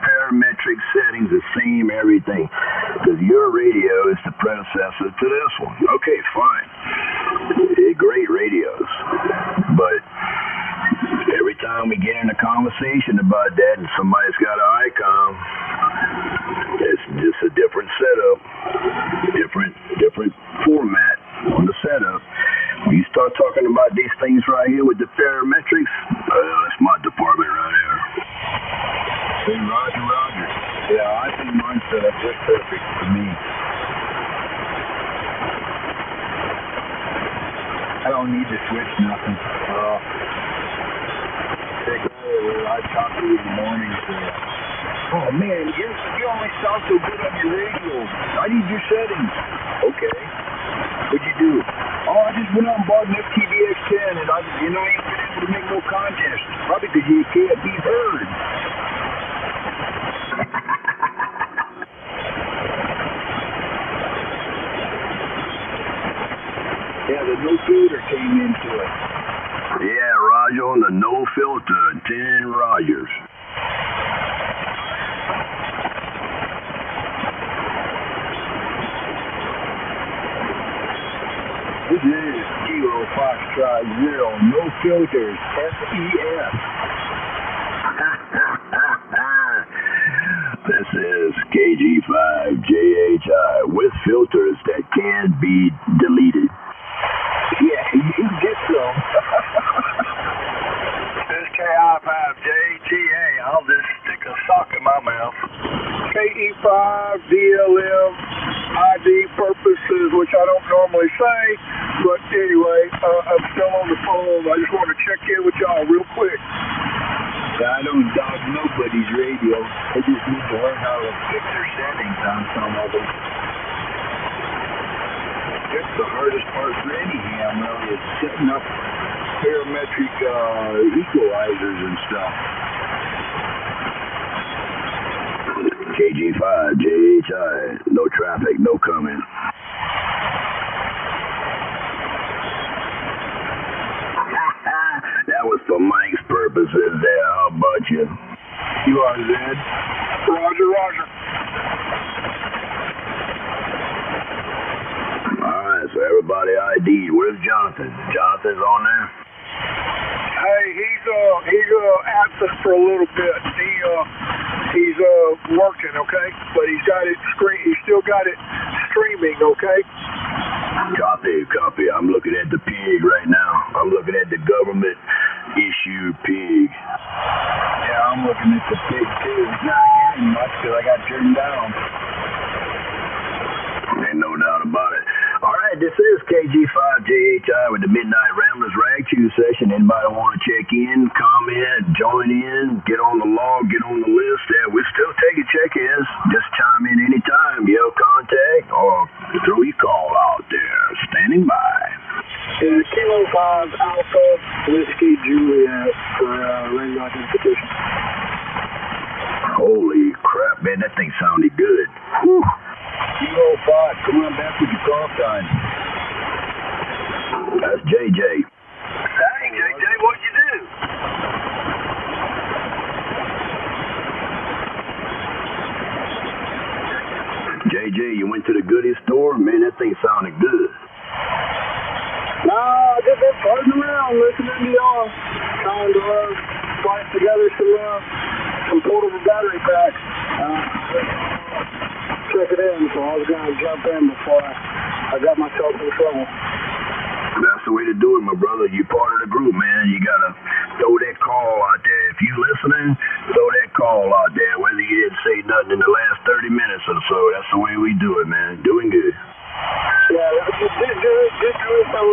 parametric settings, the same everything. Because your radio is the predecessor to this one. Okay, fine. They're great radios. But every time we get in a conversation about that and somebody's got an icon, it's just a different setup, different format on the setup. When you start talking about these things right here with the parametrics, that's my department right here. Hey, Roger. Yeah, I think mine's set up just perfect for me. I don't need to switch nothing. I talk to you in the mornings. Oh man, you only sound so good on your radio. I need your settings. Okay. What'd you do? Oh, I just went out and bought an FTDX10, and I ain't been able to make no contest. Probably because you can't be heard. Yeah, the no filter came into it. Yeah, Roger on the no filter, 10 Rogers. This is Kilo Foxtrot Zero, no filters, FEF. This is KG5JHI with filters that can be deleted. Yeah, you get some. This is KI5JTA. I'll just stick a sock in my mouth. KE5DLM ID purposes, which I don't normally say, but anyway, I'm still on the phone. I just want to check in with y'all real quick. I don't dog nobody's radio. I just need to learn how to fix their settings on some of them. That's the hardest part for any ham, really, is setting up parametric equalizers and stuff. KG5JHI, no traffic, no coming. That was for Mike's purposes there. How about you? You are, Zed? Roger. So everybody ID'd. Where's Jonathan? Jonathan's on there? Hey, he's absent for a little bit. He's working, okay? But he's still got it streaming, okay? Copy. I'm looking at the pig right now. I'm looking at the government issue pig. Yeah, I'm looking at the pig too. It's not hearing much because I got turned down. Ain't no doubt about it. All right, this is KG5JHI with the Midnight Ramblers Rag Chew session. Anybody want to check in, comment, join in, get on the log, get on the list? Yeah, we're still taking check-ins. Just chime in anytime. Yell contact or throw your call out there. Standing by. Yeah, Kilo 5 Alpha Whiskey Juliet for radio identification. Holy crap, man, that thing sounded good. Whew. Kilo 5, come on back with your call sign. That's JJ. Hey, JJ, what'd you do? JJ, you went to the goodie store? Man, that thing sounded good. No, I just been floating around listening to y'all, trying to splice together some portable battery packs. Check it in, so I was going to jump in before I got myself in trouble. That's the way to do it, my brother. You part of the group, man. You got to throw that call out there. If you listening, throw that call out there. Whether you didn't say nothing in the last 30 minutes or so, that's the way we do it, man. Doing good. Yeah, just do it so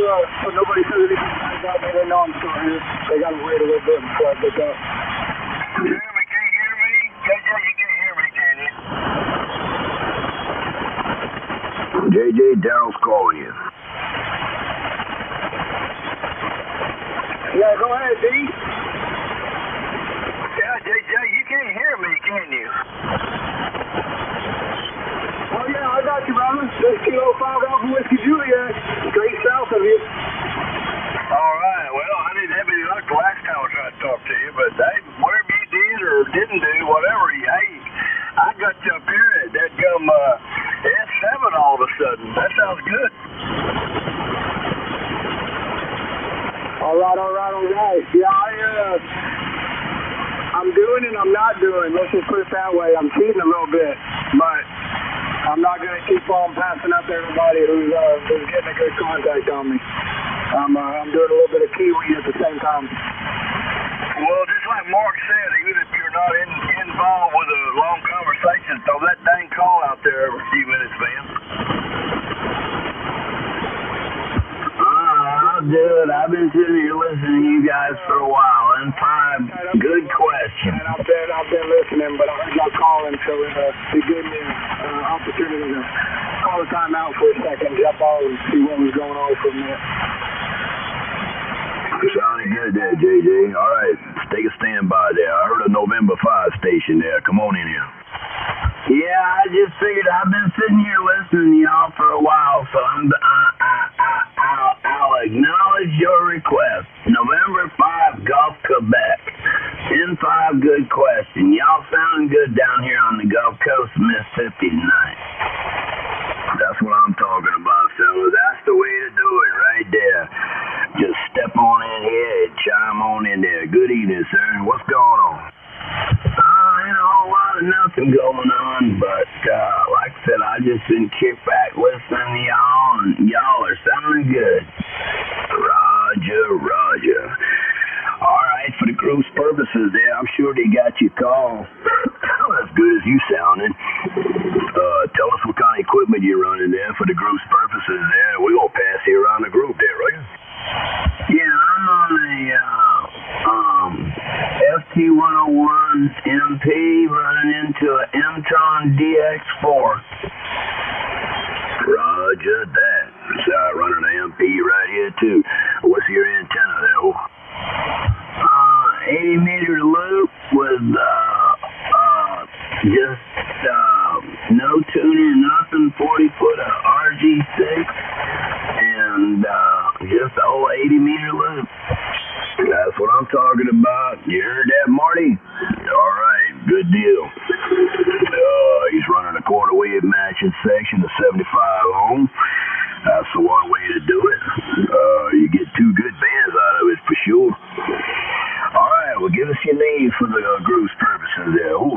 nobody says anything about me. They know I'm still here. They got to wait a little bit before I pick up. Jeremy, can you hear me? JJ, you can't hear me, can you? JJ, Daryl's calling you. Yeah, go ahead, D. Yeah, JJ, you can't hear me, can you? Oh, yeah, I got you, brother. This Kilo 5 Alpha Whiskey Juliet, straight south of you. All right, well, I didn't have any luck the last time I tried to talk to you, but hey, whatever you did or didn't do, whatever, hey, I got you up here at that gum S7 all of a sudden. That sounds good. All right. Yeah, I'm doing and I'm not doing. Let's just put it that way. I'm cheating a little bit, but I'm not going to keep on passing up everybody who's getting a good contact on me. I'm doing a little bit of Kiwi at the same time. Well, just like Mark said, even if you're not involved with a long conversation, throw that dang call out there every few minutes, man. I'll do it. I've been sitting here listening to you guys for a while. And 5 good questions. And I've been listening, but I heard y'all calling, so it gave me an opportunity to call the time out for a second, jump on and see what was going on from there. Sounding good there, JJ. All right, take a standby there. I heard a November 5 station there. Come on in here. Yeah, I just figured I've been sitting here listening to y'all for a while, so I'll acknowledge your request. November 5, Gulf, Quebec. 10-5, good question. Y'all sound good down here on the Gulf Coast of Mississippi tonight. That's what I'm talking about, fellas. That's the way to do it right there. Just step on in here and chime on in there. Good evening, sir. What's going on? Ain't a whole lot of nothing going on, but like I said, I just been kicked back listening to y'all, and y'all are sounding good. Roger. All right, for the group's purposes there, I'm sure they got your call. As good as you sounding. Tell us what kind of equipment you're running there for the group's purposes there. We're going to pass you around the group there, right? Yeah, I'm on a FT101 MP running into an Mtron DX4. Roger that. So running an MP right here too. What's your antenna there? 80-meter loop with just no tuner, nothing, 40-foot RG6, and just the old 80-meter loop. That's what I'm talking about. You heard that, Marty? All right, good deal. He's running a quarter wave matching section of 75 ohm. That's the one way to do it. You get two good bands out of it for sure. All right, well, give us your name for the group's purposes there. Ooh.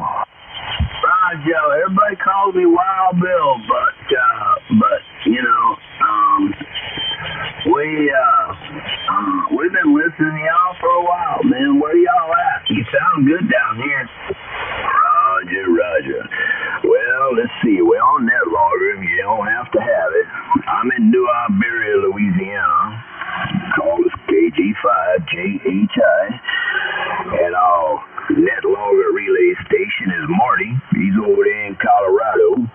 Joe, everybody calls me Wild Bill, but you know, we've been listening to y'all for a while, man. Where y'all at? You sound good down here. Roger. Well, let's see. We're on that logger. You don't have to have it. I'm in New Iberia, Louisiana. Call us KG5JHI. And our net logger relay station is Marty. He's over there in Colorado.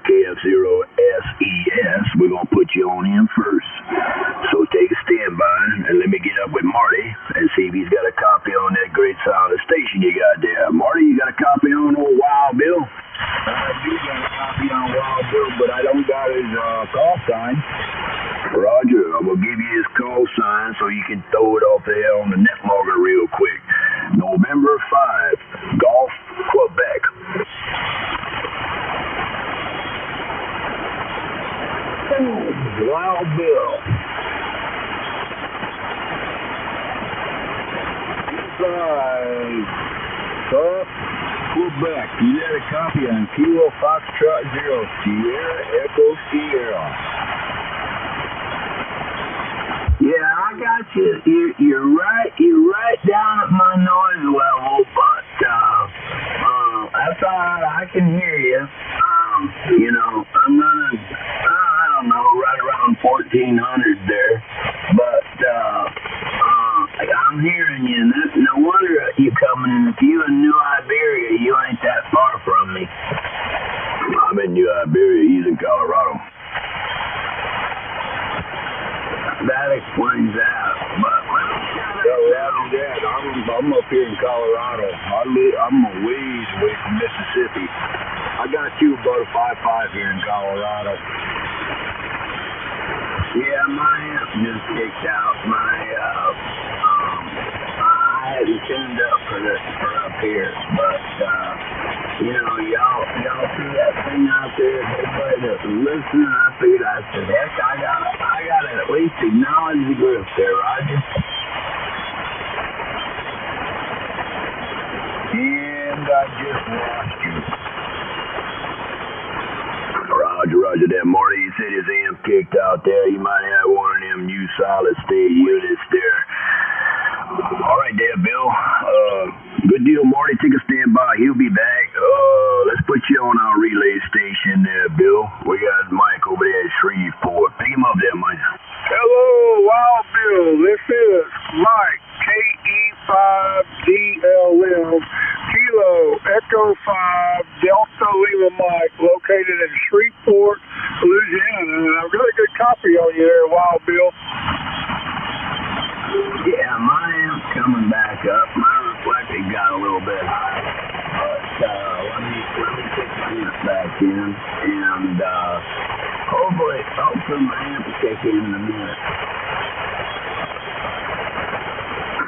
KF0SES. We're going to put you on him first. So take a standby and let me get up with Marty and see if he's got a copy on that great sound station you got there. Marty, you got a copy on old Wild Bill? I do got a copy on Wild Bill, but I don't got his call sign. Roger, I'm going to give you his call sign so you can throw it off there on the net logger real quick. November 5, Golf, Quebec. Wild Bill. 5, Quebec. You got a copy on Kilo Foxtrot 0, Sierra Echo Sierra. Yeah, I got you. You're right down at my noise level, but that's all right. I can hear you. You know, I'm running, I don't know, right around 1400 there, but I'm hearing you. And no wonder you coming in. If you in New Iberia, you ain't that far from me. I'm in New Iberia. He's in Colorado. That explains that. But I'm up here in Colorado. I'm a ways away from Mississippi. I got you about a 5.5 here in Colorado. Yeah, my amp just kicked out. I hadn't tuned up for up here, but you know, y'all see that thing out there? Everybody that's listening, I figured, I said, heck, I gotta at least acknowledge the group there, Roger. And I just lost you. Roger that, Marty. He said his amp kicked out there. You might have one of them new solid state units there. All right there, Bill. Good deal, Marty. Take a standby. He'll be back. Let's put you on our relay station there, Bill. We got Mike over there at Shreveport. Pick him up there, Mike. Hello, Wild Bill. This is Mike, KE5DLM, Kilo Echo 5, Delta Lima Mike, located in Shreveport, Louisiana. And I've got a good copy on you there, Wild Bill. Yeah, my amp's coming back up. My reflector got a little bit high. But let me kick my amp back in. And hopefully my amp will kick in a minute.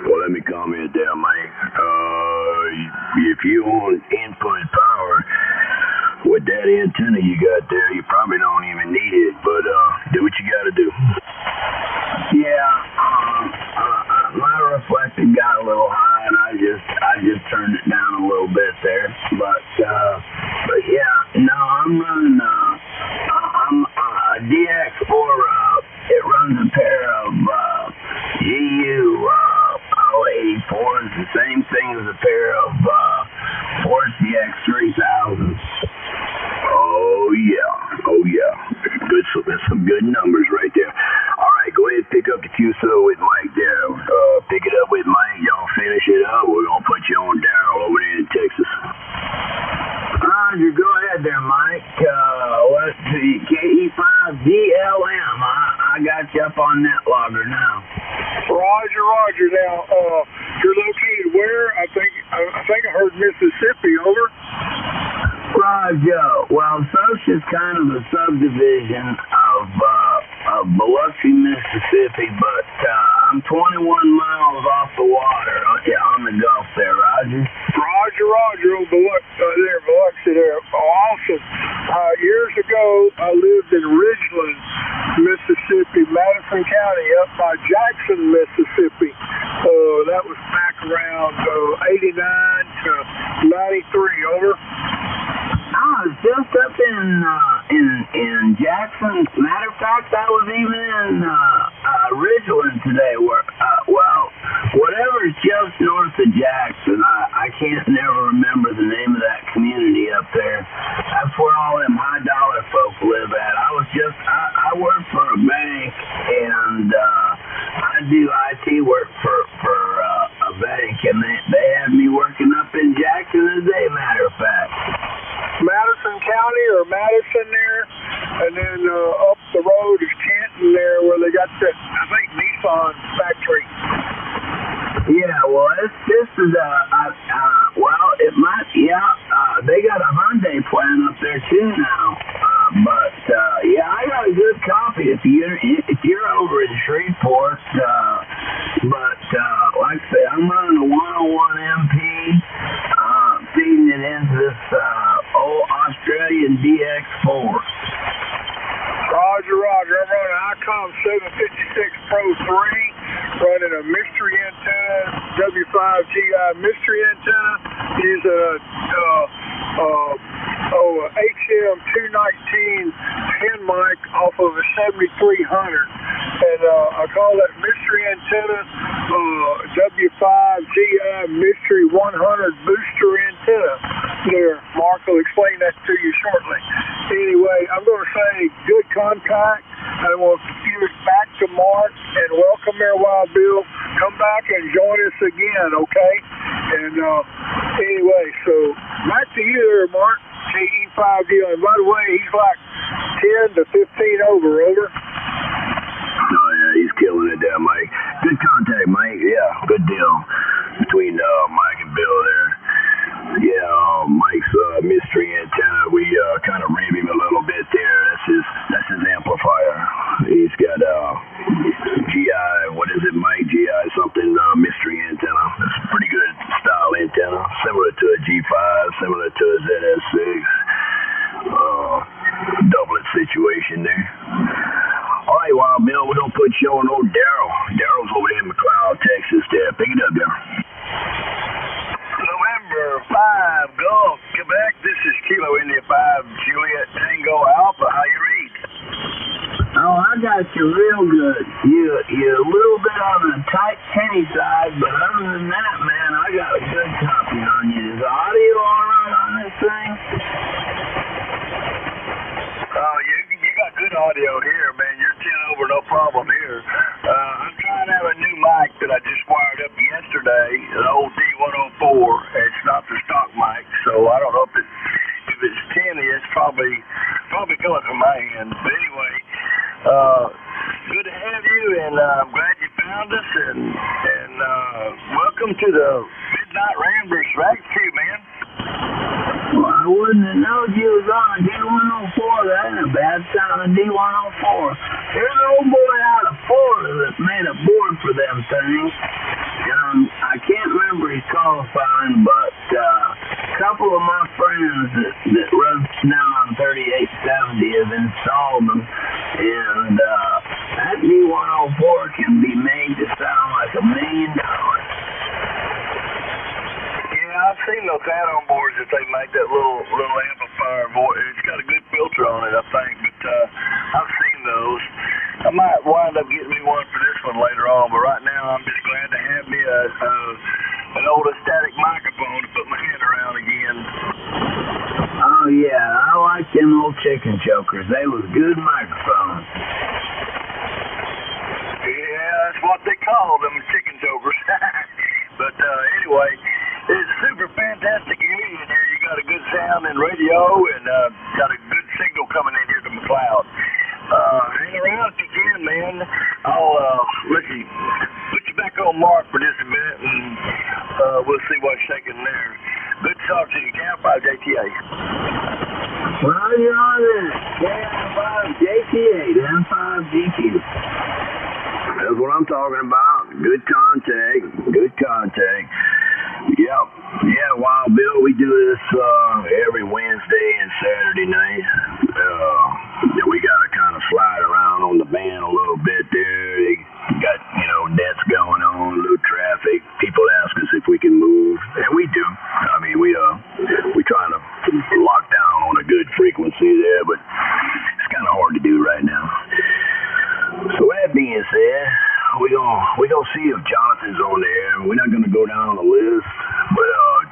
Well, let me comment there, Mike. If you want input power with that antenna you got there, you probably don't even need it, but do what you got to do. Yeah, my reflector got a little high, and I just turned it down a little bit there. But yeah, no, I'm running I'm a DX4. It runs a pair of GU 084s, the same thing as a pair of Force CX 3000s. Oh yeah. Good. So that's some good numbers right there. All right, go ahead and pick up the QSO with Mike there. Pick it up with Mike. Y'all finish it up. We're gonna put you on Daryl over there in Texas. Roger, go ahead there, Mike. Let's see, KE5DLM. I got you up on that logger now. Roger. Now, you're located where? I think I heard Mississippi. Over. Roger. Well, Sosha's kind of a subdivision of Biloxi, Mississippi, but I'm 21 miles off the water on the Gulf there, Roger. Roger. Biloxi there. Awesome. Years ago, I lived in Ridge, So 89 to 93, over. I was just up in Jackson. Matter of fact, I was even in Ridgeland today. Well, whatever's just north of Jackson. I can't never remember the name of that community up there. That's where all them high dollar folk live at. I work for a bank, and I do IT work for a bank, and they had me working up in Jackson today. Matter of fact. Madison County or Madison there, and then up the road is Canton there where they got that, I think, Nissan factory. Yeah, well, this is well, it might, they got a Hyundai plant up there too now. But yeah, I got a good copy if you're over in Shreveport. But like I say, I'm running a 101 MP, feeding it into this old Australian DX4. Roger, Roger. I'm running ICOM 756 Pro 3, running a mystery antenna, W5GI mystery antenna, using a HM219 pin mic off of a 7300. And I call that mystery antenna W5GI mystery 100 booster antenna. There, Mark will explain that to you shortly. Anyway, I'm going to say good contact. I will give it back to Mark and welcome there, Wild Bill. Come back and join us again, okay? And anyway, so back to you there, Mark. KE5 deal. And by the way, he's like 10 to 15 over. Oh, yeah, he's killing it there, Mike. Good contact, Mike. Yeah, good deal between Mike and Bill there. Yeah, Mike's mystery antenna, we kind of rib him a little bit there. That's his amplifier. He's got GI, what is it, Mike? GI something mystery antenna. It's a pretty good style antenna, similar to a G5, similar to a ZS6. Doublet situation there. All right, Wild Bill, we're gonna put you on old Daryl. Daryl's over there in McLeod, Texas. There, pick it up, Daryl. November 5, Gulf, Quebec. This is Kilo India 5, Juliet Tango Alpha. How you read? Oh, I got you real good. You're a little bit on the tight penny side, but other than that, man, I got a good copy on you. Is the audio all right on this thing? Oh, you got good audio here, man. You're 10 over, no problem here. I'm trying to have a new mic that I just wired up yesterday, an old D104. It's not the stock mic, so I don't know if it's 10, it's probably coming from my end. But anyway, good to have you, and I'm glad you found us, and welcome to the Midnight Ramblers Rack Crew, man. Well, I wouldn't have known you was on a D104. That ain't a bad sound, a D104. There's an old boy out of Florida that made a board for them things. I can't remember his qualifying, but a couple of my friends that run now on 3870 have installed them, and that D104 can be made to sound like $1 million. I've seen those add-on boards that they make that little amplifier voice. It's got a good filter on it, I think, but I've seen those. I might wind up getting me one for this one later on, but right now I'm just glad to have me an old static microphone to put my hand around again. Oh yeah, I like them old chicken chokers. They was good microphones. Yeah, that's what they call them, chicken chokers. But anyway, it's super fantastic area in here. You got a good sound and radio, and got a good signal coming in here to McLeod. Hang around if you can, man. I'll let you put you back on Mark for just a minute, and we'll see what's shaking there. Good to talk to you, Camp 5 JTA. Well, you're on it. Camp 5 JTA, M5 GQ. That's what I'm talking about. Good contact. Yep. Yeah, Wild Bill, we do this every Wednesday and Saturday night. We got to kind of slide around on the band a little bit there. They got, nets going on, a little traffic. People ask us if we can move down the list, but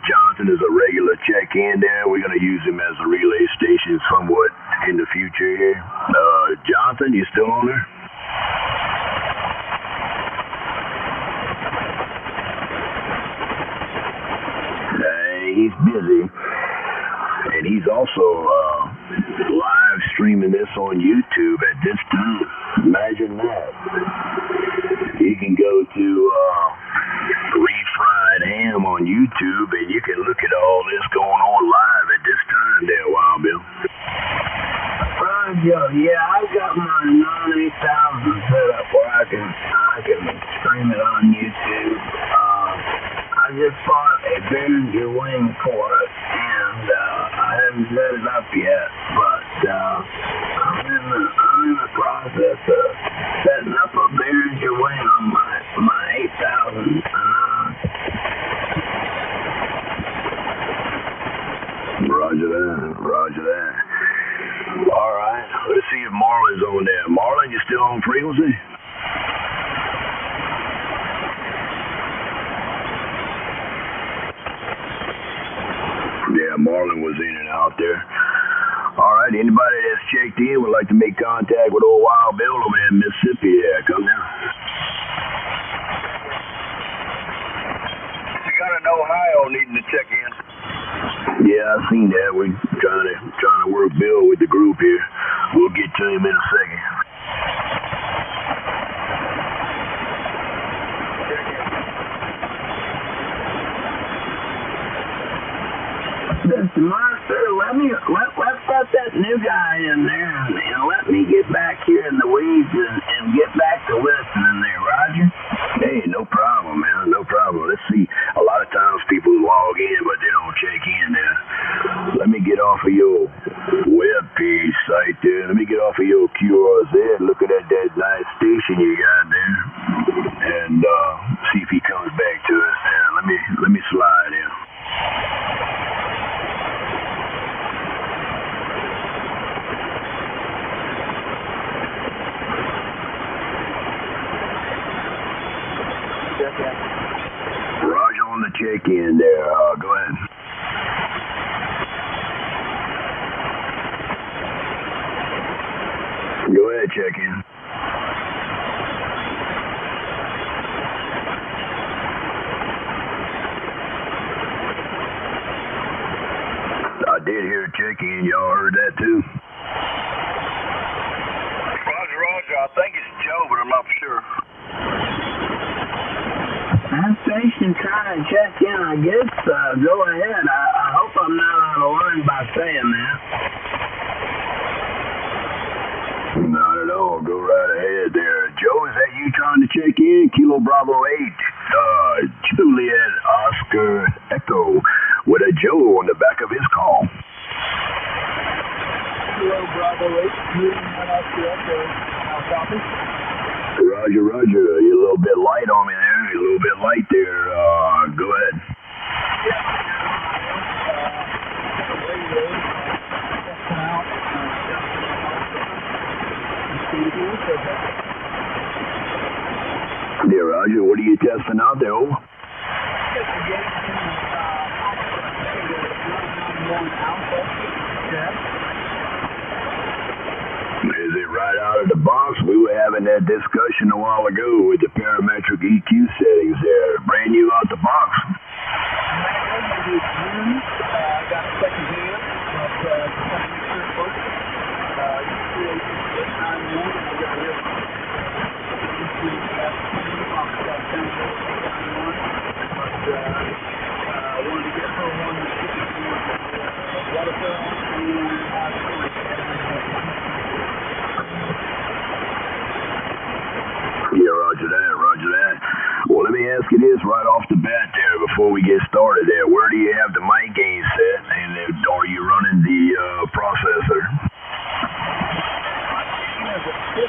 Johnson is a regular check-in there. We're going to use him as a relay station somewhat in the future here. Johnson, you still on there? He's busy, and he's also live streaming this on YouTube at this time. Imagine that. You can go to Refried Ham on YouTube, and you can look at all this going on live at this time there, Wild Bill. Yeah, I've got my 98000 set up where I can stream it on YouTube. I just bought a Behringer wing for it, and I haven't set it up yet, but I'm in the process of setting up a Behringer wing on my 8000. Roger that. All right, let's see if Marlon's on there. Marlon, you still on frequency? Yeah, Marlon was in and out there. All right, anybody that's checked in would like to make contact with old Wild Bill over there in Mississippi, come now. You got an Ohio needing to check in. Yeah, I've seen that. We're trying to work Bill with the group here. We'll get to him in a second. Monster, let's let that new guy in there and let me get back here in the weeds and get back to listening there, Roger. Hey, no problem, man, no problem. Let's see. A lot of times people log in, but they don't check in there. Let me get off of your web page site there. Let me get off of your QRZ. Look at that nice station you got there, and see if he comes back to us. Let me slide in. Roger on the check-in there. Go ahead. Go ahead, check-in. I did hear a check-in. Y'all heard that too? Roger. I think it's Joe, but I'm not sure. That station trying to check in, I guess. Go ahead. I hope I'm not out of line by saying that. Not at all. Go right ahead there. Joe, is that you trying to check in? Kilo Bravo 8. Juliet Oscar Echo with a Joe on the back of his call. Kilo Bravo 8, Juliet Oscar Echo. Copy. Roger. You're a little bit light on me there. You're a little bit light there. Go ahead. Yeah, Roger. What are you testing out there, over? Is it right out of the box? We were having that discussion a while ago with the parametric EQ settings there. Brand new out the box. I got a second hand, wanted to get her one Yeah, roger that. Well, let me ask you this right off the bat there before we get started there. Where do you have the mic gain set, and are you running the processor? As a 50,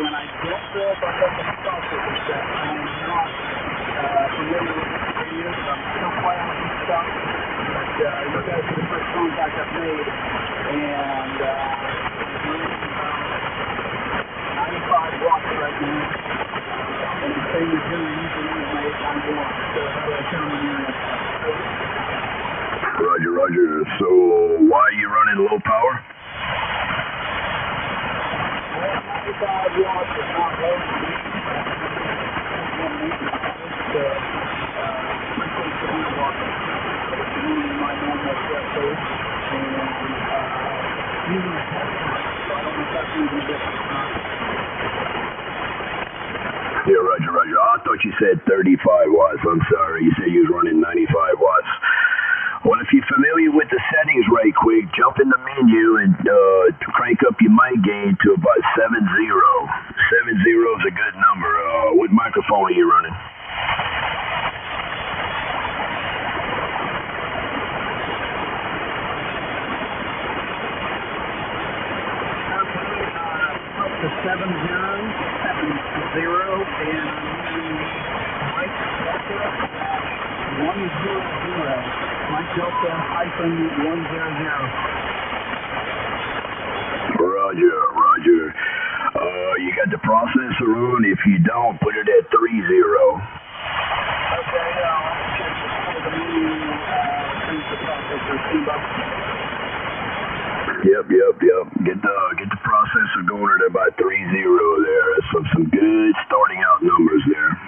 and I don't know if I have the processor set. I'm not familiar with the radio, but I'm still playing with some stuff. But you guys are the first contact I've made, and 95 watts right now. And the thing you're doing, usually you may Roger, roger. So why are you running low power? 95 watts is not low to me. My normal threshold, and using a test, so I don't know if that's even different or not. Yeah, roger, roger. I thought you said 35 watts. I'm sorry. You said you was running 95 watts. Well, if you're familiar with the settings right quick, jump in the menu and crank up your mic gain to about 70. 70 is a good number. What microphone are you running? The 70, and I'm using Mike Delta 100, Mike Delta -100. Roger, roger. You got the processor on? If you don't, put it at 30. Okay, I'll check the menu, change the processor. Yep. Get the processor going at about 30 there. Some good starting out numbers there.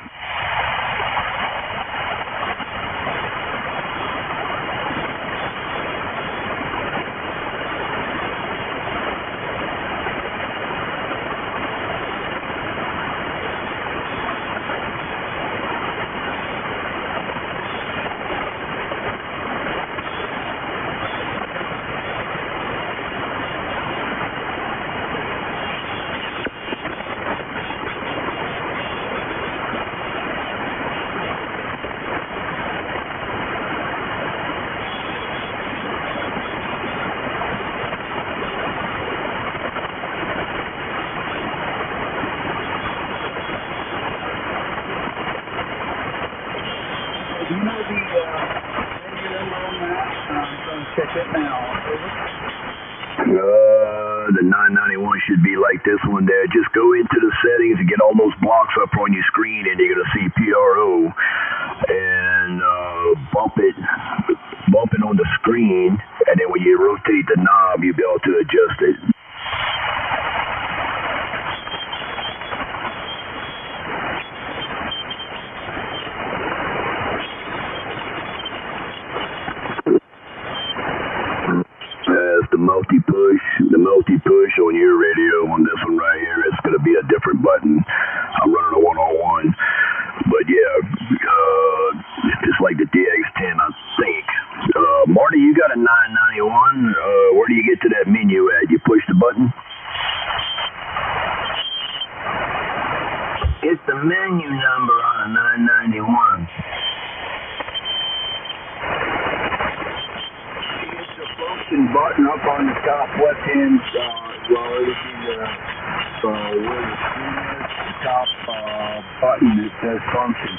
Do you know the menu number on that? I'm going to check it now. The 991 should be like this one there. Just go into the settings and get all those blocks up on your screen, and you're going to see PRO, and bump it on the screen, and then when you rotate the knob, you'll be able to adjust it. The multi-push on your radio on this one right here, it's going to be a different button. I'm running a 101. But yeah, it's like the DX10, I think. Marty, you got a 991. Where do you get to that menu at? You push the button? It's the menu number on a 991. Button up on the top left hand well, it'll be where the screen is, the top button that says function.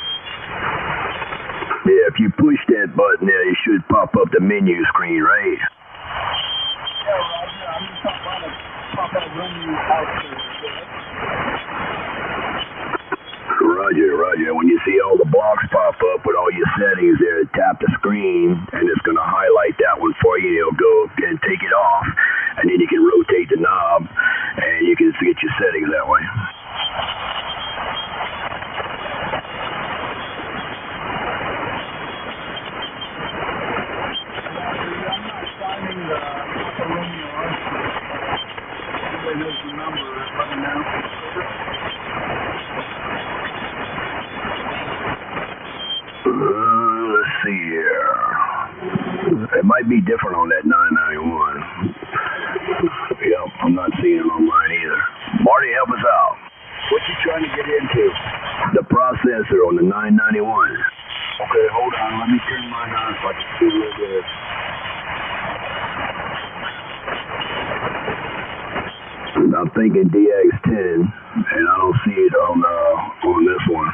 Yeah, if you push that button there, it should pop up the menu screen, right? Yeah, Roger, I'm just trying to pop that menu out there. Roger. When you see all the blocks pop up with all your settings there, tap the screen, and it's going to highlight that one for you. It'll go and take it off, and then you can rotate the knob, and you can get your settings that way. I'm not finding the Romeo Everybody knows the number. Let me know. Let's see here. It might be different on that 991. Yep, I'm not seeing it on mine either. Marty, help us out. What you trying to get into? The processor on the 991. Okay, hold on. Let me turn mine on so I can see what it is. I'm thinking DX10, and I don't see it on this one.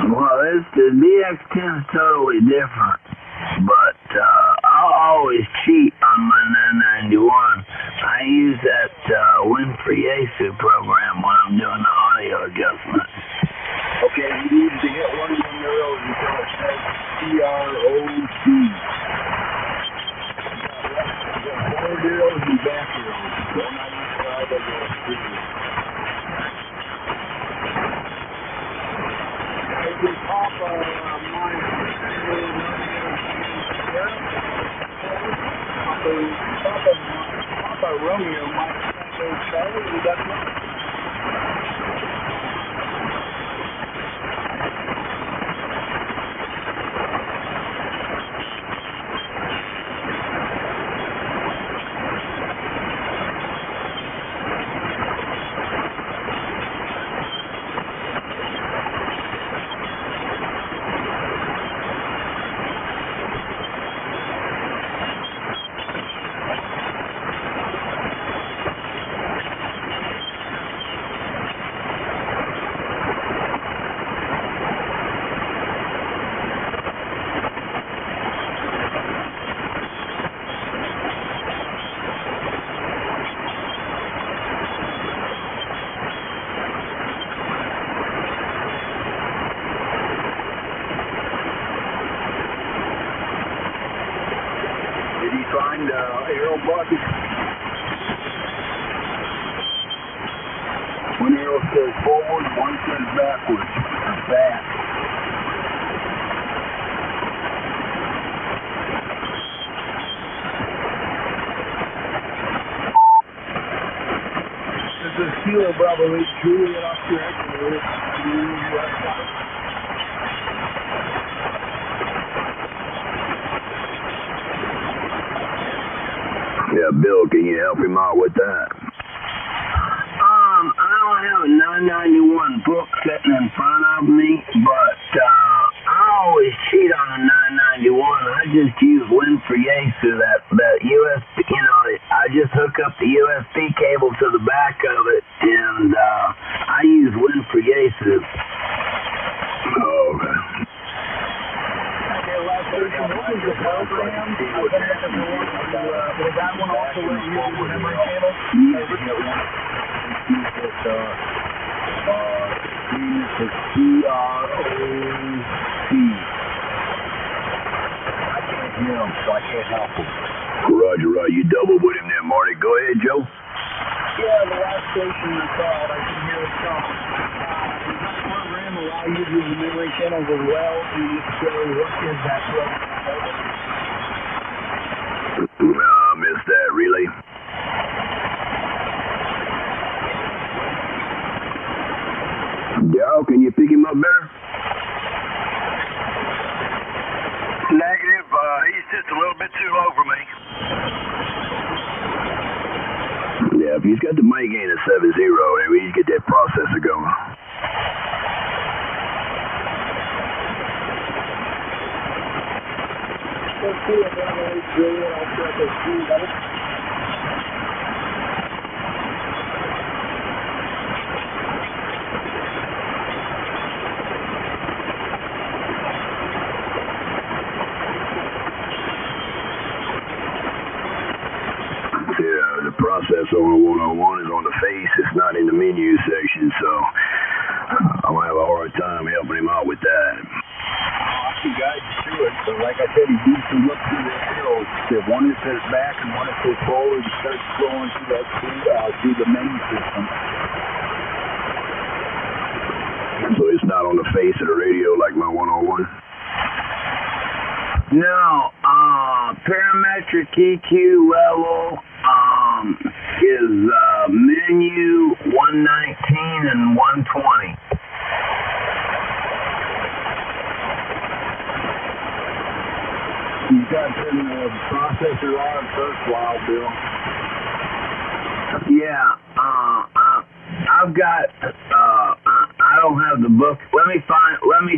Well, the DX10 is totally different, but I'll always cheat on my 991. I use that Win-Free ASU program when I'm doing the audio adjustment. to hit one of them arrows until it says CROC. Forward arrows and back arrows. Don't I use five of those three. I can pop Papa Romeo might go Charlie. Is that right? Did he find arrow bucket? One arrow says forward, one says backwards. Back. This is Kilo Bravo 8 Juliet Oscar Echo. Yeah, Bill, can you help him out with that? I don't have a 991 book sitting in front of me, but I always cheat on a 991. I just use Win4Yaesu, that USB, I just hook up the USB cable to the back of it, and I use Win4Yaesu. Oh, okay. Will that one also let you use the memory channel? I can't hear him, so I can't help him. Roger, you double with him there, Marty. Go ahead, Joe. Yeah, the last station you called, I can hear it come. Does that program allow you to use the memory channels as well to show what is that program? I missed that, really. Joe, can you pick him up better? Negative. He's just a little bit too low for me. Yeah, if he's got the mic gain at 7-0, then we need to get that processor going. Yeah, the processor on 101 is on the face. It's not in the menu section, so I'm going to have a hard time helping him out with that. I can guide you through it, but like I said, he needs to look through the arrows. One that says back and one that says forward. He starts scrolling through that through the menu system. So it's not on the face of the radio like my 101? No, parametric EQ level is menu 119 and 120. You've got to turn the processor on first while, Bill. Yeah, I've got, I don't have the book. Let me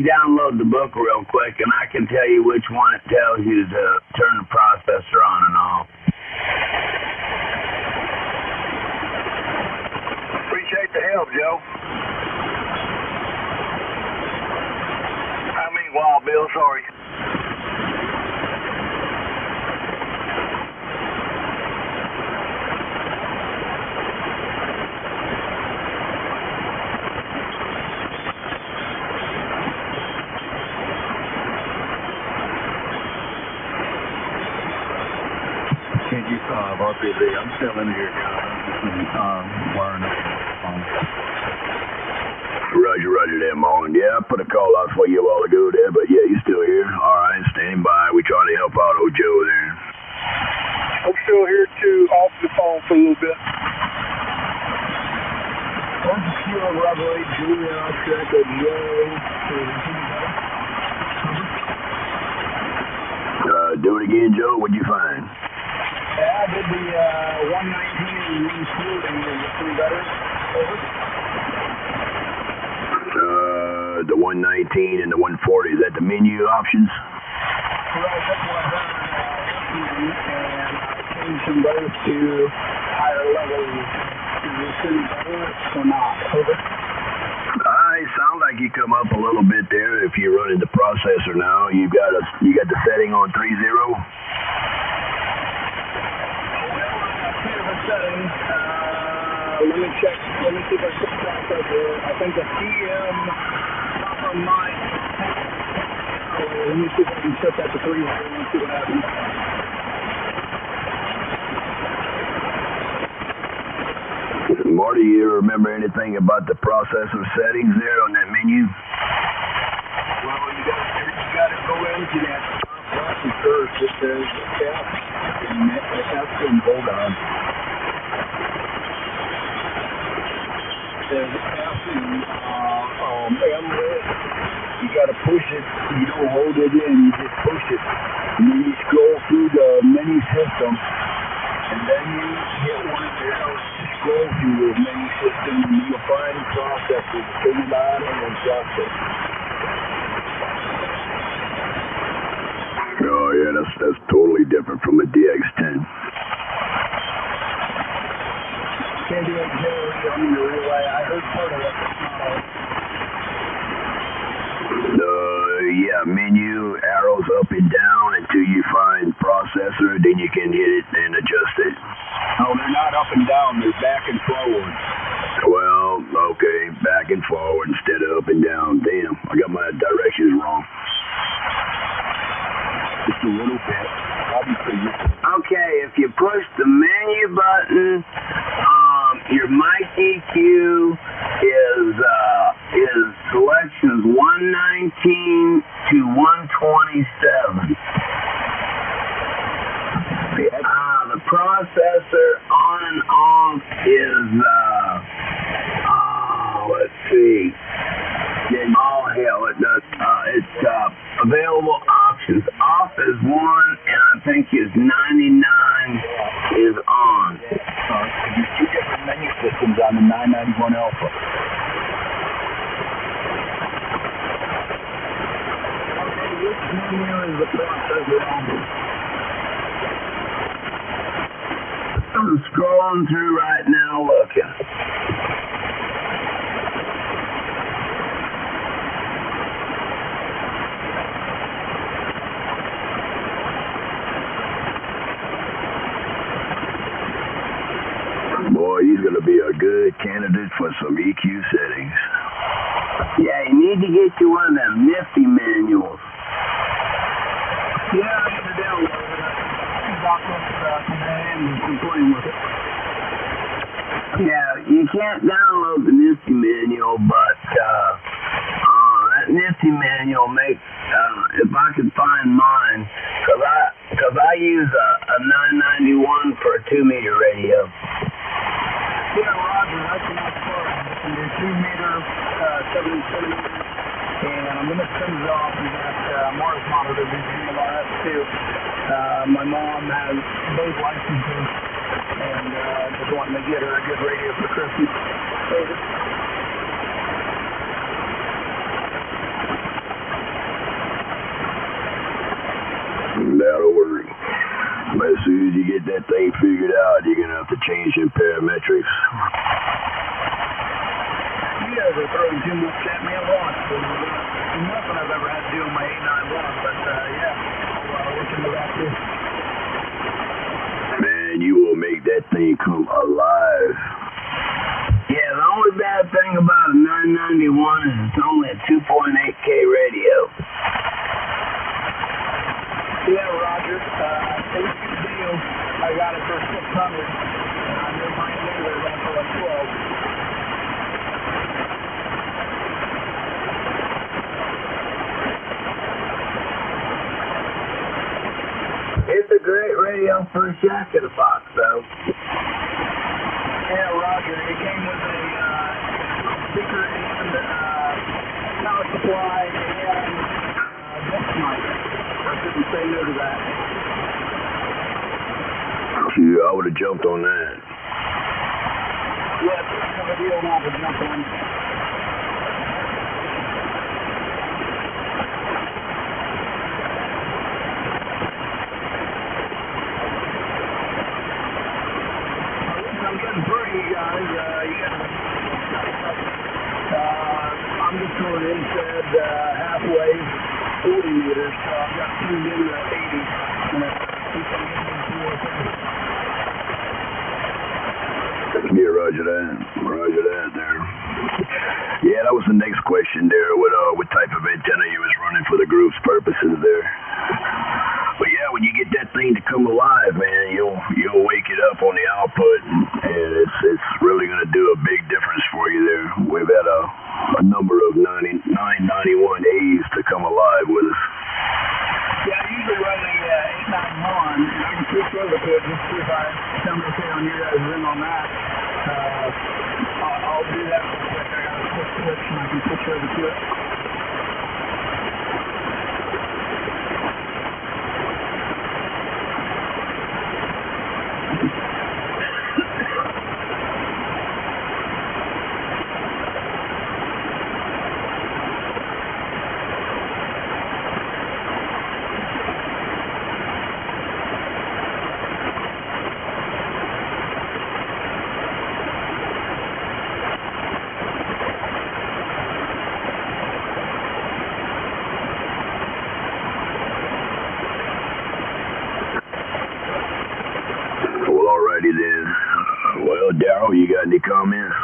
download the book real quick and I can tell you which one it tells you to turn the processor on and off. Appreciate the help, Joe. I mean, Wild Bill, sorry. RPZ. I'm still in here, wiring up. Roger there, Marlon. Yeah, I put a call out for you a while ago there, but yeah, you're still here. All right, standing by. We trying to help out old Joe there. I'm still here too, off the phone for a little bit. Do it again, Joe. What'd you find? Yeah, I did the 119 and 140. Is it pretty better? The 119 and the 140. Is that the menu options? Right, that's what I heard. And I changed them both to higher levels. Is this any better or not? Over. It sounds like you come up a little bit there. If you're running the processor now, you got the setting on 30. Settings. Let me check. Let me see if I can processor. I think the PM upper mic. Let me see if I can set that to 3. Let's see what happens. Marty, you remember anything about the processor settings there on that menu? Well, you got to go into that button first. It says F and hold on. It says F and M. You got to push it. You don't hold it in. You just push it. And then you scroll through the menu system. And then you hit one of the arrows to scroll through the menu system, and you'll find processors. Turn it on and adjust it. Oh yeah, that's totally different from a DX10. Can't do it generally on the relay. I heard part of it. Yeah, menu, arrows up and down until you find processor, then you can hit it and adjust it. No, they're not up and down, they're back and forward. Well, okay, back and forward instead of up and down. Damn, I got my directions wrong. Just a little bit. Okay, if you push the menu button, your mic EQ is selections 119 to 127. The processor on and off is let's see. Oh hell, it does. It's available options. Off is 1, and I think is 99 is on. There's 2 different menu systems on the 991 Alpha. Which menu is the processor on? I'm scrolling through right now looking. Boy, he's going to be a good candidate for some EQ settings. Yeah, you need to get you one of them nifty manuals. Yeah, I need to download it. Documents today and I'm playing with it. Yeah, you can't download the nifty manual, but that nifty manual makes, if I could find mine, because I use a 991 for a 2-meter radio. Yeah, Roger, that's enough fun. It's a 2-meter, 70 centimeters, and I'm going to send it off and get Mars monitor vision on that too. My mom has both licenses, and just wanting to get her a good radio for Christmas. Over. That'll work. But as soon as you get that thing figured out, you're going to have to change your parametrics. You guys are throwing too much at me at once. Nothing I've ever had to do on my 891, but yeah, I'll look into that too. Man, you will make that thing come alive. Yeah, the only bad thing about a 991 is it's only a 2.8K radio. Yeah, Roger. Thanks for the deal. I got it for radio for a Jack in the Box, though. Yeah, Roger. It came with a speaker and power supply and desk mic. I couldn't say no to that. Yeah, I would have jumped on that. Yes, I have a deal now to jump on. I'm getting through you guys. I'm just going in, said halfway, 40 meters, so I've got tuned in to 80. And Yeah, roger that. Roger that there. Yeah, that was the next question there. What type of antenna you was running for the group's purposes there. But yeah, when you get that thing to come alive, man, you'll wake it up on the output, and it's really gonna do a big difference for you there. We've had a number of 91 A's to come alive with us. yeah, I usually run the 891, and I can switch over to it just see if I sound okay on you guys in on that. I'll do that real quick. I got a quick switch, and I can switch over to it. Well, alrighty then. Well, Darryl, you got any comments?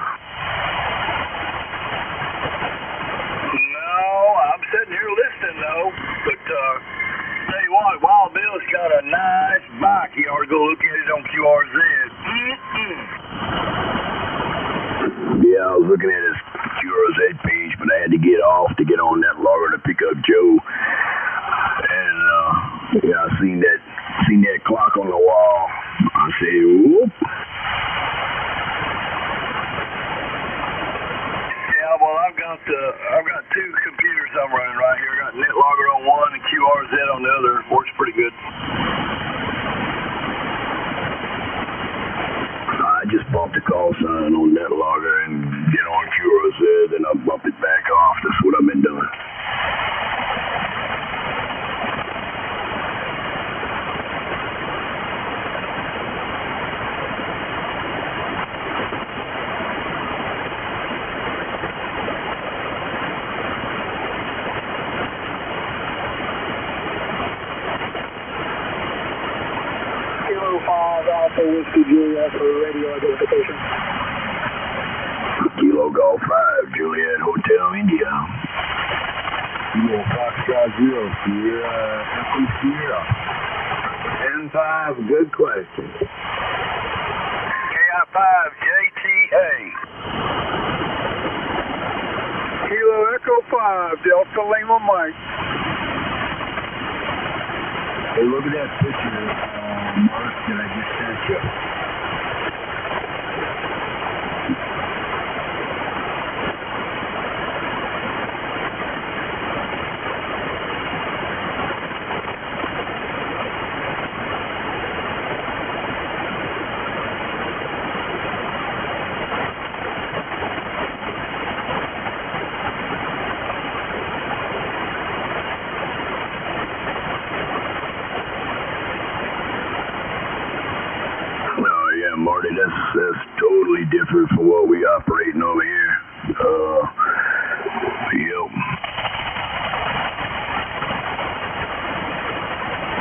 No, I'm sitting here listening though. But tell you what, Wild Bill's got a nice bike. You ought to go look at it on QRZ. Yeah, I was looking at his QRZ page, but I had to get off to get on that logger to pick up Joe. And yeah, I seen that clock on the wall. I said, whoop. Yeah, well, I've got two computers I'm running right here. I got NetLogger on one and QRZ on the other. Works pretty good. I just bump the call sign on NetLogger and get on QRZ, then I bump it back off. That's what I've been doing. Kilo 5 Alpha Whiskey Juliet for radio identification. Kilo Golf 5, Juliet Hotel, India. Kilo Foxtrot 0, Sierra, Echo Sierra. 10-5, good question. KI5 JTA. Kilo Echo 5, Delta Lima Mike. Hey, look at that picture, Mark, that I just sent you. Marty, that's totally different from what we operating over here. Yep.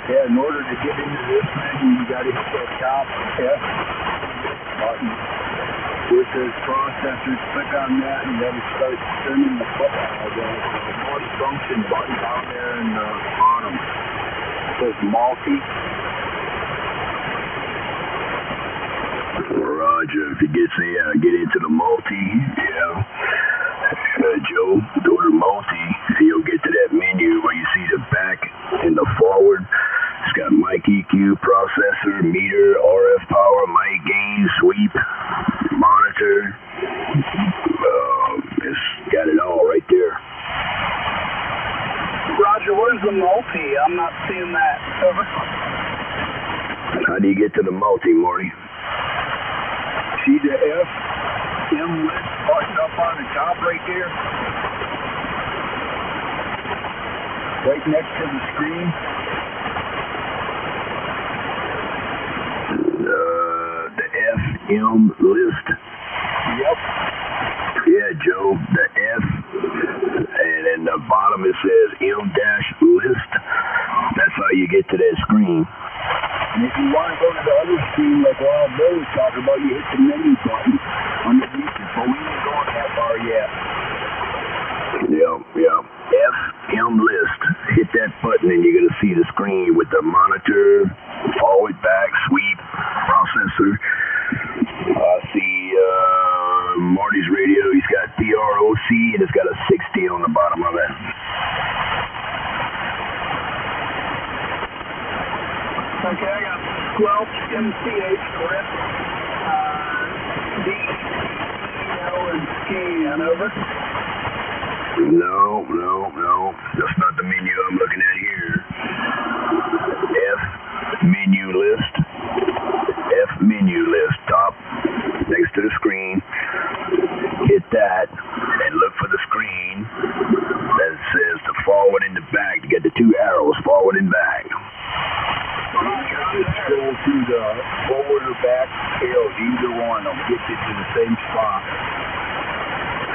Yeah, in order to get into this menu, you got to hit that top F button. With this processor, click on that, and then start spinning the multi-function button down there in the bottom. It says multi. Roger, if you get into the multi, yeah. Joe, go to multi, and you'll get to that menu where you see the back and the forward. It's got mic EQ, processor, meter, RF power, mic gain, sweep, monitor. It's got it all right there. Roger, where's the multi? I'm not seeing that. Over. How do you get to the multi, Marty? See the F, M list button up on the top right there? Right next to the screen. The FM list. Yep. Yeah, Joe, the F, and in the bottom it says M-list. That's how you get to that screen. And if you want to go to the other screen, like Wild Bill was talking about, you hit the menu button underneath it, but we ain't going that far yet. Yeah. FM list. Hit that button and you're going to see the screen with the monitor, forward, back, sweep, processor. I see Marty's radio. He's got PROC and it's got a 60 on the bottom of it. Okay, I got squelch, MCH, grip, D, L, and scan. Over. No. That's not the menu I'm looking at here. F menu list. Top next to the screen. Hit that and look for the screen that says the forward and the back. You got the two arrows, forward and back. Just scroll through the forward or back arrows, either one. They'll get you to the same spot.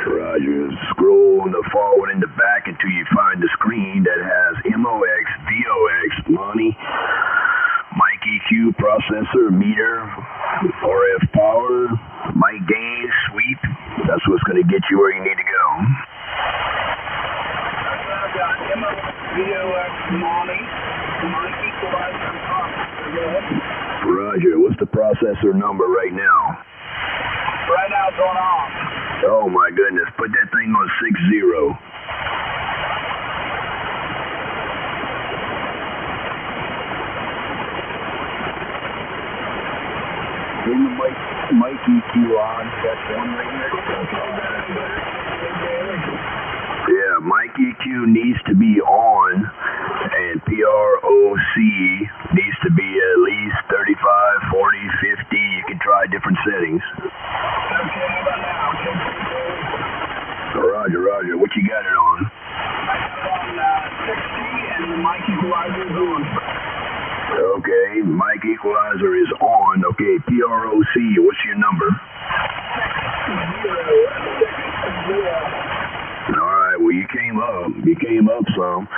Roger. Scroll on the forward and the back until you find the screen that has MOX, VOX, Monty, mic EQ, processor, meter, RF power, mic gain, sweep. That's what's going to get you where you need to go. I've got MOX, VOX, Monty, mic equalizer, and processor. Go ahead. Roger. What's the processor number right now? Right now, it's going off. Oh my goodness, put that thing on 6-0. Turn the mic EQ on. That's one right there. Yeah, mic EQ needs to be on, and PROC needs to be at least 35, 40, 50. You can try different settings. Okay, how about now? Roger. What you got it on? I got it on 60, and the mic equalizer is on. Okay, mic equalizer is on. Okay, PROC, what's your number? 6-0. Alright, well you came up some.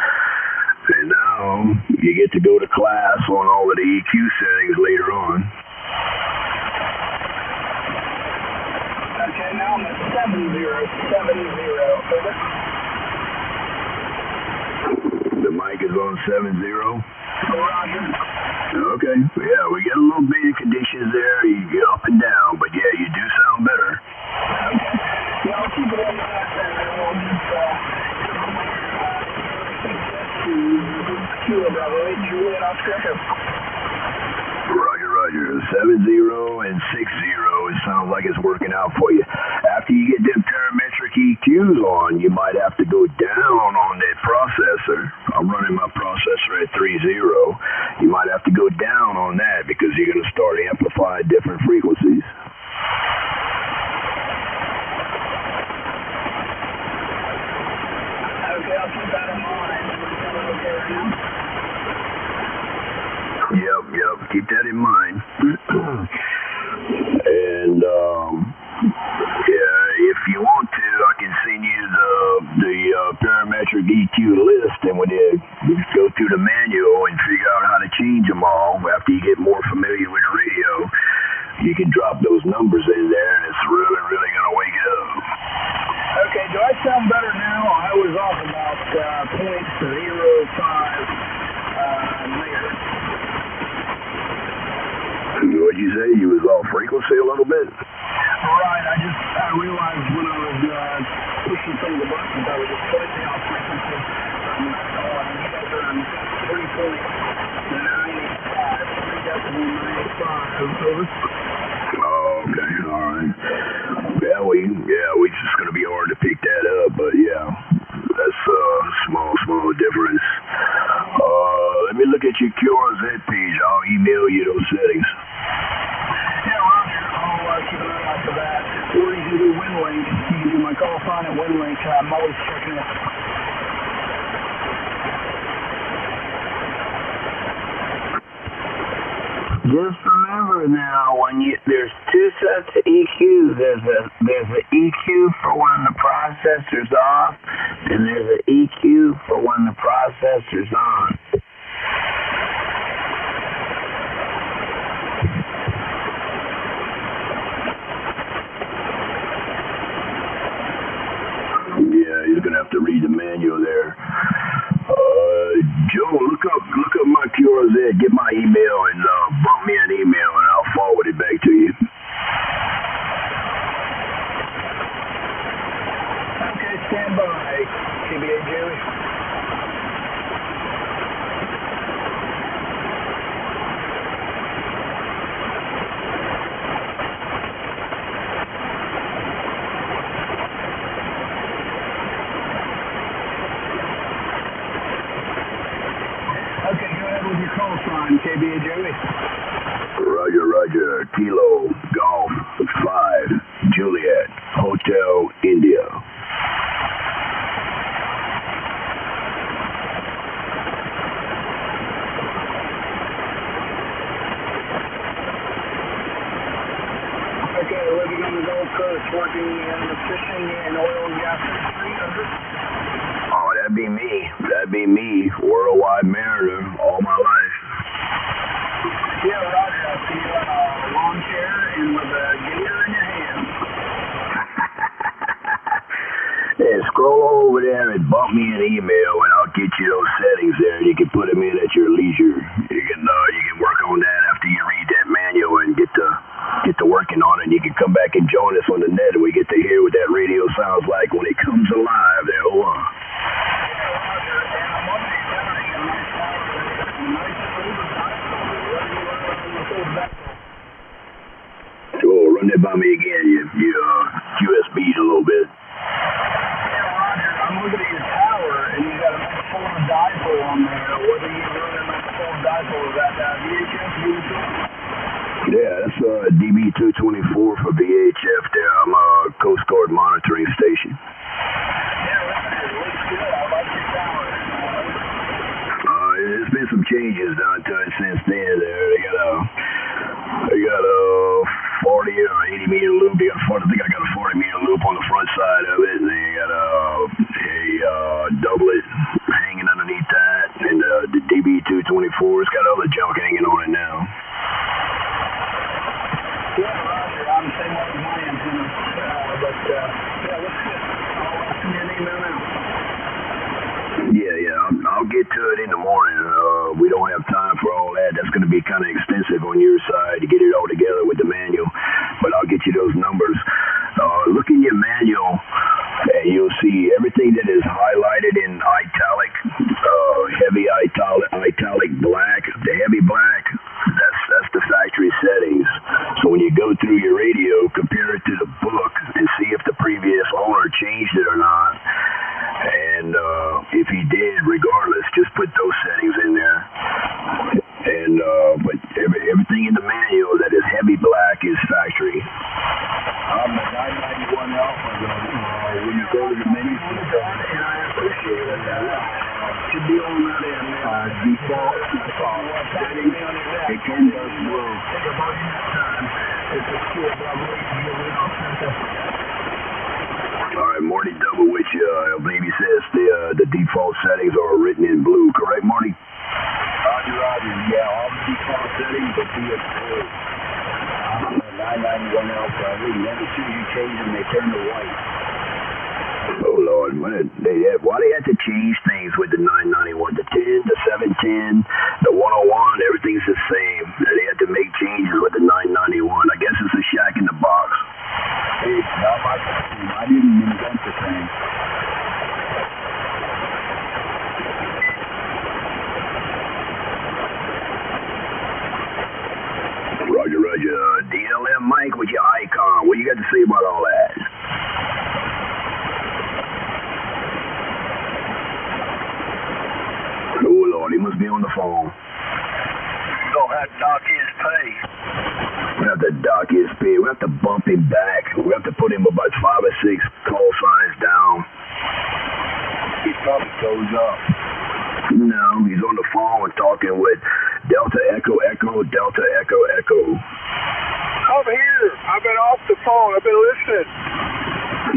And now you get to go to class on all of the EQ settings later on. Okay, now I'm at 70. Over. The mic is on 70. Roger. Okay, yeah, we get a little bit of conditions there. You get up and down, but yeah, you do sound better. Okay. Yeah, I'll keep it on that then, and we'll just cue about right, Julian Oscar. Roger. 70 and 60. It sounds like it's working out for you. After you get them parametric EQs on, you might have to go down on that processor. I'm running my processor at 3.0. You might have to go down on that because you're going to start amplifying different frequencies. Okay, I'll keep that in mind. Okay right now? Yep. Keep that in mind. And yeah, if you want to, I can send you the parametric EQ list, and when you go through the manual and figure out how to change them all, after you get more familiar with the radio, you can drop those numbers in there, and it's really going to wake it up. Okay, do I sound better now? I was off about 0.05 later. What'd you say? You was off frequency a little bit? Right, I realized when I was pushing some of the buttons, I was just slightly off frequency. You guys are on 3.95, 3.985. over. Oh, okay, all right. Yeah, we just gonna be hard to pick that up, but yeah, that's a small difference. Let me look at your QRZ page. I'll email you those settings. Yeah, Roger. I'll keep an eye out for that. Or you can do WinLink. You can do my call sign at WinLink. I'm always checking it. Just remember now, there's two sets of EQs. There's a EQ for when the processor's off, and there's an EQ for when the processor's on. Yeah, you're gonna have to read the manual there. Joe, look up my QRZ, get my email, and bump me an email, and I'll forward it back to you. Okay, stand by. TBA Joey. Okay, go ahead with your call sign, KBA Joey. Roger. Kilo, Golf, 5, Juliet, Hotel, India. Okay, living on the Gulf Coast, working in the fishing and oil and gas industry. Over. Oh, that'd be me, worldwide mariner, all my life. Yeah, Roger. I see you on a lawn chair and with a gator in your hand. Yeah, scroll over there and bump me an email, and I'll get you those settings there, and you can put them in at your leisure. You can work on that after you read that manual and get to working on it. And you can come back and join us on the net, and we get to hear what that radio sounds like when it comes alive there. Joel, run that by me again. You QSB'd a little bit. Yeah, Roger. I'm looking at your tower, and you got a microphone dipole on there. Whether you run a microphone dipole, is that VHF, VHF? Yeah, that's DB224 for VHF there. I'm a Coast Guard monitoring station. Yeah, Roger. Looks good. I like your tower. There's been some changes done to it since then. They got a 40 or 80 meter loop. I think I got a 40 meter loop on the front side of it, and they got a doublet hanging underneath that, and the DB224. It's got other junk hanging on it now. Yeah, Roger. I'm the same way as my antenna. But yeah, looks good. I'll send you an email now. Yeah, I'll get to it in the morning. We don't have time for all that. That's going to be kind of extensive on your side to get it all together with the manual, but I'll get you those numbers. Look in your manual, and you'll see everything that is highlighted in italic, heavy italic black, the heavy black. That's the factory settings. So when you go through your radio, compare it to the book and see if the previous owner changed it or not. And if he did, regardless, just put those settings in there. And but everything in the manual that is heavy black is factory. I'm the 991 Alpha. When you go to the menu, and I appreciate it. Should be on that end. Default settings. It can go through. It's a skill, but I'm waiting to get it off. All right, Marty, double with you. I believe he says the default settings are written in blue. Correct, Marty? Roger. Yeah, all the default settings will be in blue. I'm a 991 Alpha. As soon as you change them, they turn to white. Oh, Lord. Why they have to change things with the 991? The 10, the 710, the 101, everything's the same. They had to make changes with the 991. I guess it's a shack in the box. Hey, I didn't invent the thing. Roger. got to say about all that? Oh, Lord, he must be on the phone. Gonna have to dock his pay. We have to dock his pay. We have to bump him back. We have to put him about 5 or 6 call signs down. He probably goes up. No, he's on the phone talking with Delta Echo Echo, Delta Echo Echo. I'm here. I've been off the phone. I've been listening.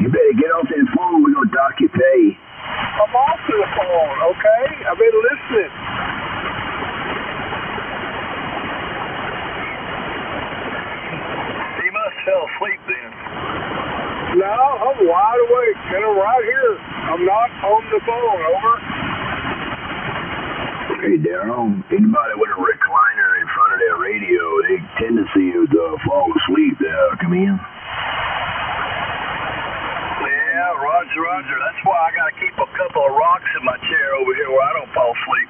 You better get off that phone. We're going to dock your pay. I'm off the phone, okay? I've been listening. He must fell asleep then. No, I'm wide awake, and I'm right here. I'm not on the phone, over. Hey, Daryl, anybody with a recliner in front of their radio, they tendency is to fall asleep. Come in. Yeah, Roger. That's why I got to keep a couple of rocks in my chair over here where I don't fall asleep.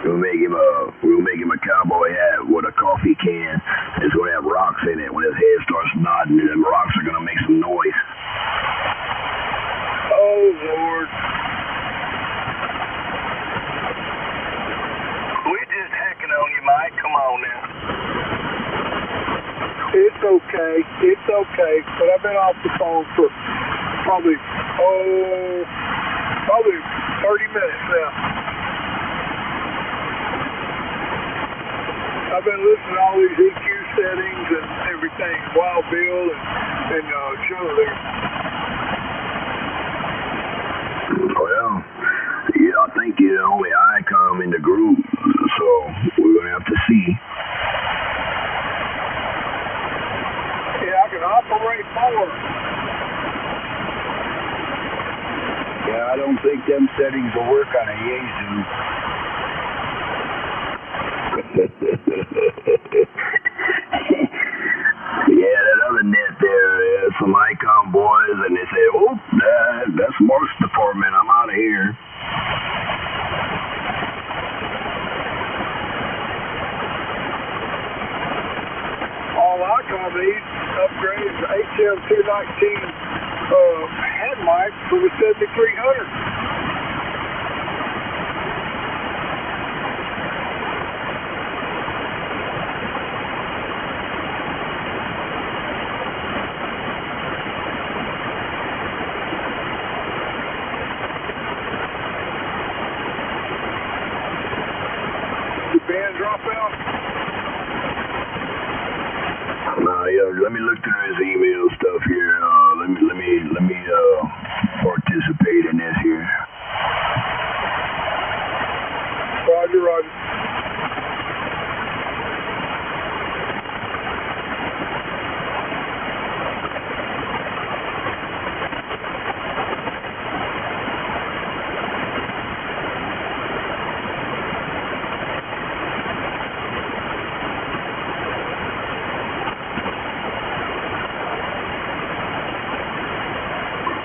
We'll make him a cowboy hat with a coffee can. It's gonna have rocks in it. When his head starts nodding, them rocks are gonna make some noise. Oh, Lord. We just hacking on you, Mike. Come on now. It's okay. It's okay. But I've been off the phone for probably 30 minutes now. I've been listening to all these EQ settings and everything, Wild Bill and Joe there. Well, yeah, I think you're the only icon in the group, so we're gonna have to see. Yeah, I can operate more. Yeah, I don't think them settings will work on a Yaesu. Yeah, that other net there, some icon boys, and they say, oh, that's Mark's department. I'm out of here. All icon needs upgrades to HM219 hand mic for the 7300. Band drop out? Yeah, let me look through his email stuff here. Let me participate in this here. Roger.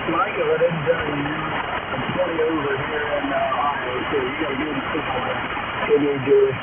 Michael, I didn't tell you. I'm 20 over here in Ohio, so you gotta give him support. Can you do it?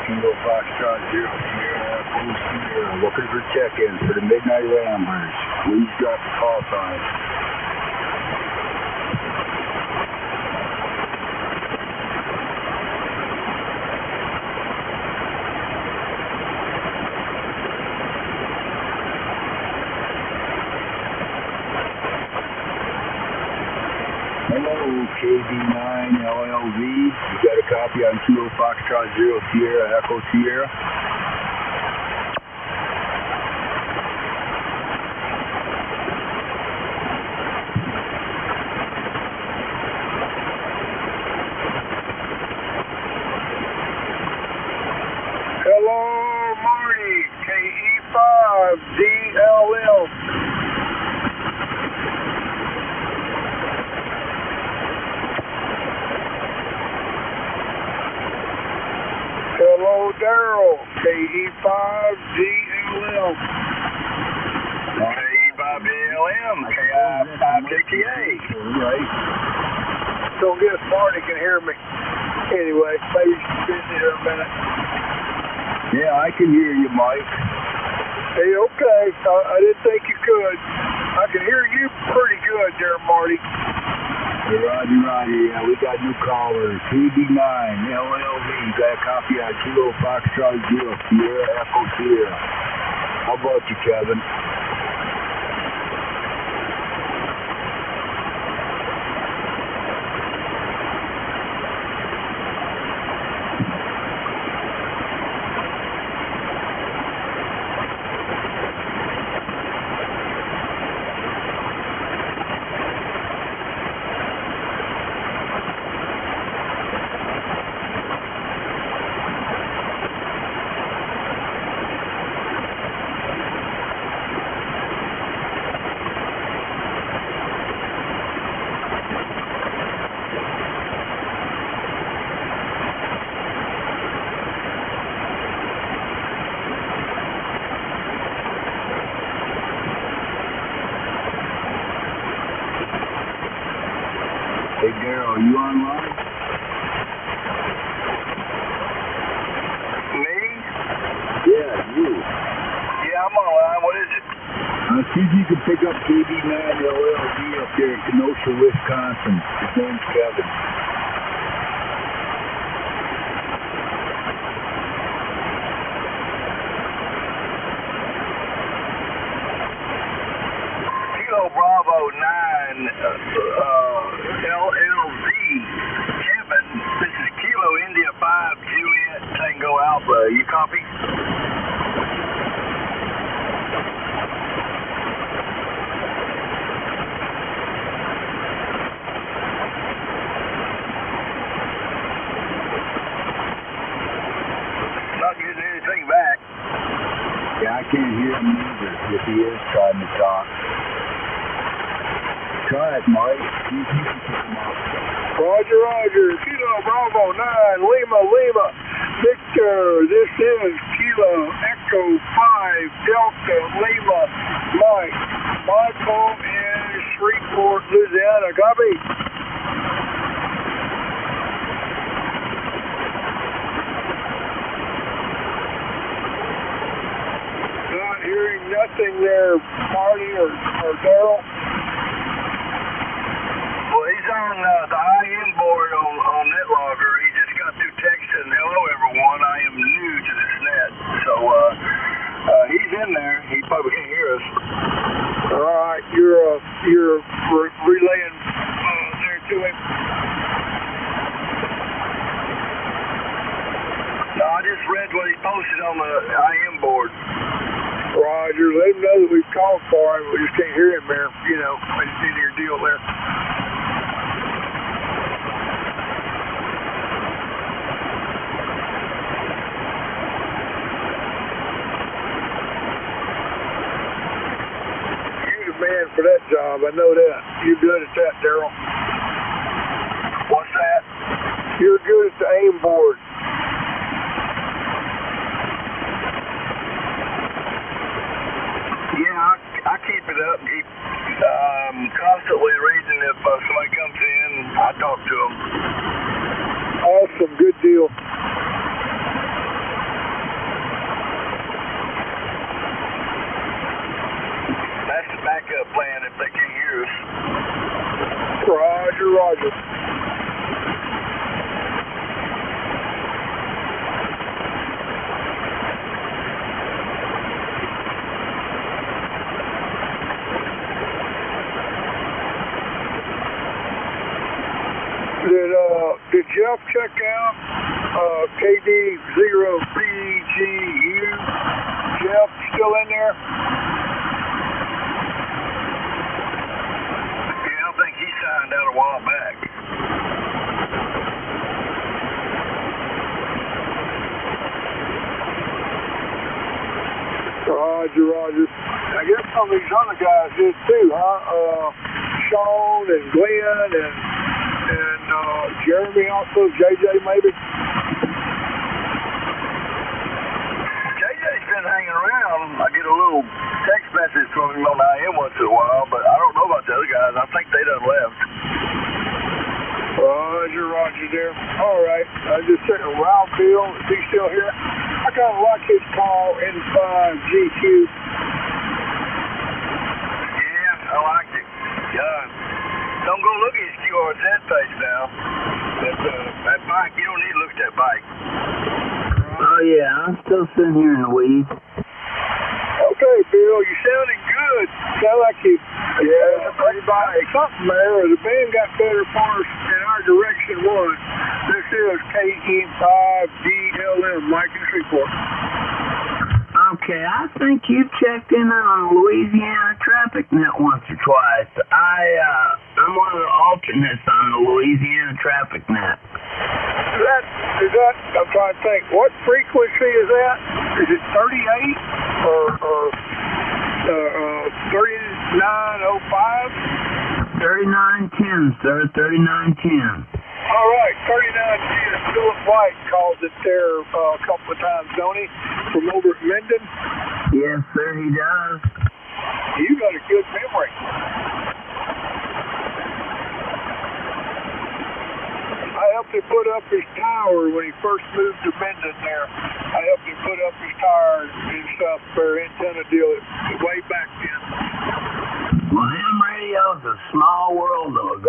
Tango Foxtrot 0 Sierra, Post Sierra, looking for check-ins for the Midnight Ramblers. Please drop the call sign. KB9 LLV. You got a copy on Kilo Foxtrot 0 Sierra Echo Sierra? Hello, Marty. KE5 DLL. Hello, Daryl. KE5 DLL. KE5DLM, KI5JTA. Right. Don't guess Marty can hear me. Anyway, maybe she's busy here a minute. Yeah, I can hear you, Mike. Hey, okay. I didn't think you could. I can hear you pretty good there, Marty. Hey, Roger. Yeah, we got new callers. KB9 LLV. You got a copy on Kilo Foxtrot 0 Sierra Echo Sierra. How about you, Kevin? Hey, Daryl, are you online? Me? Yeah, you. Yeah, I'm online. What is it? See if you can pick up KB9 LLV up there in Kenosha, Wisconsin. His name's Kevin. Kilo Bravo 9 LLV. Kevin, this is Kilo India 5 Juliet Tango Alpha. You copy? Not getting anything back. Yeah, I can't hear him either if he is trying to talk. Try it, Mike. See if you can pick him up. Roger. Kilo Bravo 9 Lima Victor. This is Kilo Echo 5 Delta Lima Mike. My phone is Shreveport, Louisiana. Copy. Not hearing nothing there, Marty or Daryl. Well, he's on the IM board on NetLogger. He just got through texting, hello everyone, I am new to this net. So he's in there. He probably can't hear us. All right, you're relaying there to him. No, I just read what he posted on the IM board. Roger, let him know that we've called for him. We just can't hear him there. You know, I just didn't hear your deal there. You're the man for that job. I know that. You're good at that, Daryl. What's that? You're good at the aim board. Yeah, I keep it up. Keep constantly reading. If somebody comes in, I talk to them. Awesome, good deal. That's the backup plan if they can't hear us. Roger. did Jeff check out KD0BGU? Jeff, still in there? Yeah, I think he signed out a while back. Roger, Roger. I guess some of these other guys did too, huh? Sean and Glenn and Jeremy also, JJ maybe? JJ's been hanging around. I get a little text message from him on IM once in a while, but I don't know about the other guys. I think they done left. Roger, Roger there. All right. I just checking Ralph Bill. Is he still here? I kind of like his call in 5GQ. Yeah, I liked it. Yeah. Don't go look at his QRZ page now. That bike, you don't need to look at that bike. Oh yeah, I'm still sitting here in the weeds. Okay, Bill, you sounding good. Sound like you. Yeah, something there. The band got better for us in our direction one. This is KE5DLM, Mike in Shreveport. Okay, I think you've checked in on Louisiana Traffic Net once or twice. I'm one of the alternates on the Louisiana Traffic Net. Is that, I'm trying to think, what frequency is that? Is it 38 or 3905? 3910, sir, 3910. All right, 3910. Philip White calls it there a couple of times, don't he? From over at Minden? Yes, sir, he does. You got a good memory. I helped him put up his tower when he first moved to Minden there. I helped him put up his tires and stuff for antenna deal way back then. Well, ham radio's a small world, though.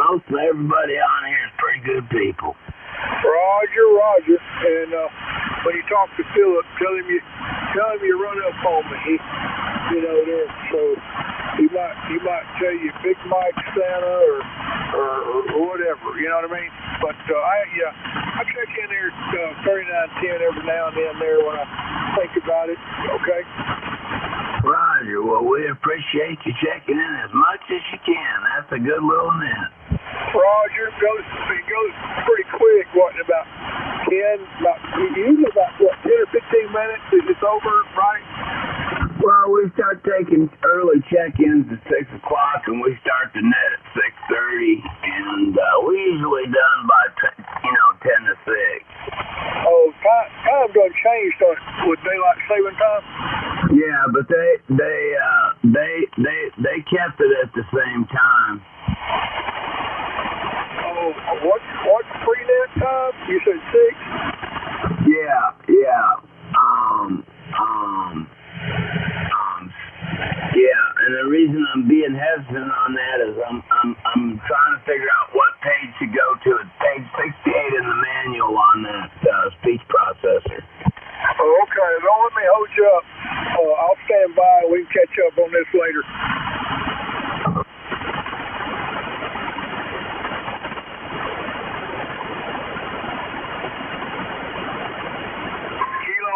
Most of everybody on here is pretty good people. Roger, Roger. And when you talk to Philip, tell him you run up on me. There. So he might tell you Big Mike Santa or whatever. You know what I mean? But I check in there 3910 every now and then there when I think about it. Okay. Roger. Well, we appreciate you checking in as much as you can. That's a good little net. Roger, it goes pretty quick. What, in about 10, usually about 10 or 15 minutes it's over, right? Well, we start taking early check-ins at 6 o'clock, and we start the net at 6:30, and we usually done by 10 to 6. Oh, time done changed with daylight saving time. Yeah, but they kept it at the same time. Oh, what's pre-net time? You said 6? Yeah. Yeah, and the reason I'm being hesitant on that is I'm trying to figure out what page to go to. It's page 68 in the manual on that speech processor. Oh, okay. Don't let me hold you up. I'll stand by and we can catch up on this later.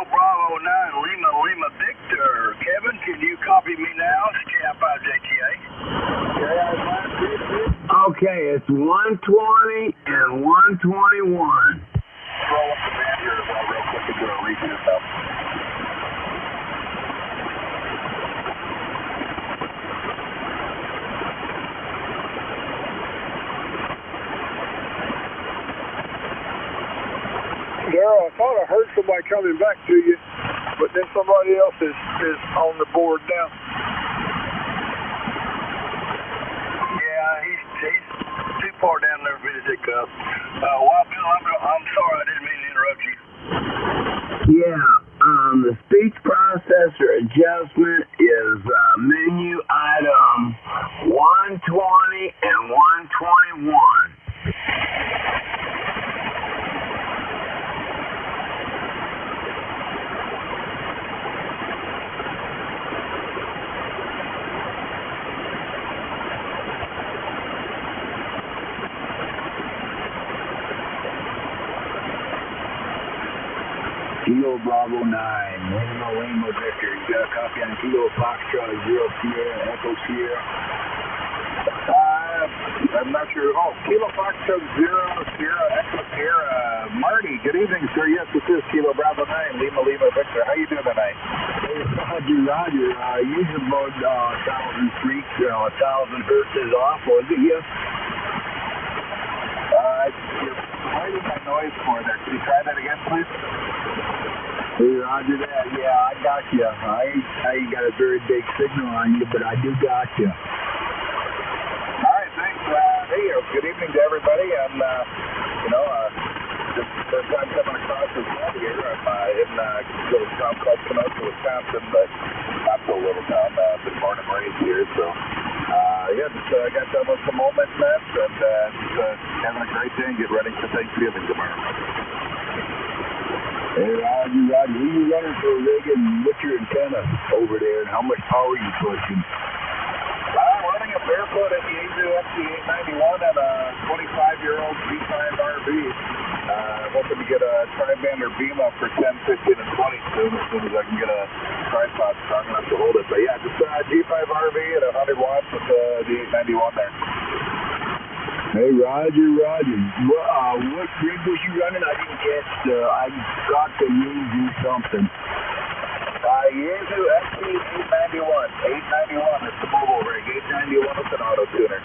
Bravo 9, Lima Victor. Kevin, can you copy me now? It's KI5JTA. Okay, it's 120 and 121. Roll up the band here as well, real quick, and do a repeat of stuff. Daryl, I thought I heard somebody coming back to you, but then somebody else is on the board now. Yeah, he's too far down there for me to pick up. Well, Bill, I'm sorry, I didn't mean to interrupt you. Yeah, the speech processor adjustment is menu item 120 and 121. Kilo Bravo 9, Lima Victor. You got a copy on Kilo Foxtrot 0 Sierra, Echo Sierra? I'm not sure. Oh, Kilo Foxtrot 0 Sierra, Echo Sierra. Marty, good evening, sir. Yes, this is Kilo Bravo 9, Lima Victor. How you doing tonight? Hey, Roger. Usually about 1,000 freaks, 1,000 hertz is off, was it? Yes. You're fighting my noise for there. Can you try that again, please? Hey, Roger that. Yeah, I got you. I got a very big signal on you, but I do got you. All right, thanks. Hey, good evening to everybody. I'm, just first time coming across this road here. I'm in a little town called Kenosha, Wisconsin, but not so little town. Been born and raised here, so just got done with some moments, man, and just having a great day and get ready for Thanksgiving tomorrow. Hey, Roger, who you running for, rig, and what's your antenna over there, and how much power you pushing? I'm running a barefoot at the Azu FT891 and a 25-year-old V5 RV. Hoping to get a tri-bander beam up for 10, 15, and 20 as soon as I can get a tripod strong enough to hold it. But yeah, just G5 RV at 100 watts with the 891 there. Hey, Roger. What rig was you running? I didn't catch I got to use you something. Yaesu FT891. 891, it's the mobile rig. 891 with an auto tuner.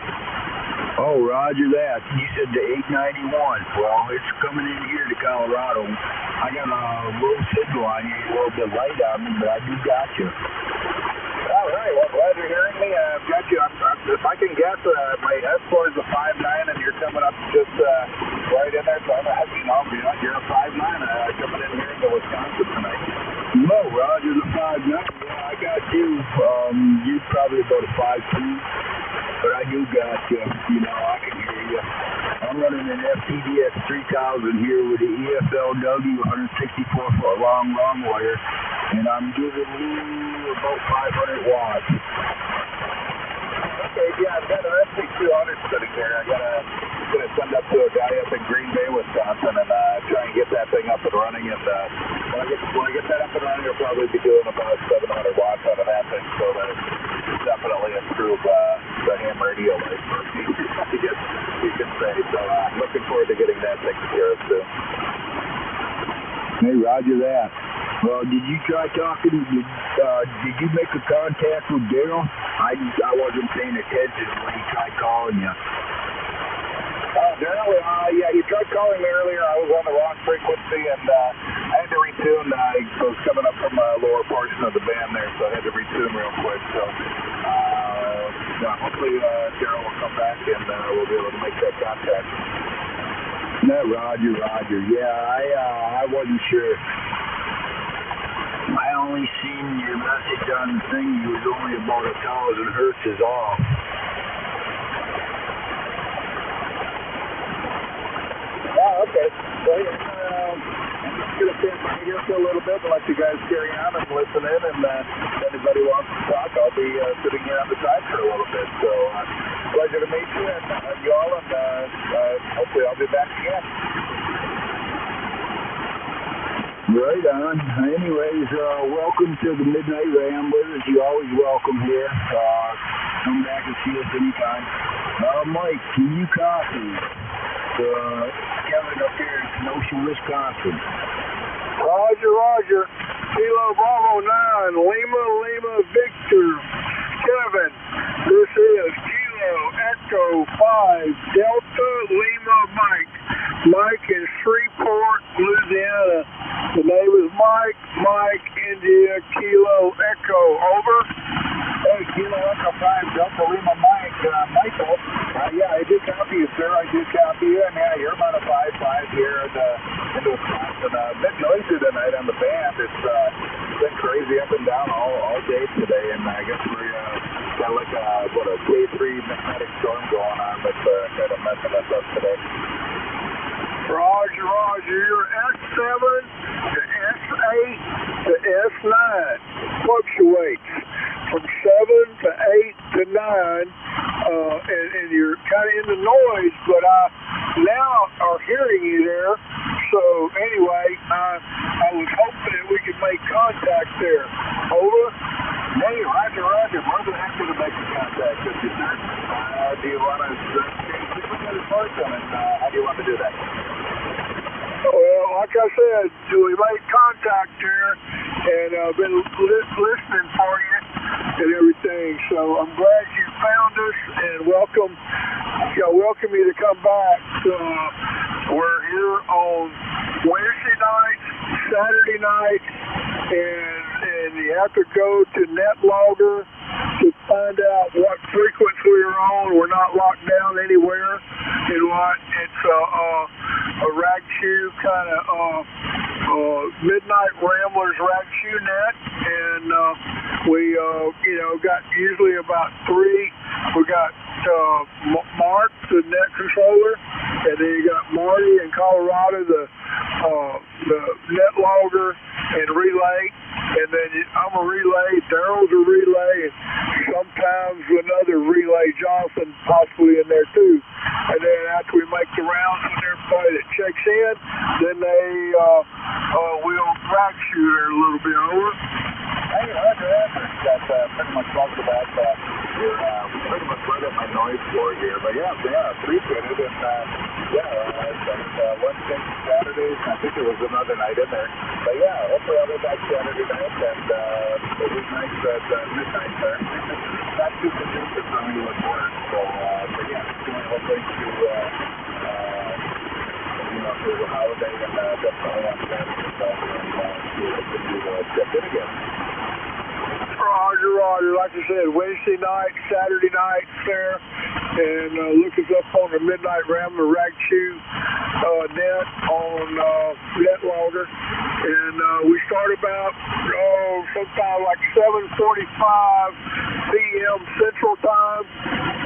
Oh, Roger that. You said the 891. Well, it's coming in here to Colorado. I got a low signal on you, a little bit light on me, but I do got you. All right, well, glad you're hearing me. I've got you. If I can guess, my S4 is a 5.9, and you're coming up just right in there, so I'm you're a 5.9 coming in here into Wisconsin tonight. No, Roger, the 5.9. Yeah, I got you. You're probably about a 5.2. But I do got you. I can hear you. I'm running an FTDS 3000 here with the EFLW 164-foot long wire, and I'm giving you about 500 watts. Okay, yeah, I've got an SC200 sitting here. I'm gonna send up to a guy up in Green Bay, Wisconsin, and try and get that thing up and running. And when I get that up and running, I'll probably be doing about 700 watts out of that thing. So that's definitely improve the ham radio life for me, I guess you could say. So looking forward to getting that taken care of soon. Hey, Roger that. Well, did you try talking? Did you make a contact with Daryl? I wasn't paying attention when he tried calling you. Daryl, yeah, he tried calling me earlier. I was on the wrong frequency, and I had to retune. I was coming up from a lower portion of the band there, so I had to retune real quick. So hopefully Daryl will come back, and we'll be able to make that contact. No, Roger. Yeah, I wasn't sure. I only seen your message on the thing. You was only about 1,000 hertz is all. Oh, okay. Well, I'm just going to stand by here for a little bit and let you guys carry on and listen in. And if anybody wants to talk, I'll be sitting here on the side for a little bit. So, pleasure to meet you and you all. And hopefully I'll be back again. Right on. Anyways, welcome to the Midnight Ramblers. You're always welcome here. Come back and see us anytime. Mike, can you copy Kevin up here in Kenosha, Wisconsin? Roger. Kilo Bravo 9, Lima Victor. Kevin, this is Kilo Echo 5, Delta Lima Mike in Shreveport, Louisiana. The name is Mike, India, Kilo Echo, over. Hey, Kilo Echo 5, Delta Lima Michael. Yeah, I do copy you, sir. I do copy you. And yeah, you're about a 5.5 here into Wisconsin. A bit noisy tonight on the band. It's been crazy up and down all day today. And I guess we're got like a K3 magnetic storm going on that's kind of messing us up today. Roger. You're S7 to S8 to S9. Fluctuates from 7 to 8 to 9. And you're kind of in the noise, but I now are hearing you there. So anyway, I was hoping that we could make contact there. Over. Hey, Roger, more than happy to make contact with you, sir. Do you want to speak with me this person, and how do you want to do that? Well, like I said, we made contact there, and I've been listening for you and everything. So I'm glad you found us, and welcome you to come back. We're here on Wednesday night, Saturday night, and you have to go to NetLogger to find out what frequency we're on. We're not locked down anywhere. It's a rag shoe kind of midnight Ramblers rag shoe net, and we got usually about 3. We got Mark, the net controller, and then you got Marty in Colorado, the NetLogger and relay, and then I'm a relay, Daryl's a relay, and sometimes another relay, Jonathan possibly in there too. And then after we make the rounds with everybody that checks in, then we'll rag shoot her a little bit. Over. Hey, Roger, that's pretty much talked about we pretty much right up my noise floor here, but yeah, appreciate it, and Wednesday, Saturdays, I think there was another night in there, but yeah, hopefully I'll be back Saturday night, and it was nice at midnight there. Not too conducive for me with work, so, but yeah, hopefully to, for the holiday, and definitely on Saturday, and check in again. Roger. Like I said, Wednesday night, Saturday night there, and look us up on the Midnight Rambler Rag Shoe net on NetLogger, and we start about sometime like 7:45 p.m. Central Time,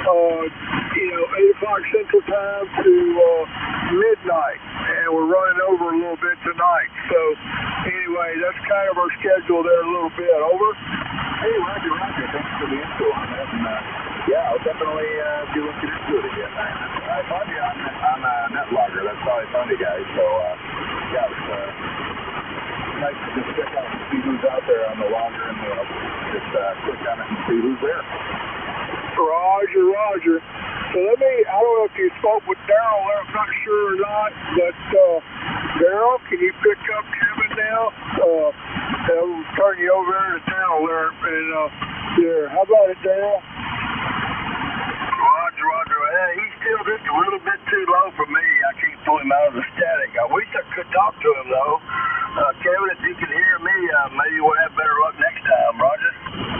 8 o'clock Central Time to midnight, and we're running over a little bit tonight. So anyway, that's kind of our schedule there a little bit. Over. Hey, Roger. Thanks for the info on that. And, I'll definitely be looking into it again. I found you on NetLogger. That's how I found you guys. So, it's nice to just check out and see who's out there on the logger and just click on it and see who's there. Roger. So I don't know if you spoke with Daryl there, I'm not sure or not, but Daryl, can you pick up Kevin now? I'll turn you over there to Daryl there, and how about it, Daryl? Roger. Hey, he's still just a little bit too low for me. I can't pull him out of the static. I wish I could talk to him, though. Kevin, if you can hear me, maybe we'll have better luck next time. Roger?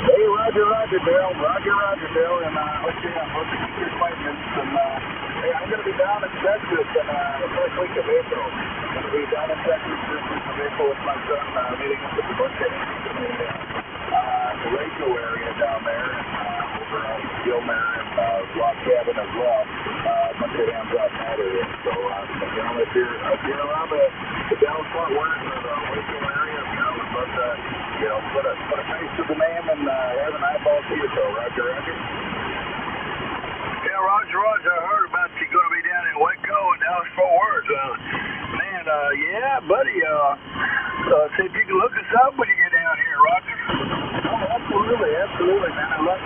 Hey, Roger, Bill. Roger, Bill. And let's keep your appointments. And hey, I'm going to be down in Texas in the first week of April. I'm going to be down in Texas first week of April with my son, meeting up at the birthday in the Rachel area down there, and over on Gilmer and Block Cabin as well. A bunch of hams out in that area. So, if you're around the Dallas-Fort Worth or the Rachel area, we'd love to, put a face to the name and have an eyeball to you. So, Roger. Yeah, Roger. I heard about you going to be down in Waco and Dallas-Fort Worth. Man, yeah, buddy. See if you can look us up when you get down here, Roger. Oh, absolutely, man. I love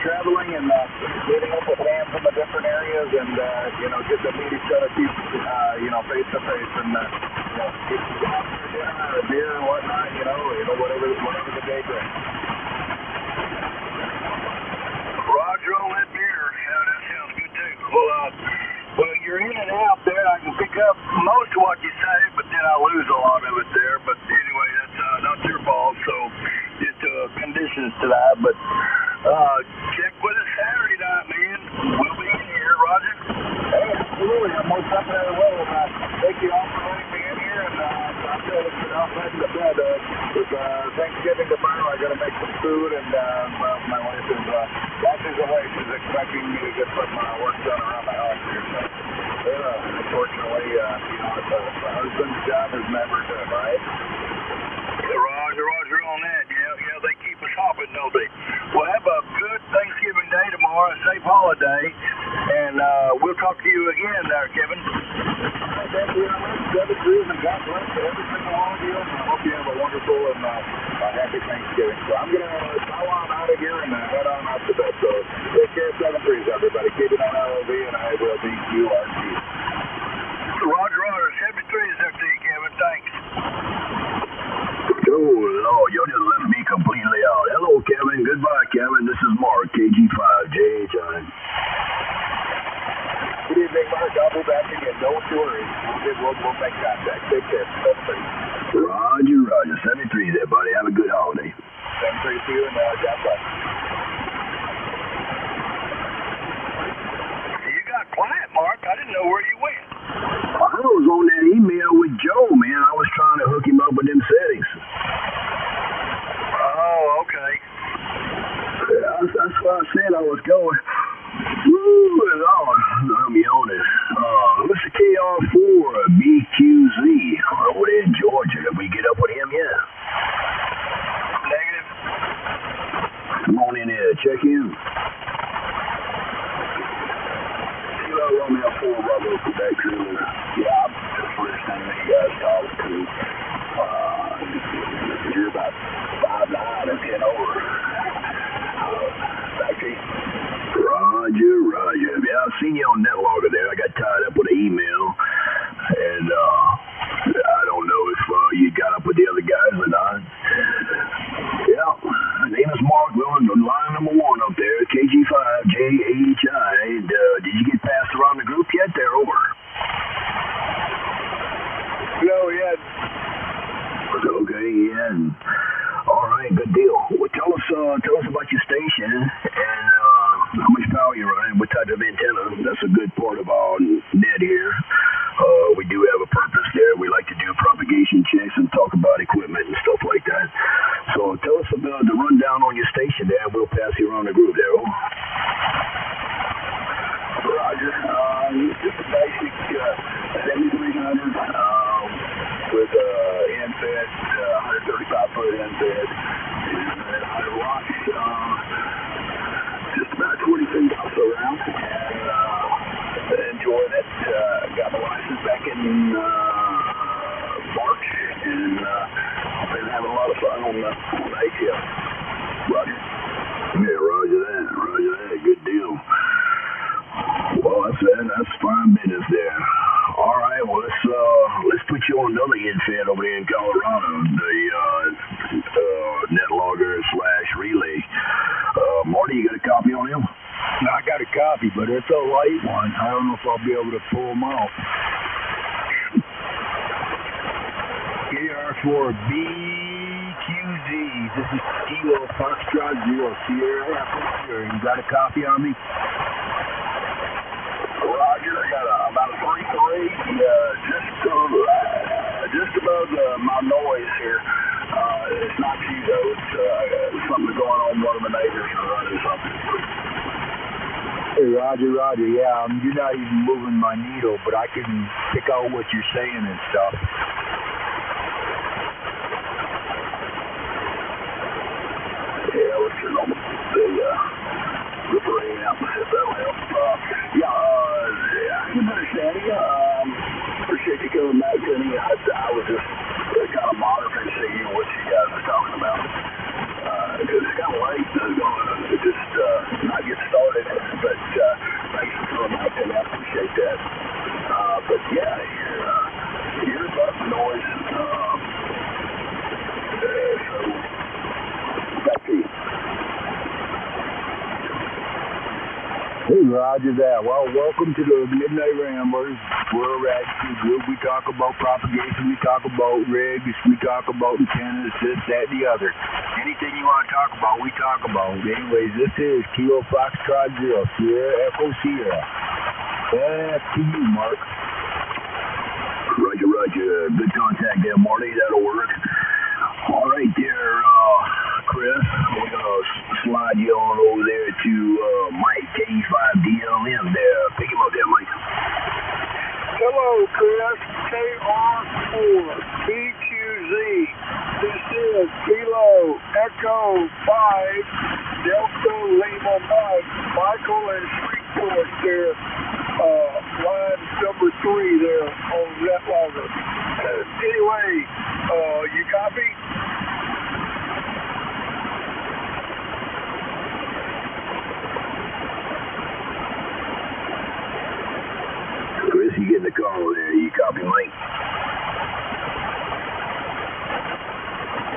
traveling and meeting up with hams from the different areas, and get to meet each other, face to face, and get some out for dinner or a beer or whatnot. Whatever the day brings. Roger on that beer. Yeah, that sounds good too. Well, you're in and out there. I can pick up most of what you say, but then I lose a lot of it there. But anyway, that's not your fault. So just conditions to that. But check with us Saturday night, man. We'll be in here, Roger. Hey, absolutely. I'm most definitely will. Thank you all for letting me in here, and I'm going to get off back to bed. With Thanksgiving tomorrow, I got to make some food, and my wife is watching away. She's expecting me to get some work done around the house here. So, unfortunately, the husband's job is never done, right? Roger on that. Yeah, they keep us hopping, don't they? Well, have a good Thanksgiving Day tomorrow, a safe holiday, and we'll talk to you again there, Kevin. right, then, let's and God bless every single one of you. And I hope you have a wonderful and happy Thanksgiving. So I'm going to bow on out of here and head on out to bed. So take care, 7-3s, everybody. Keep it on LOV, and I will be QRT. Roger, Roger. 73 is up to you, Kevin. Thanks. Oh, Lord, you just left me completely out. Hello, Kevin. Goodbye, Kevin. This is Mark, KG5JHI. Good evening, Mark. I'll be back again. Don't worry. We'll make contact. Take care. 7-3. Roger, Roger. 73 there, buddy. Have a good holiday. 7-3 to you, and God bless. You got quiet, Mark. I didn't know where you went. I was on that email with Joe, man. I was trying to hook him up with them settings. Oh, okay. Yeah, that's why I said I was going. Woo, Lord, I'm yawning. Mr. KR4 BQZ over there in Georgia. Did we get up with him yet? Negative. Come on in here. Check in. Romeo 4 Bravo Quebec Drew. Yeah, I'm just listening to you guys talk to. You're about 5'9" or 10 over. Back to you. Roger, Roger. Yeah, I've seen you on NetLogger there. I got tied up with an email, and I don't know if you got up with the other guys or not. Yeah, my name is Mark. We're on line number 1 up there, KG5JHI. And did you get passed around the group yet? They're over. No, he hadn't. Okay, he hadn't. All right, good deal. Well, tell us about your station and how much power you're running, what type of antenna. That's a good part of our net here. We do have a purpose there. We like to do propagation checks and talk about equipment and stuff like that. So tell us about the rundown on your station there. We'll pass you around the group there. Roger. Just a basic 7300 with end-fed, 135-foot end-fed, and 100 watts. Just about 20 feet off the round, and enjoying it. Got my license back in March, and been having a lot of fun on the ATL. Roger. Yeah, roger that. Roger that. Good deal. Well, that's fine business there. All right, well, let's put you on another infed over there in Colorado, the NetLogger/relay. Marty, you got a copy on him? No, I got a copy, but it's a light one. I don't know if I'll be able to pull them off. KR4BQZ. This is Kilo Foxtrot 0 Sierra. You got a copy on me? Roger, I got about a 3-3, just above my noise here. It's not you though, it's something going on, one of my neighbors are running something. Hey, Roger, yeah, you're not even moving my needle, but I can pick out what you're saying and stuff. Yeah, what's your number? The brain opposite, that'll help. Yeah, I can understand you. Appreciate you coming back to me. I was just kind of monitoring to see what you guys were talking about. Because it's kind of late to just not get started. But thanks for coming back to me. I appreciate that. But yeah, you're above the noise. So, back to you. Hey, Roger that. Well, welcome to the Midnight Ramblers. We're a radio group. We talk about propagation. We talk about rigs. We talk about antennas, this, that, and the other. Anything you want to talk about, we talk about. Anyways, this is Kilo Foxtrot 0, Sierra Echo Sierra. Back to you, Mark. Roger. Good contact there, Marty. That'll work. All right there, Chris. We're going to slide you on over there to Mike, K5DLM there. Pick him up there, Mike. Hello, Chris. KR4 BQZ. This is Kilo Echo 5 Delta Lima Mike. Michael and Shreveport there. line number 3 there on that logger. Anyway, you copy? Chris, you getting the call there? You copy, Mike?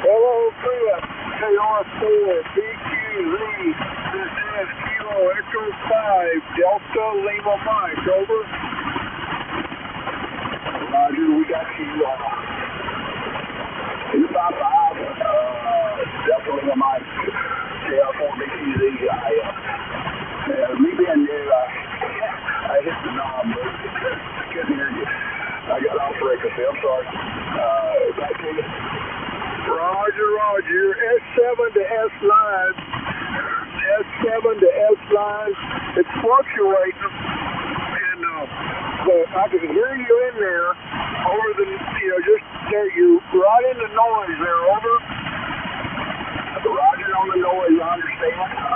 Hello, Chris. KR4 BQZ. This is Kilo Echo 5 Delta Lima Mike. Over. Roger, we got you. In the top 5. Delta Lima Mike. KR4 BQZ. Me being new, I hit the knob, but I couldn't hear you. I got off frequency. I'm sorry. Back to you. Roger. S7 to S9. S7 to S9. It's fluctuating. And but I can hear you in there over the, just there. You right in the noise there. Over. Roger on the noise. I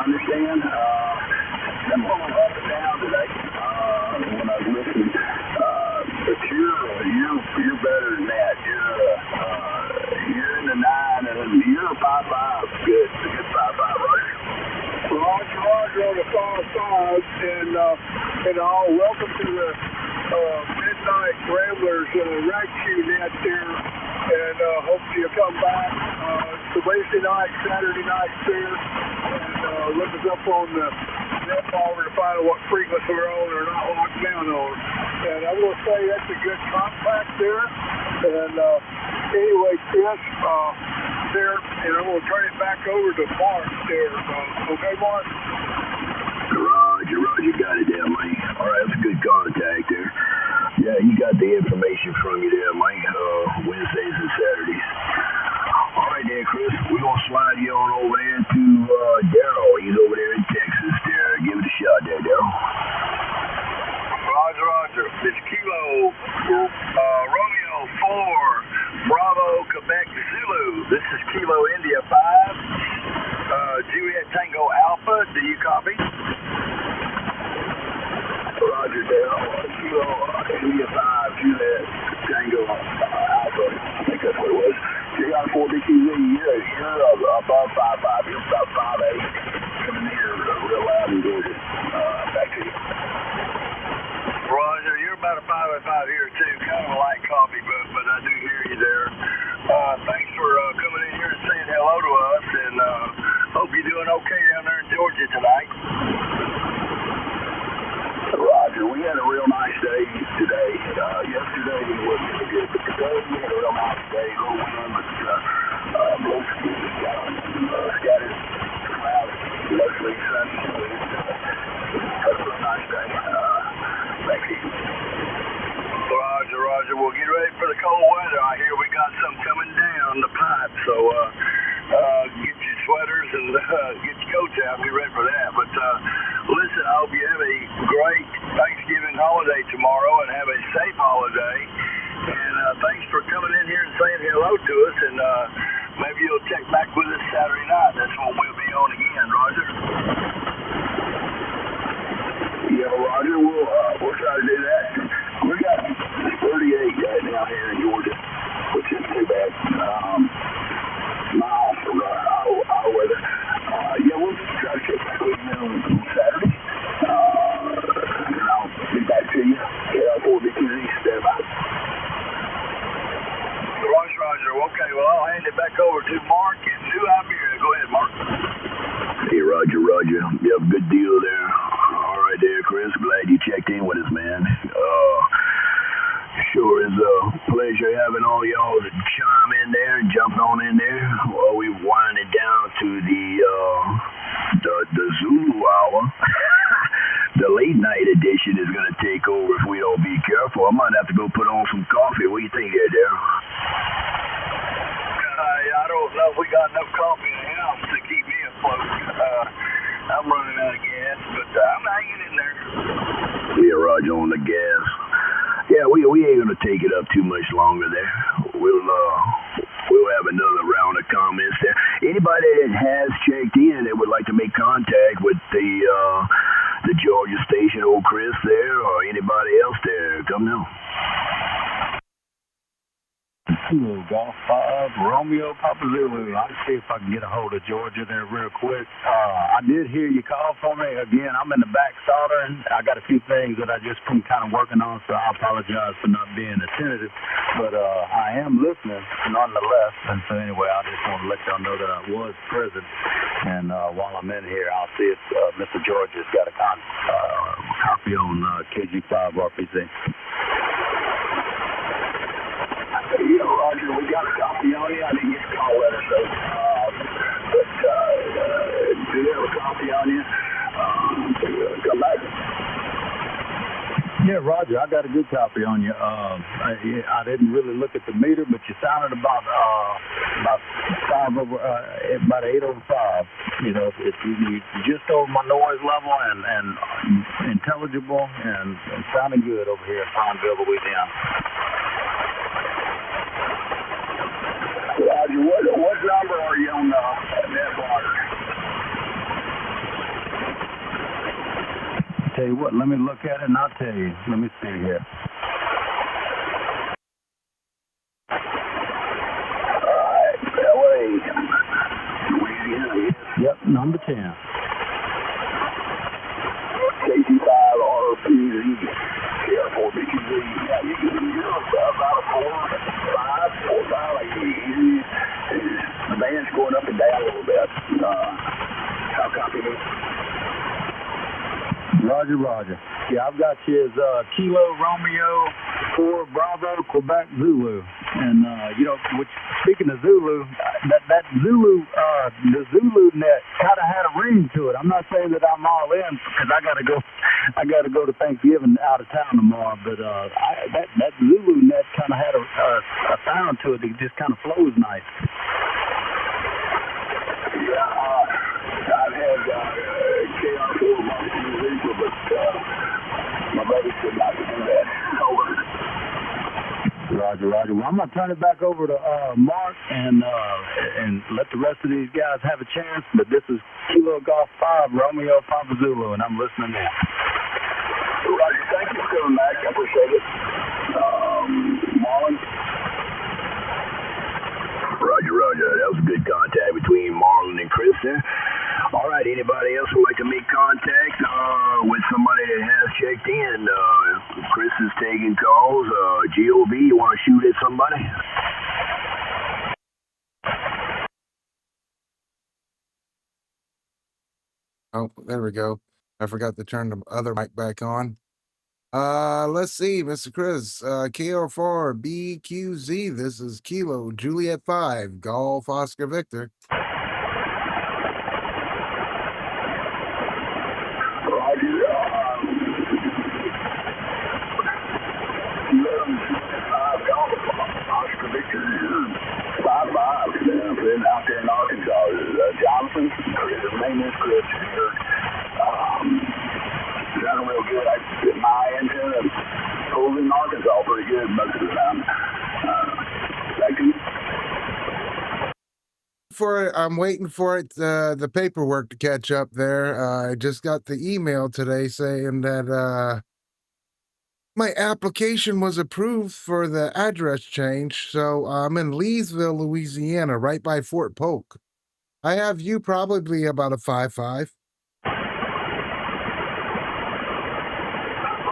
understand. I'm going up and down today when I was listening. But you're better than that. You're in the 9 and you're a 5.5. Good. It's a good 5.5, Roger. Roger on the 5.5, and all. Welcome to the Midnight Ramblers Rack Net there, and hope you'll come back. It's the Wednesday night, Saturday night there, and look us up on the net folder to find out what frequency we're on or not locked down on. And I will say that's a good compact there. And anyway, Chris, there, and I'm going to turn it back over to Mark there. Okay, Mark? Roger, got it there, Mike. All right, that's a good contact there. Yeah, you got the information from you there, Mike. Wednesdays and Saturdays. All right there, Chris. We're going to slide you on over there to Daryl. He's over there in Texas there. Give it a shot there, Daryl. Roger. It's Kilo Romeo 4 Bravo Quebec Zulu. This is Kilo India 5 Juliet Tango Alpha. Do you copy? Roger, Daryl. Kilo India 5 Juliet Tango Alpha. I think that's what it was. KR4 BQZ. You're above 5.5. You're about 5.8. Coming here real loud and gorgeous. Back to you. Roger, you're about a 5.5 here too, kind of a light copy, but I do hear you there. Thanks for coming in here and saying hello to us, and hope you're doing okay down there in Georgia tonight. Roger, we had a real nice day today. Yesterday wasn't really good, but today we had a real nice day. A little wind, but most scattered clouds, mostly sunny. Had a real nice day. Thank you. Roger. We'll get ready for the cold weather. I hear we got some coming down the pipe, so get your sweaters and get your coats out and be ready for that. But listen, I hope you have a great Thanksgiving holiday tomorrow and have a safe holiday. And thanks for coming in here and saying hello to us. And maybe you'll check back with us Saturday night. That's when we'll be on again, Roger. Yeah, Roger, we'll try to do that. We got 38 right now here in Georgia, which isn't too bad. Miles from our weather. Yeah, we'll try to check back with you on Saturday. And I'll be back to you. KR4 BQZ, stand by. Roger. Okay, well, I'll hand it back over to Mark in New Iberia. Go ahead, Mark. Hey, Roger. You have a good deal there. All right there, Chris. Glad you checked in with us, man. Sure is a pleasure having all y'all to chime in there and jump on in there. Well, we've winded down to the Zulu hour. The late night edition is going to take over if we don't be careful. I might have to go put on some coffee. What do you think there, Daryl? I don't know if we got enough coffee in the house to keep me afloat. I'm running out of gas, but I'm hanging in there. Yeah, Roger on the gas. Yeah, we ain't gonna take it up too much longer there. We'll have another round of comments there. Anybody that has checked in that would like to make contact with the Georgia station, old Chris there, or anybody else Papa Zulu. I'll see if I can get a hold of Georgia there real quick. I did hear you call for me. Again, I'm in the back soldering. I got a few things that I just been kind of working on, so I apologize for not being attentive. But I am listening nonetheless. And so anyway, I just want to let y'all know that I was present. And while I'm in here, I'll see if Mr. Georgia's got a copy on KG5 RPC. Yeah, Roger, we got a copy on you. I didn't get a call letter, so, but do you have a copy on you? Come back. Yeah, Roger, I got a good copy on you. I didn't really look at the meter, but you sounded about 8 over 5. You know, it's just over my noise level and intelligible and sounding good over here in Pineville, Louisiana. Roger, what number are you on net water? Tell you what, let me look at it and I'll tell you. Let me see here. Alright, LA. Louisiana, Yep, number 10. KG5 RPZ. KR4BQZ. Yeah, you're about a 4.5, like the band's going up and down a little bit. How copy me? Roger. Yeah, I've got you as Kilo Romeo 4 Bravo Quebec Zulu. And, speaking of Zulu, that Zulu, the Zulu net kind of had a ring to it. I'm not saying that I'm all in because I got to go to Thanksgiving out of town tomorrow, but that Zulu net kind of had a sound to it that just kind of flows nice. Yeah, I've had KR4 but my buddy said not to do that. Over. Roger. Well, I'm gonna turn it back over to Mark and let the rest of these guys have a chance. But this is Kilo Golf 5 Romeo Papa Zulu, and I'm listening now. Roger, thank you for coming back. I appreciate it. Marlon. Roger. That was a good contact between Marlon and Chris there. All right, anybody else would like to make contact with somebody that has checked in? Chris is taking calls. GOV, you want to shoot at somebody? Oh, there we go. I forgot to turn the other mic back on. Let's see, Mr. Chris. KR4 BQZ. This is Kilo Juliet 5 Golf Oscar Victor. Out there in Arkansas, Jonathan, his name is Chris. Sounding real good. I get my antenna and pulled in Arkansas pretty good most of the time. Thank you. I'm waiting for it, the paperwork to catch up there. I just got the email today saying that my application was approved for the address change. So I'm in Leesville, Louisiana, right by Fort Polk. I have you probably about a 5.5. All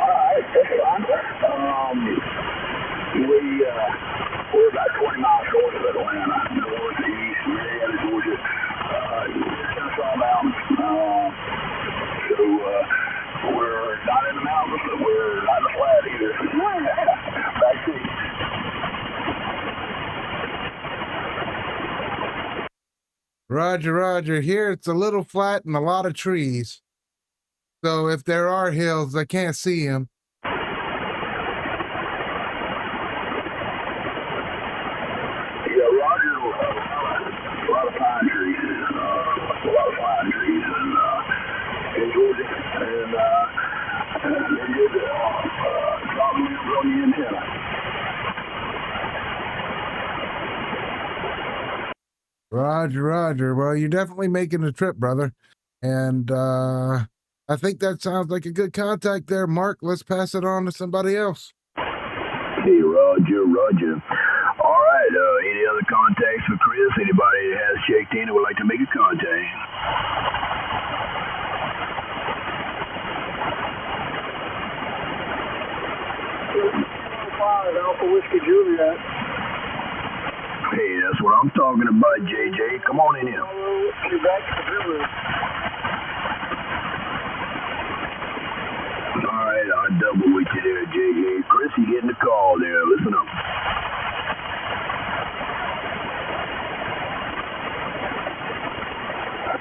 right, that's fine. We're about 20 miles north of Atlanta, northeast, Marietta, Georgia, Kennesaw Mountains. So we're not in the mountains, but we're not in the flat either. Back to you. Roger. Here it's a little flat and a lot of trees. So if there are hills, I can't see them. Yeah, Roger, a lot of pine trees, in Georgia, and they did drop limbs on the antenna. Roger. Well, you're definitely making the trip, brother. And I think that sounds like a good contact there, Mark. Let's pass it on to somebody else. Hey, Roger. All right, any other contacts for Chris? Anybody that has checked in and would like to make a contact? Alpha Whiskey Juliet. Hey, that's what I'm talking about, JJ. Come on in here. Quebec Village. All right, I'll double with you there, JJ. Chris, you getting the call there. Listen up.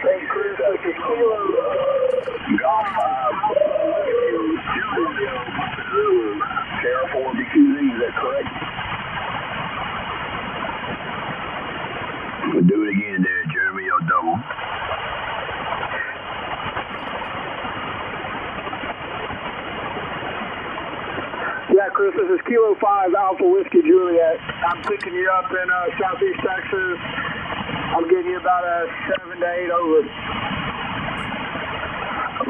Hey, Chris, this is Kilo. Golf 5, Terra 4 BQZ, is that correct? We'll do it again there, Jeremy. You'll double. Yeah, Chris, this is Kilo 5 Alpha Whiskey Juliet. I'm picking you up in Southeast Texas. I'm getting you about a 7 to 8 over.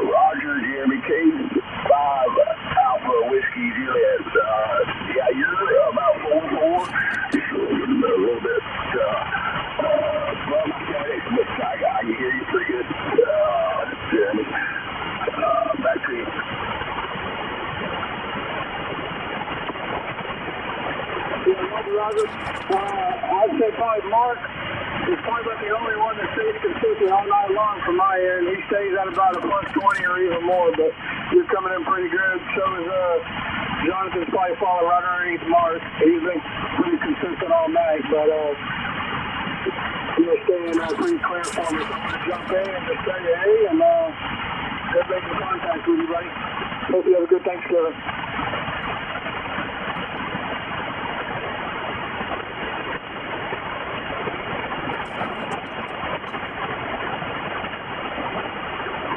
Roger, Jeremy K. 5 Alpha Whiskey Juliet. Yeah, you're about 4-4. A little bit. Well, I can hear you pretty good, Jeremy. Back to you. Roger. I'd say probably Mark is probably about the only one that stays consistent all night long from my end. He stays at about a plus 20 or even more, but you're coming in pretty good. So is Jonathan's probably falling right underneath Mark. He's been pretty consistent all night, but you're staying pretty clear for me. So I'm going to jump in and just say hey, and good making contact with you, buddy. Hope you have a good Thanksgiving.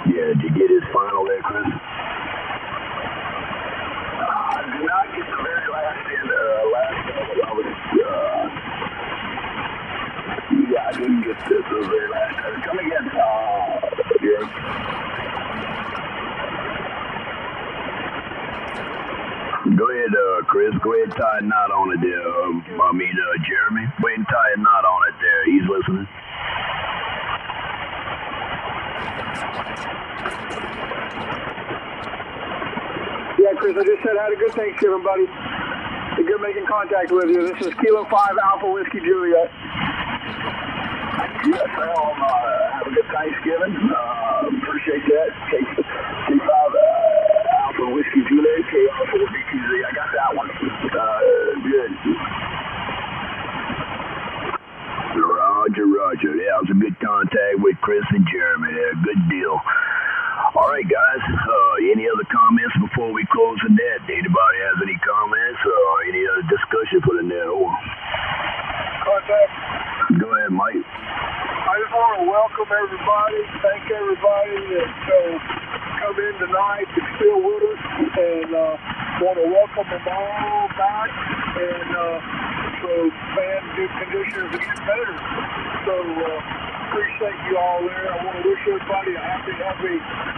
Yeah, did you get his final there, Chris? I did not get the very last end. I was, yeah, I didn't get the very last. Come again, Jerry. Go ahead, Chris. Go ahead and tie a knot on it there. Jeremy. Go ahead and tie a knot on it there. He's listening. Yeah, Chris, I just said I had a good Thanksgiving, buddy. It's good making contact with you. This is Kilo 5 Alpha Whiskey Juliet. Yes, well, have a good Thanksgiving. Appreciate that. K5 Alpha Whiskey Juliet, KR4 BQZ. I got that one. Good. Roger. Yeah, it was a good contact with Chris and Jeremy there. Good deal. All right, guys. Any other comments before we close the net? Anybody has any comments or any other discussion for the net? Contact. Go ahead, Mike. I just want to welcome everybody, thank everybody that come in tonight that's still with us, and want to welcome them all back, and so fan conditions are getting better. So appreciate you all there. I want to wish everybody a happy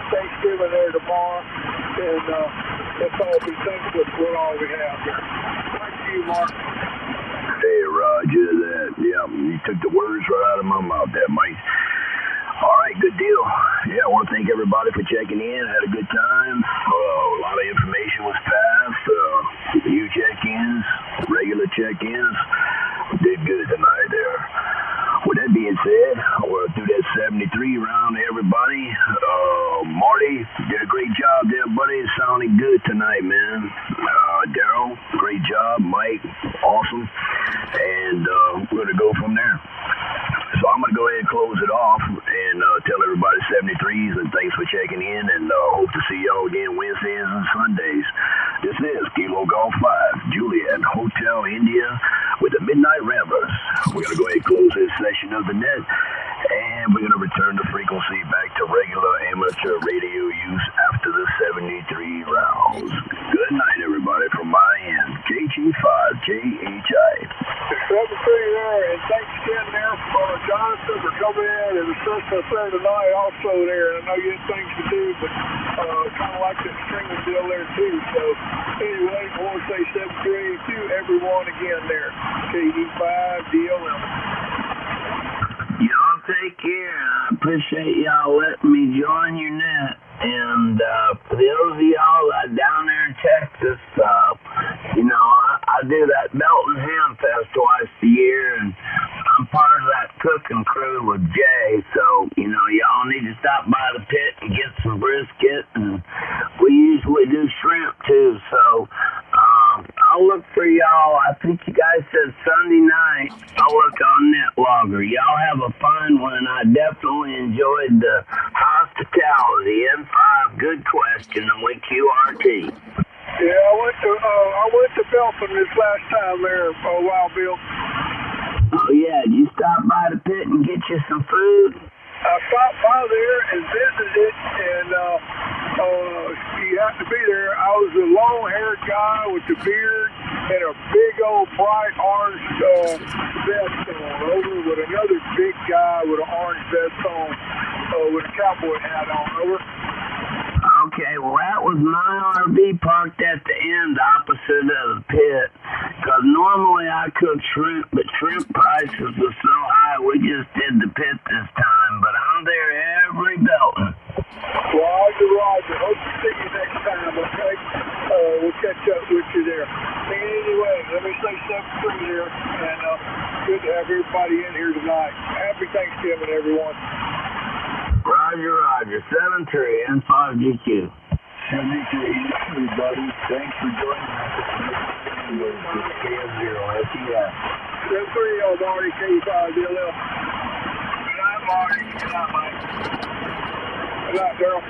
Thanksgiving there tomorrow, and let's all be thankful for all we have here. Thank you, Mark. Hey, Roger, that. Yeah, you took the words right out of my mouth there, Mike. All right, good deal. Yeah, I want to thank everybody for checking in. Had a good time. A lot of information was passed. New check-ins, regular check-ins. Did good tonight there. With that being said, we'll do that 73 round to everybody. Marty, did a great job there, buddy. It sounded good tonight, man. Daryl, great job. Mike, awesome. And we're going to go from there. So I'm going to go ahead and close it off and tell everybody 73s and thanks for checking in, and hope to see y'all again Wednesdays and Sundays. This is Kilo Golf 5, Juliet Hotel India with the Midnight Ramblers. We're going to go ahead and close this session of the net, and we're going to return the frequency back to regular amateur radio use after the 73 rounds. Good night, everybody, from my end. KG5, JHI. 73 there, and thanks again there for Jonathan for coming in and assisting us there tonight also there. I know you had things to do, but kind of like that stringing deal there too. So anyway, I want to say 7-3 to everyone again there. KD5 DLM. Y'all take care. I appreciate y'all letting me join your net. And for those of y'all that down there in Texas, I do that Belton Ham Fest twice a year, and I'm part of that cooking crew with Jay. So, y'all need to stop by the pit and get some brisket. And we usually do shrimp too. So I'll look for y'all. I think you guys said Sunday night. I'll look on NetLogger. Y'all have a fun one. I definitely enjoyed the hospitality. N5, good question, and we QRT. Yeah, I went to Belton this last time there for a while, Bill. Oh yeah, did you stop by the pit and get you some food? I stopped by there and visited, and you have to be there. I was a long-haired guy with a beard and a big old bright orange vest on, over with another big guy with an orange vest on, with a cowboy hat on, over. Okay, well that was my RV parked at the end opposite of the pit. Because normally I cook shrimp, but shrimp prices were so high we just did the pit this time. But I'm there every Belton. Roger. Hope to see you next time, okay? We'll catch up with you there. Anyway, let me say 7-3 here, and good to have everybody in here tonight. Happy Thanksgiving, everyone. Roger. 7-3 N5GQ. 73, everybody. Thanks for joining us. It's KF0 SES. 7-3 on Marty, K5 DLL. Good night, Marty. Good night, Mike. Good night, Daryl.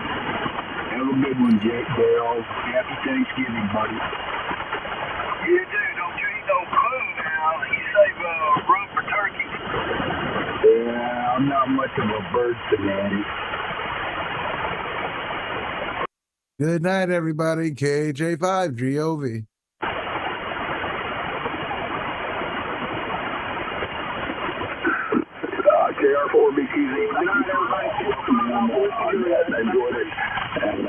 Have a good one, Jake, Daryl. Happy Thanksgiving, buddy. You do. Don't you eat no food now. You save room for turkey. Yeah, I'm not much of a bird fanatic. Good night, everybody. KJ5 GOV. KR4BTZ. Good night, everybody. I enjoyed it. And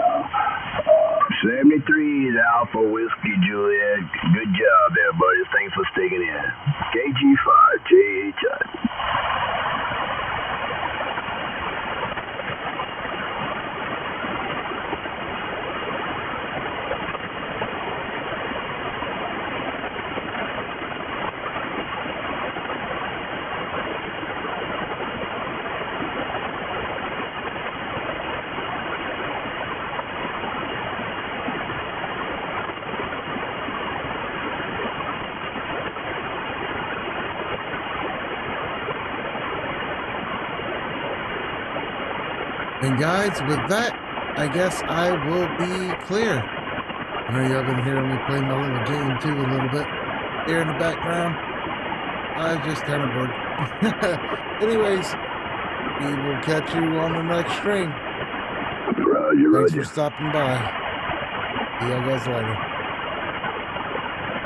73 is Alpha Whiskey Juliet. Good job, everybody. Thanks for sticking in. KG5 JHI. And guys, with that, I guess I will be clear. I know y'all been hearing me play my little game too a little bit here in the background. I was just kind of bored. Anyways, we will catch you on the next stream. Roger. Thanks for stopping by. See y'all guys later.